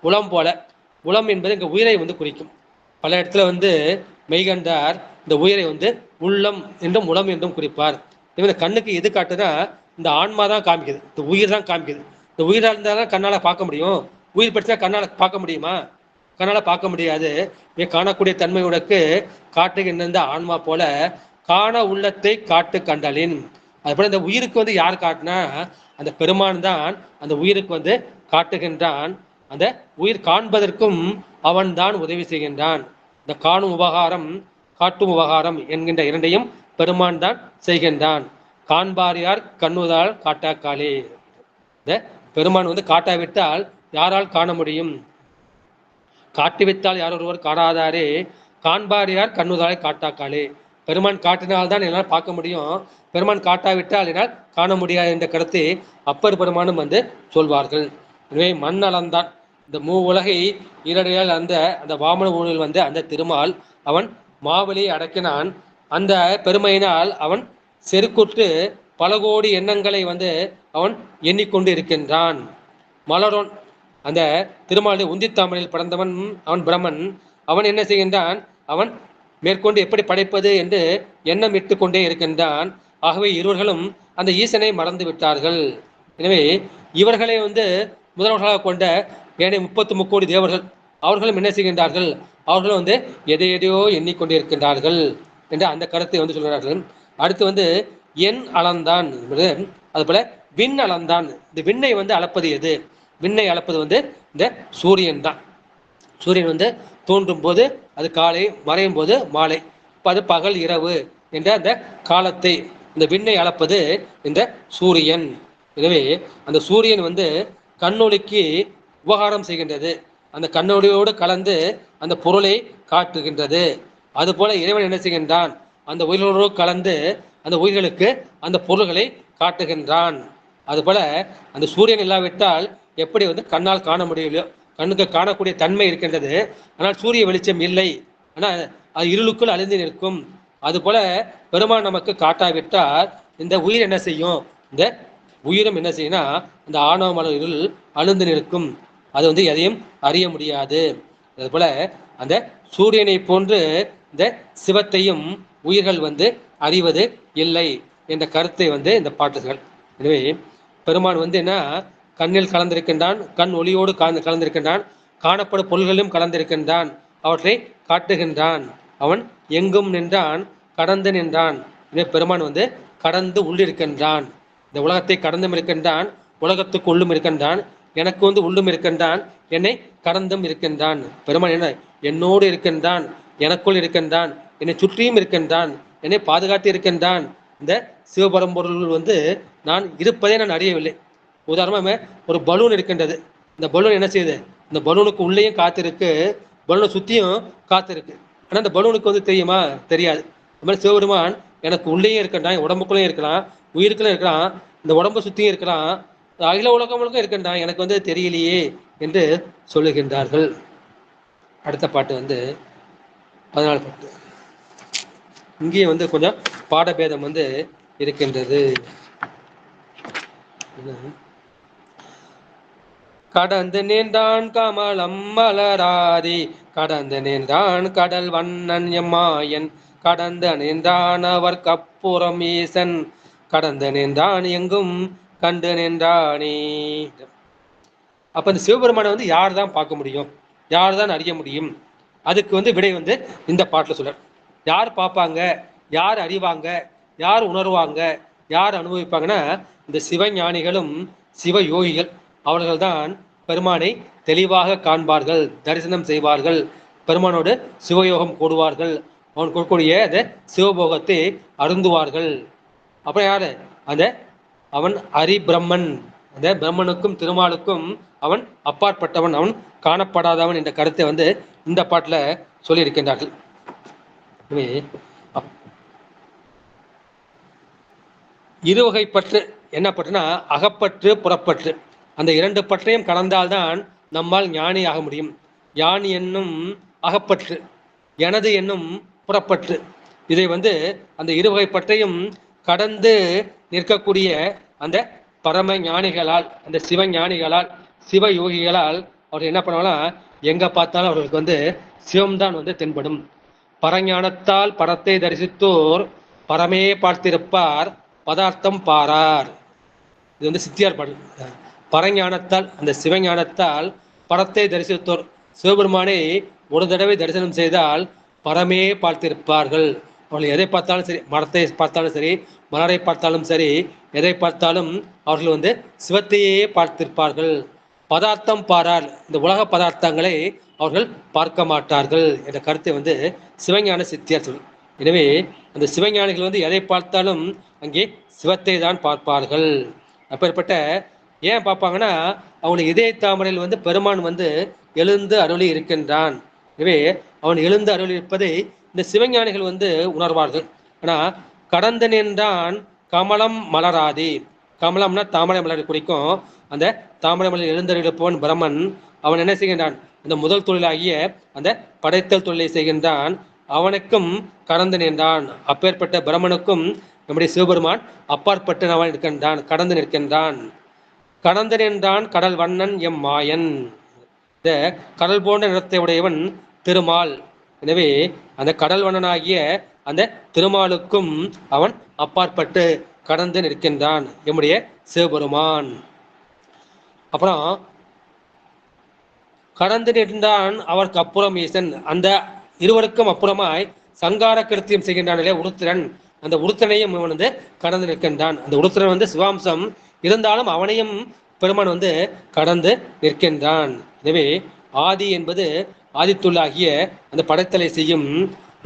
உளம் போல. உளம் என்பது இங்க உயிரை வந்து குறிக்கும். பல இடத்துல வந்து மெய்கண்டார் இந்த உயிரை வந்து உள்ளம் என்றும் உளம் என்றும் குறிப்பார். இந்த கண்ணுக்கு எது காட்டுனா இந்த ஆன்மா தான் காமிக்குது, இந்த உயிர் தான் காமிக்குது. இந்த உயிராக இருந்தாலும் கண்ணால பார்க்க முடியும். உயிர் பற்றினா கண்ணால பார்க்க முடியுமா? கண்ணால பார்க்க முடியாது. காணக்கூடிய தன்மை உனக்கு காட்டுகின்ற இந்த ஆன்மா போல காண உள்ளத்தை காட்டு கண்டலின். அதுபோல இந்த உயிருக்கு வந்து யார் காட்டினா அந்த பெருமான் தான் அந்த உயிருக்கு வந்து காட்டுகின்றான். அந்த உயிர் காண்பதற்கும் அவன் தான் உதவி செய்கின்றான். இந்த காணும் உபகாரம் காட்டும் உபகாரம் என்கின்ற இரண்டையும் பெருமான் தான் செய்கின்றான். காண்பார் யார் கண்ணுதால் காட்டாக்காலே. இந்த பெருமான் வந்து காட்டாவிட்டால் யாரால் காண முடியும்? காட்டுவித்தால் யார் ஒருவர் காணாதாரே, காண்பார் யார் கண்ணுதாலை காட்டாக்காலே. பெருமான் காட்டினால்தான் என்னால் பார்க்க முடியும், பெருமான் காட்டாவிட்டால் என்னால் காண முடியாது என்ற கருத்தை அப்பர் பெருமானும் வந்து சொல்வார்கள். எனவே மண் அளந்தான் இந்த உலகை ஈரடையால் அந்த வாமன ஊரில் வந்து அந்த திருமால் அவன் மாவலியை அடக்கினான். அந்த பெருமையினால் அவன் செருக்குற்று பல கோடி எண்ணங்களை வந்து அவன் எண்ணிக்கொண்டு இருக்கின்றான். மலரோன் அந்த திருமாலை உந்தித்தாமரையில் பிறந்தவன் அவன் பிரமன். அவன் என்ன செய்கின்றான், அவன் மேற்கொண்டு எப்படி படைப்பது என்று எண்ணம் இட்டு கொண்டே இருக்கின்றான். ஆகவே இருவர்களும் அந்த ஈசனை மறந்து விட்டார்கள். எனவே இவர்களை வந்து முதல்வர்களாக கொண்ட ஏனைய 33 கோடி தேவர்கள் அவர்களும் என்ன செய்கின்றார்கள், அவர்களும் வந்து எதையோ எண்ணிக்கொண்டே இருக்கின்றார்கள் என்று அந்த கருத்தை வந்து சொல்கிறார்கள். அடுத்து வந்து என் அளந்தான், அதுபோல விண் அளந்தான். இந்த விண்ணை வந்து அளப்பது எது? விண்ணை அளப்பது வந்து இந்த சூரியன் தான். சூரியன் வந்து தோன்றும் போது அது காலை, மறையும் போது மாலை, அது பகல் இரவு என்ற அந்த காலத்தை இந்த விண்ணை அளப்பது இந்த சூரியன். எனவே அந்த சூரியன் வந்து கண்ணொளிக்கு உபகாரம் செய்கின்றது, அந்த கண்ணொளியோடு கலந்து அந்த பொருளை காட்டுகின்றது. அதுபோல இறைவன் என்ன செய்கின்றான், அந்த உயிர்களோடு கலந்து அந்த உயிர்களுக்கு அந்த பொருள்களை காட்டுகின்றான். அதுபோல அந்த சூரியன் இல்லாவிட்டால் எப்படி வந்து கண்ணால் காண முடியலையோ, கண்ணுக்கு காணக்கூடிய தன்மை இருக்கின்றது, ஆனால் சூரிய வெளிச்சம் இல்லை, ஆனால் அது இருளுக்குள் அழிந்து நிற்கும். அதுபோல பெருமான் நமக்கு காட்டாவிட்டால் இந்த உயிர் என்ன செய்யும், இந்த உயிரும் என்ன செய்யும்னா இந்த ஆணவ மன இருள் அழுந்து நிற்கும், அது வந்து எதையும் அறிய முடியாது. அதுபோல அந்த சூரியனை போன்று இந்த சிவத்தையும் உயிர்கள் வந்து அறிவது இல்லை என்ற கருத்தை வந்து இந்த பாட்டுகள். எனவே பெருமான் வந்து என்ன கண்ணில் கலந்திருக்கின்றான், கண் ஒளியோடு கலந்திருக்கின்றான், காணப்படும் பொருள்களிலும் கலந்திருக்கின்றான், அவற்றை காட்டுகின்றான். அவன் எங்கும் நின்றான், கடந்து நின்றான். இதே பெருமான் வந்து கடந்து உள்ளிருக்கின்றான், இந்த உலகத்தை கடந்தும் இருக்கின்றான், உலகத்துக்கு உள்ளும் இருக்கின்றான், எனக்கு வந்து உள்ளும் இருக்கின்றான், என்னை கடந்தும் இருக்கின்றான். பெருமான் என்ன என்னோடு இருக்கின்றான், எனக்குள் இருக்கின்றான், என்னை சுற்றியும் இருக்கின்றான், என்னை பாதுகாத்து இருக்கின்றான். இந்த சிவபரம்பொருள் வந்து நான் இருப்பதை நான் அறியவில்லை. உதாரணமாக ஒரு பலூன் இருக்கின்றது, இந்த பலூன் என்ன செய்யுது, இந்த பலூனுக்கு உள்ளேயும் காத்திருக்கு, பலூனை சுற்றியும் காத்திருக்கு, ஆனால் இந்த பலூனுக்கு வந்து தெரியுமா, தெரியாது. அது மாதிரி சிவபெருமான் எனக்கு உள்ளேயும் இருக்கின்றான், உடம்புக்குள்ளேயும் இருக்கலாம், உயிருக்குள்ளே இருக்கலாம், இந்த உடம்பை சுற்றியும் இருக்கலாம், அகில உலகம் முழுக்க இருக்கின்றான், எனக்கு வந்து தெரியலையே என்று சொல்லுகின்றார்கள். அடுத்த பாட்டு வந்து 14 பாட்டு. இங்கேயும் வந்து கொஞ்சம் பாடபேதம் வந்து இருக்கின்றது. கடந்து நின்றான் கமலம் மலராதி, கடந்து நின்றான் கடல் வண்ணன் எம்மாயன், கடந்து நின்றான் அவர் கப்புறம் ஈசன், கடந்து நின்றான் எங்கும் கண்டு நின்றானே. அப்ப இந்த சிவபெருமானை வந்து யார் தான் பார்க்க முடியும், யார் தான் அறிய முடியும்? அதுக்கு வந்து விடை வந்து இந்த பாட்டில் சொல்ற. யார் பார்ப்பாங்க, யார் அறிவாங்க, யார் உணர்வாங்க, யார் அனுபவிப்பாங்கன்னா இந்த சிவஞானிகளும் சிவ யோகிகள். அவர்கள் தான் பெருமானை தெளிவாக காண்பார்கள், தரிசனம் செய்வார்கள், பெருமானோடு சிவயோகம் கூடுவார்கள், அவன் கொடுக்கக்கூடிய அந்த சிவபோகத்தை அருந்துவார்கள். அப்புறம் யாரு? அந்த அவன் அரிபிரம்மன், அந்த பிரம்மனுக்கும் திருமாலுக்கும் அவன் அப்பாற்பட்டவன், அவன் காணப்படாதவன் என்ற கருத்தை வந்து இந்த பாட்டில் சொல்லியிருக்கின்றார்கள். இருவகைப்பற்று என்ன பற்றுனா அகப்பற்று புறப்பற்று. அந்த இரண்டு பற்றையும் கலந்தால்தான் நம்மால் ஞானி ஆக முடியும். யான் என்னும் அகப்பற்று, எனது என்னும் புறப்பற்று. இதை வந்து அந்த இருவகைப்பற்றையும் கடந்து நிற்கக்கூடிய அந்த பரம ஞானிகளால், அந்த சிவ ஞானிகளால், சிவ யோகிகளால் அவர் என்ன பண்ணுவாங்கன்னா எங்க பார்த்தாலும் அவர்களுக்கு வந்து சிவம்தான் வந்து தென்படும். பரஞானத்தால் பரத்தை தரிசித்தோர் பரமே பார்த்திருப்பார், பதார்த்தம் பாரார். இது வந்து சித்தியார் பாடல். பரஞானத்தால், அந்த சிவஞானத்தால் பரத்தை தரிசித்தோர், சிவபெருமானை ஒரு தடவை தரிசனம் செய்தால் பரமே பார்த்திருப்பார்கள். அவர்கள் எதை பார்த்தாலும் சரி, மரத்தை பார்த்தாலும் சரி, மலரை பார்த்தாலும் சரி, எதை பார்த்தாலும் அவர்கள் வந்து சிவத்தையே பார்த்திருப்பார்கள். பதார்த்தம் பாரார், இந்த உலக பதார்த்தங்களை அவர்கள் பார்க்க மாட்டார்கள் என்ற கருத்தை வந்து சிவஞான சித்தியார் சொல். எனவே அந்த சிவஞானிகள் வந்து எதை பார்த்தாலும் அங்கே சிவத்தை தான் பார்ப்பார்கள். அப்பேற்பட்ட ஏன் பார்ப்பாங்கன்னா அவனுடைய இதய தாமரையில் வந்து பெருமான் வந்து எழுந்து அருளி இருக்கின்றான். எனவே அவன் எழுந்து அருளி இருப்பதை இந்த சிவஞானிகள் வந்து உணர்வார்கள். ஆனா கடந்து நின்றான் கமலம் மலராதி. கமலம்னா தாமரை மலரை குறிக்கும். அந்த தாமரை மலர் எழுந்தருளிப்பவன் பிரம்மன் அவன் என்ன செய்கின்றான்? அந்த முதல் தொழிலாகிய அந்த படைத்தல் தொழிலை செய்கின்றான். அவனுக்கும் கடந்து நின்றான். அப்பேற்பட்ட பிரம்மனுக்கும் நம்முடைய சிவபெருமான் அப்பாற்பட்டு இருக்கின்றான், கடந்து நிற்கின்றான். கடந்து நின்றான் கடல் வண்ணன் எம் மாயன். இந்த கடல் போன்ற நிறத்தை உடையவன் திருமால். எனவே அந்த கடல் வண்ணனாகிய அந்த திருமாலுக்கும் அவன் அப்பாற்பட்டு கடந்து நிற்கின்றான் எம்முடைய சிவபெருமான். அப்புறம் கடந்து நின்றான் அவருக்கு அப்புறம் ஈசன். அந்த இருவருக்கும் அப்புறமாய் சங்கார கிருத்தியம் செய்கின்றான் உருத்திரன். அந்த உருத்திரனையும் இவன் வந்து கடந்து நிற்கின்றான். அந்த உருத்திரன் வந்து சிவாம்சம் இருந்தாலும் அவனையும் பெருமான் வந்து கடந்து நிற்கின்றான். எனவே ஆதி என்பது ஆதித்துள்ளாகிய அந்த படைத்தலை செய்யும்.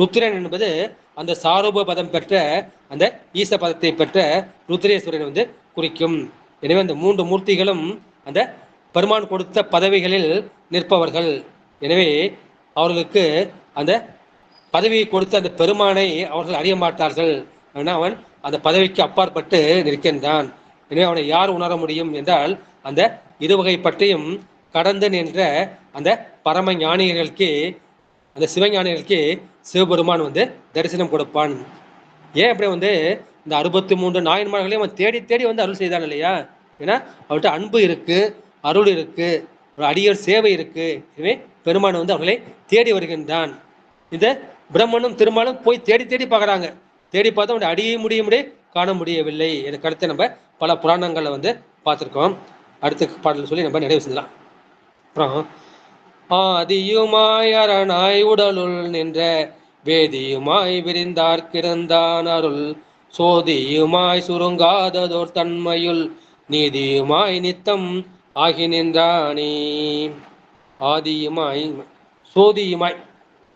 ருத்திரன் என்பது அந்த சாரூப பதம் பெற்ற அந்த ஈச பதத்தை பெற்ற ருத்ரேஸ்வரன் வந்து குறிக்கும். எனவே அந்த மூன்று மூர்த்திகளும் அந்த பெருமான் கொடுத்த பதவிகளில் நிற்பவர்கள். எனவே அவர்களுக்கு அந்த பதவியை கொடுத்த அந்த பெருமானை அவர்கள் அறிய மாட்டார்கள். அவன் அந்த பதவிக்கு அப்பாற்பட்டு நிற்கின்றான். எனவே அவனை யார் உணர முடியும் என்றால் அந்த இருவகை பற்றியும் கடந்து நின்ற அந்த பரம ஞானிகளுக்கு, அந்த சிவஞானிகளுக்கு சிவபெருமான் வந்து தரிசனம் கொடுப்பான். ஏன் அப்படி வந்து இந்த 63 நாயன்மார்களையும் அவன் தேடி தேடி வந்து அருள் செய்தான் இல்லையா? ஏன்னா அவர்கிட்ட அன்பு இருக்கு, அருள் இருக்கு, ஒரு அடியர் சேவை இருக்கு. எனவே பெருமான் வந்து அவர்களை தேடி வருகின்றான். இந்த பிரம்மனும் திருமாலும் போய் தேடி தேடி பார்க்குறாங்க. தேடி பார்த்தா அவனுடைய அடியை முடிய காண முடியவில்லை. எனக்கு அடுத்து நம்ம பல புராணங்களில் வந்து பார்த்துருக்கோம். அடுத்த பாடல் சொல்லி நம்ம நிறைவு செஞ்சலாம். அப்புறம் ஆதியுமாய் அரணாய் உடலுள் நின்ற வேதியுமாய் விரிந்தார் கிடந்தான் அருள் சோதியுமாய் சுருங்காததோர் தன்மையுள் நீதியுமாய் நித்தம் ஆகி நின்றானே. ஆதியுமாய் சோதியுமாய்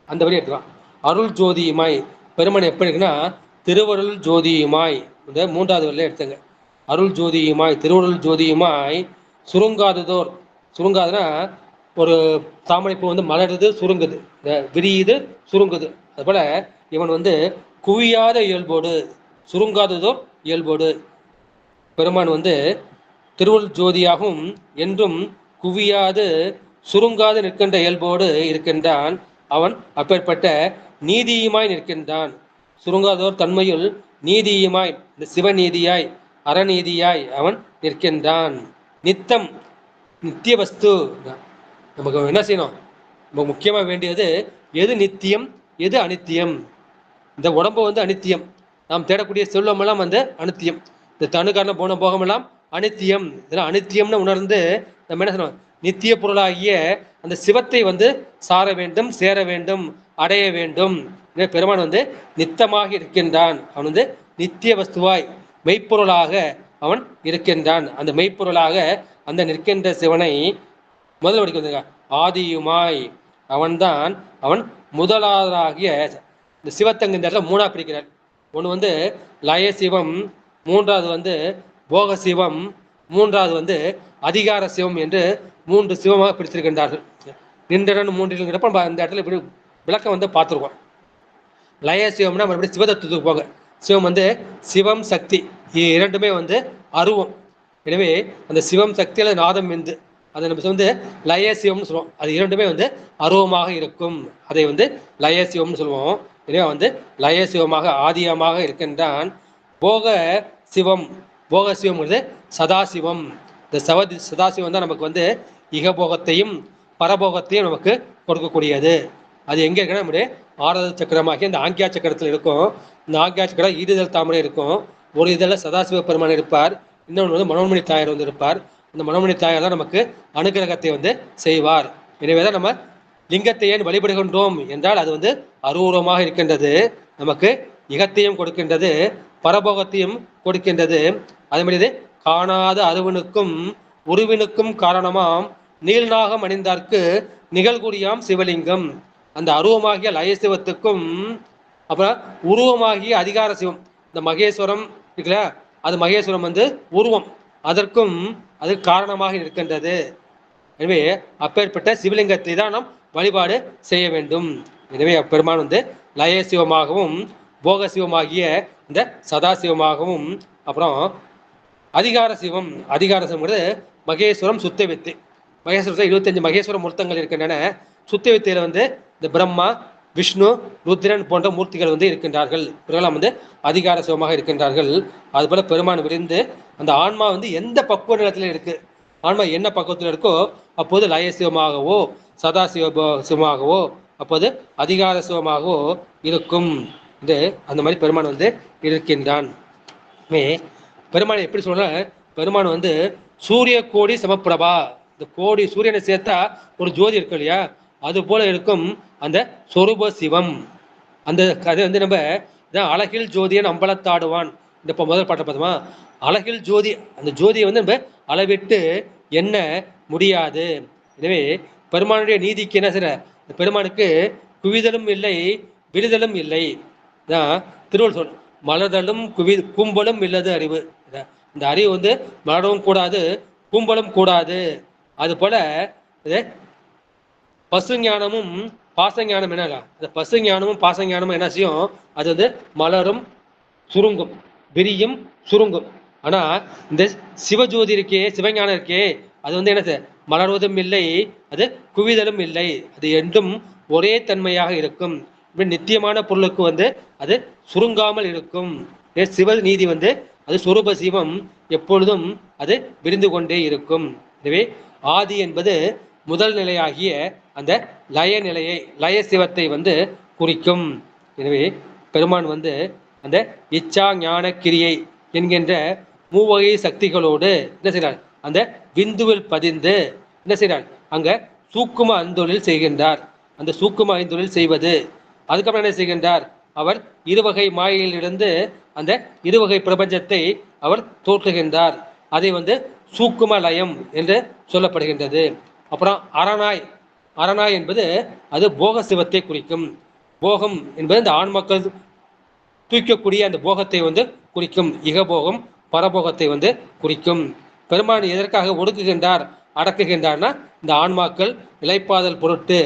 அந்த வழி எடுத்துக்கலாம். அருள் ஜோதியுமாய் பெருமன் எப்படி இருக்குன்னா திருவருள் ஜோதியுமாய் இந்த 3வது வரையில எடுத்துங்க. அருள் ஜோதியுமாய் திருவருள் ஜோதியுமாய் சுருங்காததோர். சுருங்காதுன்னா ஒரு தாமரைப்பூ வந்து மலருது, சுருங்குது, விரியுது, சுருங்குது. அதுபோல இவன் வந்து குவியாத இயல்போடு, சுருங்காததோர் இயல்போடு பெருமான் வந்து திருவருள் ஜோதியாகவும் என்றும் குவியாது சுருங்காது நிற்கின்ற இயல்போடு இருக்கின்றான். அவன் அப்பேற்பட்ட நீதியுமாய் நிற்கின்றான். சுருங்காதோர் தன்மையுள் நீதியுமாய், இந்த சிவநீதியாய் அறநீதியாய் அவன் நிற்கின்றான். நித்தம் நித்திய வஸ்து. நமக்கு என்ன செய்யணும்? நமக்கு முக்கியமாக வேண்டியது எது நித்தியம், எது அனித்தியம். இந்த உடம்பு வந்து அனித்தியம், நாம் தேடக்கூடிய செல்வமெல்லாம் வந்து அனித்தியம். இந்த தனுக்காரண போன போகம் எல்லாம் அனித்தியம். இதெல்லாம் அனித்தியம்னு உணர்ந்து நம்ம என்ன சொல்றோம், நித்திய பொருளாகிய அந்த சிவத்தை வந்து சார வேண்டும், சேர வேண்டும், அடைய வேண்டும். பெருமான் வந்து நித்தமாக இருக்கின்றான். அவன் வந்து நித்திய வஸ்துவாய் மெய்ப்பொருளாக அவன் இருக்கின்றான். அந்த மெய்ப்பொருளாக அந்த நிற்கின்ற சிவனை முதல் வடிக்கு வந்து ஆதியுமாய் அவன்தான் அவன் முதலாவதாகிய இந்த சிவத்தங்க இந்த இடத்துல மூணா பிரிக்கிறார். ஒன்று வந்து லய சிவம், மூன்றாவது வந்து போக சிவம், மூன்றாவது வந்து அதிகார சிவம் என்று 3 சிவமாக பிரித்திருக்கின்றார்கள். நின்றடன் மூன்றில்ங்கிறப்ப நம்ம அந்த இடத்துல இப்படி விளக்கம் வந்து பார்த்துருக்கோம். லய சிவம்னா மறுபடியும் சிவதத்துவத்துக்கு போக, சிவம் வந்து சிவம் சக்தி இரண்டுமே வந்து அருவம். எனவே அந்த சிவம் சக்தியில நாதம் விந்து அதை நம்ம வந்து லய சிவம்னு சொல்லுவோம். அது இரண்டுமே வந்து அருவமாக இருக்கும். அதை வந்து லய சிவம்னு சொல்லுவோம். எனவே வந்து லய சிவமாக ஆதியமாக இருக்கின்றான். போக சிவம், போக சிவம்ங்கிறது சதாசிவம். இந்த சதாசிவம் தான் நமக்கு வந்து இகபோகத்தையும் பரபோகத்தையும் நமக்கு கொடுக்கக்கூடியது. அது எங்க இருக்குன்னா நம்முடைய 6வது சக்கரமாகிய இந்த ஆங்கியா சக்கரத்தில் இருக்கும். இந்த ஆங்கியா சக்கரம் ஈடுதல் தாமரை இருக்கும். ஒரு இதழில் சதாசிவ பெருமான் இருப்பார், இன்னொன்று வந்து மனோன்மணி தாயார் வந்து இருப்பார். அந்த மனோன்மணி தாயார் தான் நமக்கு அனுகிரகத்தை வந்து செய்வார். எனவே தான் நம்ம லிங்கத்தை ஏன் வழிபடுகின்றோம் என்றால் அது வந்து அருவமாக இருக்கின்றது, நமக்கு இகத்தையும் கொடுக்கின்றது, பரபோகத்தையும் கொடுக்கின்றது. அதே மாதிரி இது காணாத அருவனுக்கும் உருவினுக்கும் காரணமாம் நீள்நாகம் அணிந்தார்க்கு நிகழ்குறியாம் சிவலிங்கம். அந்த அருவமாகிய லயசிவத்துக்கும் அப்புறம் உருவமாகிய அதிகார சிவம், இந்த மகேஸ்வரம் இருக்குல்ல, அது மகேஸ்வரம் வந்து உருவம், அதற்கும் அது காரணமாக இருக்கின்றது. எனவே அப்பேற்பட்ட சிவலிங்கத்தை தான் நாம் வழிபாடு செய்ய வேண்டும். எனவே அப்பெருமான் வந்து லய சிவமாகவும் போக சிவமாகிய இந்த சதாசிவமாகவும் அப்புறம் அதிகார சிவம், அதிகார சிவம்ங்கிறது மகேஸ்வரம் சுத்த வித்து. மகேஸ்வரத்தில் 25 மகேஸ்வர மூர்த்தங்கள் இருக்கின்றன. சுத்த வித்தையில வந்து இந்த பிரம்மா, விஷ்ணு, ருத்ரன் போன்ற மூர்த்திகள் வந்து இருக்கின்றார்கள். இவர்களெல்லாம் வந்து அதிகார சிவமாக இருக்கின்றார்கள். அதுபோல பெருமான் விரிந்து அந்த ஆன்மா வந்து எந்த பக்குவ நிலத்தில் இருக்கு, ஆன்மா என்ன பக்குவத்தில் இருக்கோ அப்போது லய சிவமாகவோ சதாசிவ சிவமாகவோ அப்போது அதிகார சிவமாகவோ இருக்கும். இது அந்த மாதிரி பெருமான் வந்து இருக்கின்றான். பெருமான் எப்படி சொல்ற, பெருமான் வந்து சூரிய கோடி சமப்பிரபா, இந்த கோடி சூரியனை சேர்த்தா ஒரு ஜோதி இருக்கு இல்லையா, அது போல இருக்கும் அந்த சொரூப சிவம். அந்த கதை வந்து நம்ம அழகில் ஜோதியன் அம்பலத்தாடுவான், இந்த முதல் பாட்டை பார்த்தோமா, அழகில் ஜோதி, அந்த ஜோதியை வந்து நம்ம அளவிட்டு எண்ண முடியாது. எனவே பெருமானுடைய நீதிக்கு என்ன செய்ற, பெருமானுக்கு குவிதலும் இல்லை விடுதலும் இல்லை. திருவள்ளுவர் சொல் மலர்தலும் கும்பலும் இல்லது அறிவு. இந்த அறிவு வந்து மலரவும் கூடாது, கும்பலும் கூடாது. அது போல பசு ஞானமும் பாசஞானம் என்ன, அந்த பசு ஞானமும் பாசஞானமும் என்ன செய்யும், அது வந்து மலரும் சுருங்கும், விரியும் சுருங்கும். ஆனா இந்த சிவஜோதி இருக்கே, சிவஞானம் இருக்கே, அது வந்து என்ன மலர்வதும் இல்லை, அது குவிதலும் இல்லை, அது என்றும் ஒரே தன்மையாக இருக்கும். நித்தியமான பொருளுக்கு வந்து அது சுருங்காமல் இருக்கும். சிவ நீதி வந்து அது சொரூப சிவம், எப்பொழுதும் அது விரிந்து கொண்டே இருக்கும். எனவே ஆதி என்பது முதல் நிலையாகிய அந்த லய நிலையை, லய சிவத்தை வந்து குறிக்கும். எனவே பெருமான் வந்து அந்த இச்சா ஞான கிரியை என்கின்ற மூவகை சக்திகளோடு என்ன செய்கிறார், அந்த விந்துவில் பதிந்து என்ன செய்கிறார், அங்க சூக்கும ஐந்தொழில் செய்கின்றார். அந்த சூக்கும ஐந்தொழில் செய்வது, அதுக்கப்புறம் என்ன செய்கின்றார், அவர் இருவகை மாயையிலிருந்து அந்த இருவகை பிரபஞ்சத்தை அவர் தோற்றுகின்றார். அதை வந்து சூக்கும லயம் என்று சொல்லப்படுகின்றது. அப்புறம் அரணாய், அரணாய் என்பது அது போக சிவத்தை குறிக்கும். போகம் என்பது இந்த ஆண் மக்கள் தூக்கக்கூடிய அந்த போகத்தை வந்து குறிக்கும். இகபோகம் பரபோகத்தை வந்து குறிக்கும். பெருமான் எதற்காக ஒடுக்குகின்றார் அடக்குகின்றார்னா, இந்த ஆன்மாக்கள் இளைப்பாதல் பொருட்டு,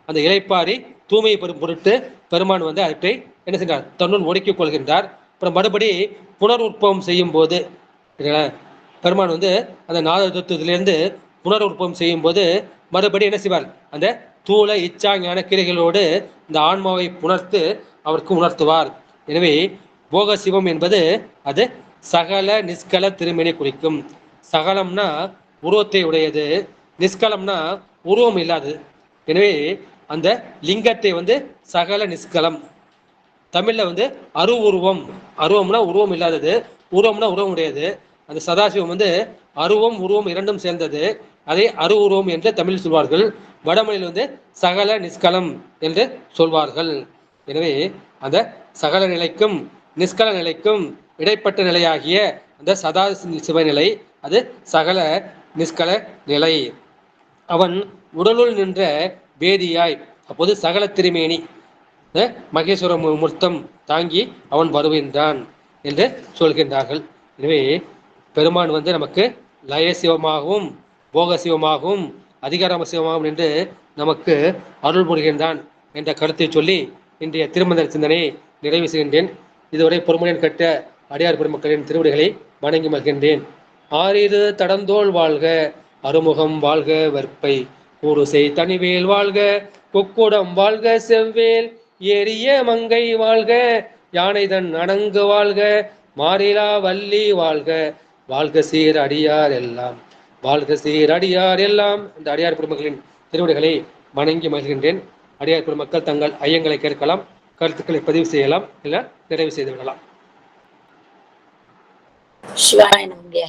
அந்த இளைப்பாரி தூய்மை பெறும் பொருட்டு பெருமான் வந்து அவற்றை என்ன செய்கிறார், தன்னுள் ஒடுக்கிக் கொள்கின்றார். அப்புறம் மறுபடி புனர் உற்பவம் செய்யும் போது பெருமான் வந்து அந்த நாதத்துவத்திலிருந்து புனர் உற்பவம் செய்யும் போது மறுபடி என்ன செய்வார், அந்த தூள இச்சா ஞான கிரைகளோடு இந்த ஆன்மாவை புணர்த்து அவருக்கு உணர்த்துவார். எனவே போக சிவம் என்பது அது சகல நிஷ்கல திருமேனி குறிக்கும். சகலம்னா உருவத்தை உடையது, நிஷ்கலம்னா உருவம் இல்லாதது. எனவே அந்த லிங்கத்தை வந்து சகல நிஷ்கலம், தமிழ்ல வந்து அருவுருவம், அருவம்னா உருவம் இல்லாதது, உருவம்னா உருவம் கிடையாது. அந்த சதாசிவம் வந்து அருவம் உருவம் இரண்டும் சேர்ந்தது. அதை அரு உருவம் என்று தமிழில் சொல்வார்கள். வடமொழியில் வந்து சகல நிஷ்கலம் என்று சொல்வார்கள். எனவே அந்த சகல நிலைக்கும் நிஷ்கல நிலைக்கும் இடைப்பட்ட நிலையாகிய அந்த சதா சிவநிலை அது சகல நிஷ்கல நிலை. அவன் உடலுள் நின்ற வேதியாய், அப்போது சகல திருமேனி மகேஸ்வர மூர்த்தம் தாங்கி அவன் வருகின்றான் என்று சொல்கின்றார்கள். எனவே பெருமான் வந்து நமக்கு லய சிவமாகவும் போக சிவமாகவும் அதிகார சிவமாகவும் என்று நமக்கு அருள் புரிகின்றான் என்ற கருத்தை சொல்லி இன்றைய திருமந்திர சிந்தனையை நிறைவு செய்கின்றேன். இதுவரை பொறுமையுடன் கட்ட அடியார் பெருமக்களின் திருவடிகளை வணங்கி மகிழ்கின்றேன். ஆறிரு தடந்தோள் வாழ்க, அருமுகம் வாழ்க, வெற்பை கூறுசை தனிவேல் வாழ்க, கொக்குடம் வாழ்க, செவ்வேல் ஏரிய மங்கை வாழ்க, யானைதன் அணங்கு வாழ்க, மாறிலா வள்ளி வாழ்க, வாழ்க சீர் அடியார் எல்லாம், வாழ்க சீர் அடியார் எல்லாம். இந்த அடியார் பெருமக்களின் திருவடிகளை வணங்கி மகிழ்கின்றேன். அடியார் பெருமக்கள் தங்கள் ஐயங்களை கேட்கலாம், கருத்துக்களை பதிவு செய்யலாம், இல்லை நிறைவு செய்து விடலாம். சிவாய நமக.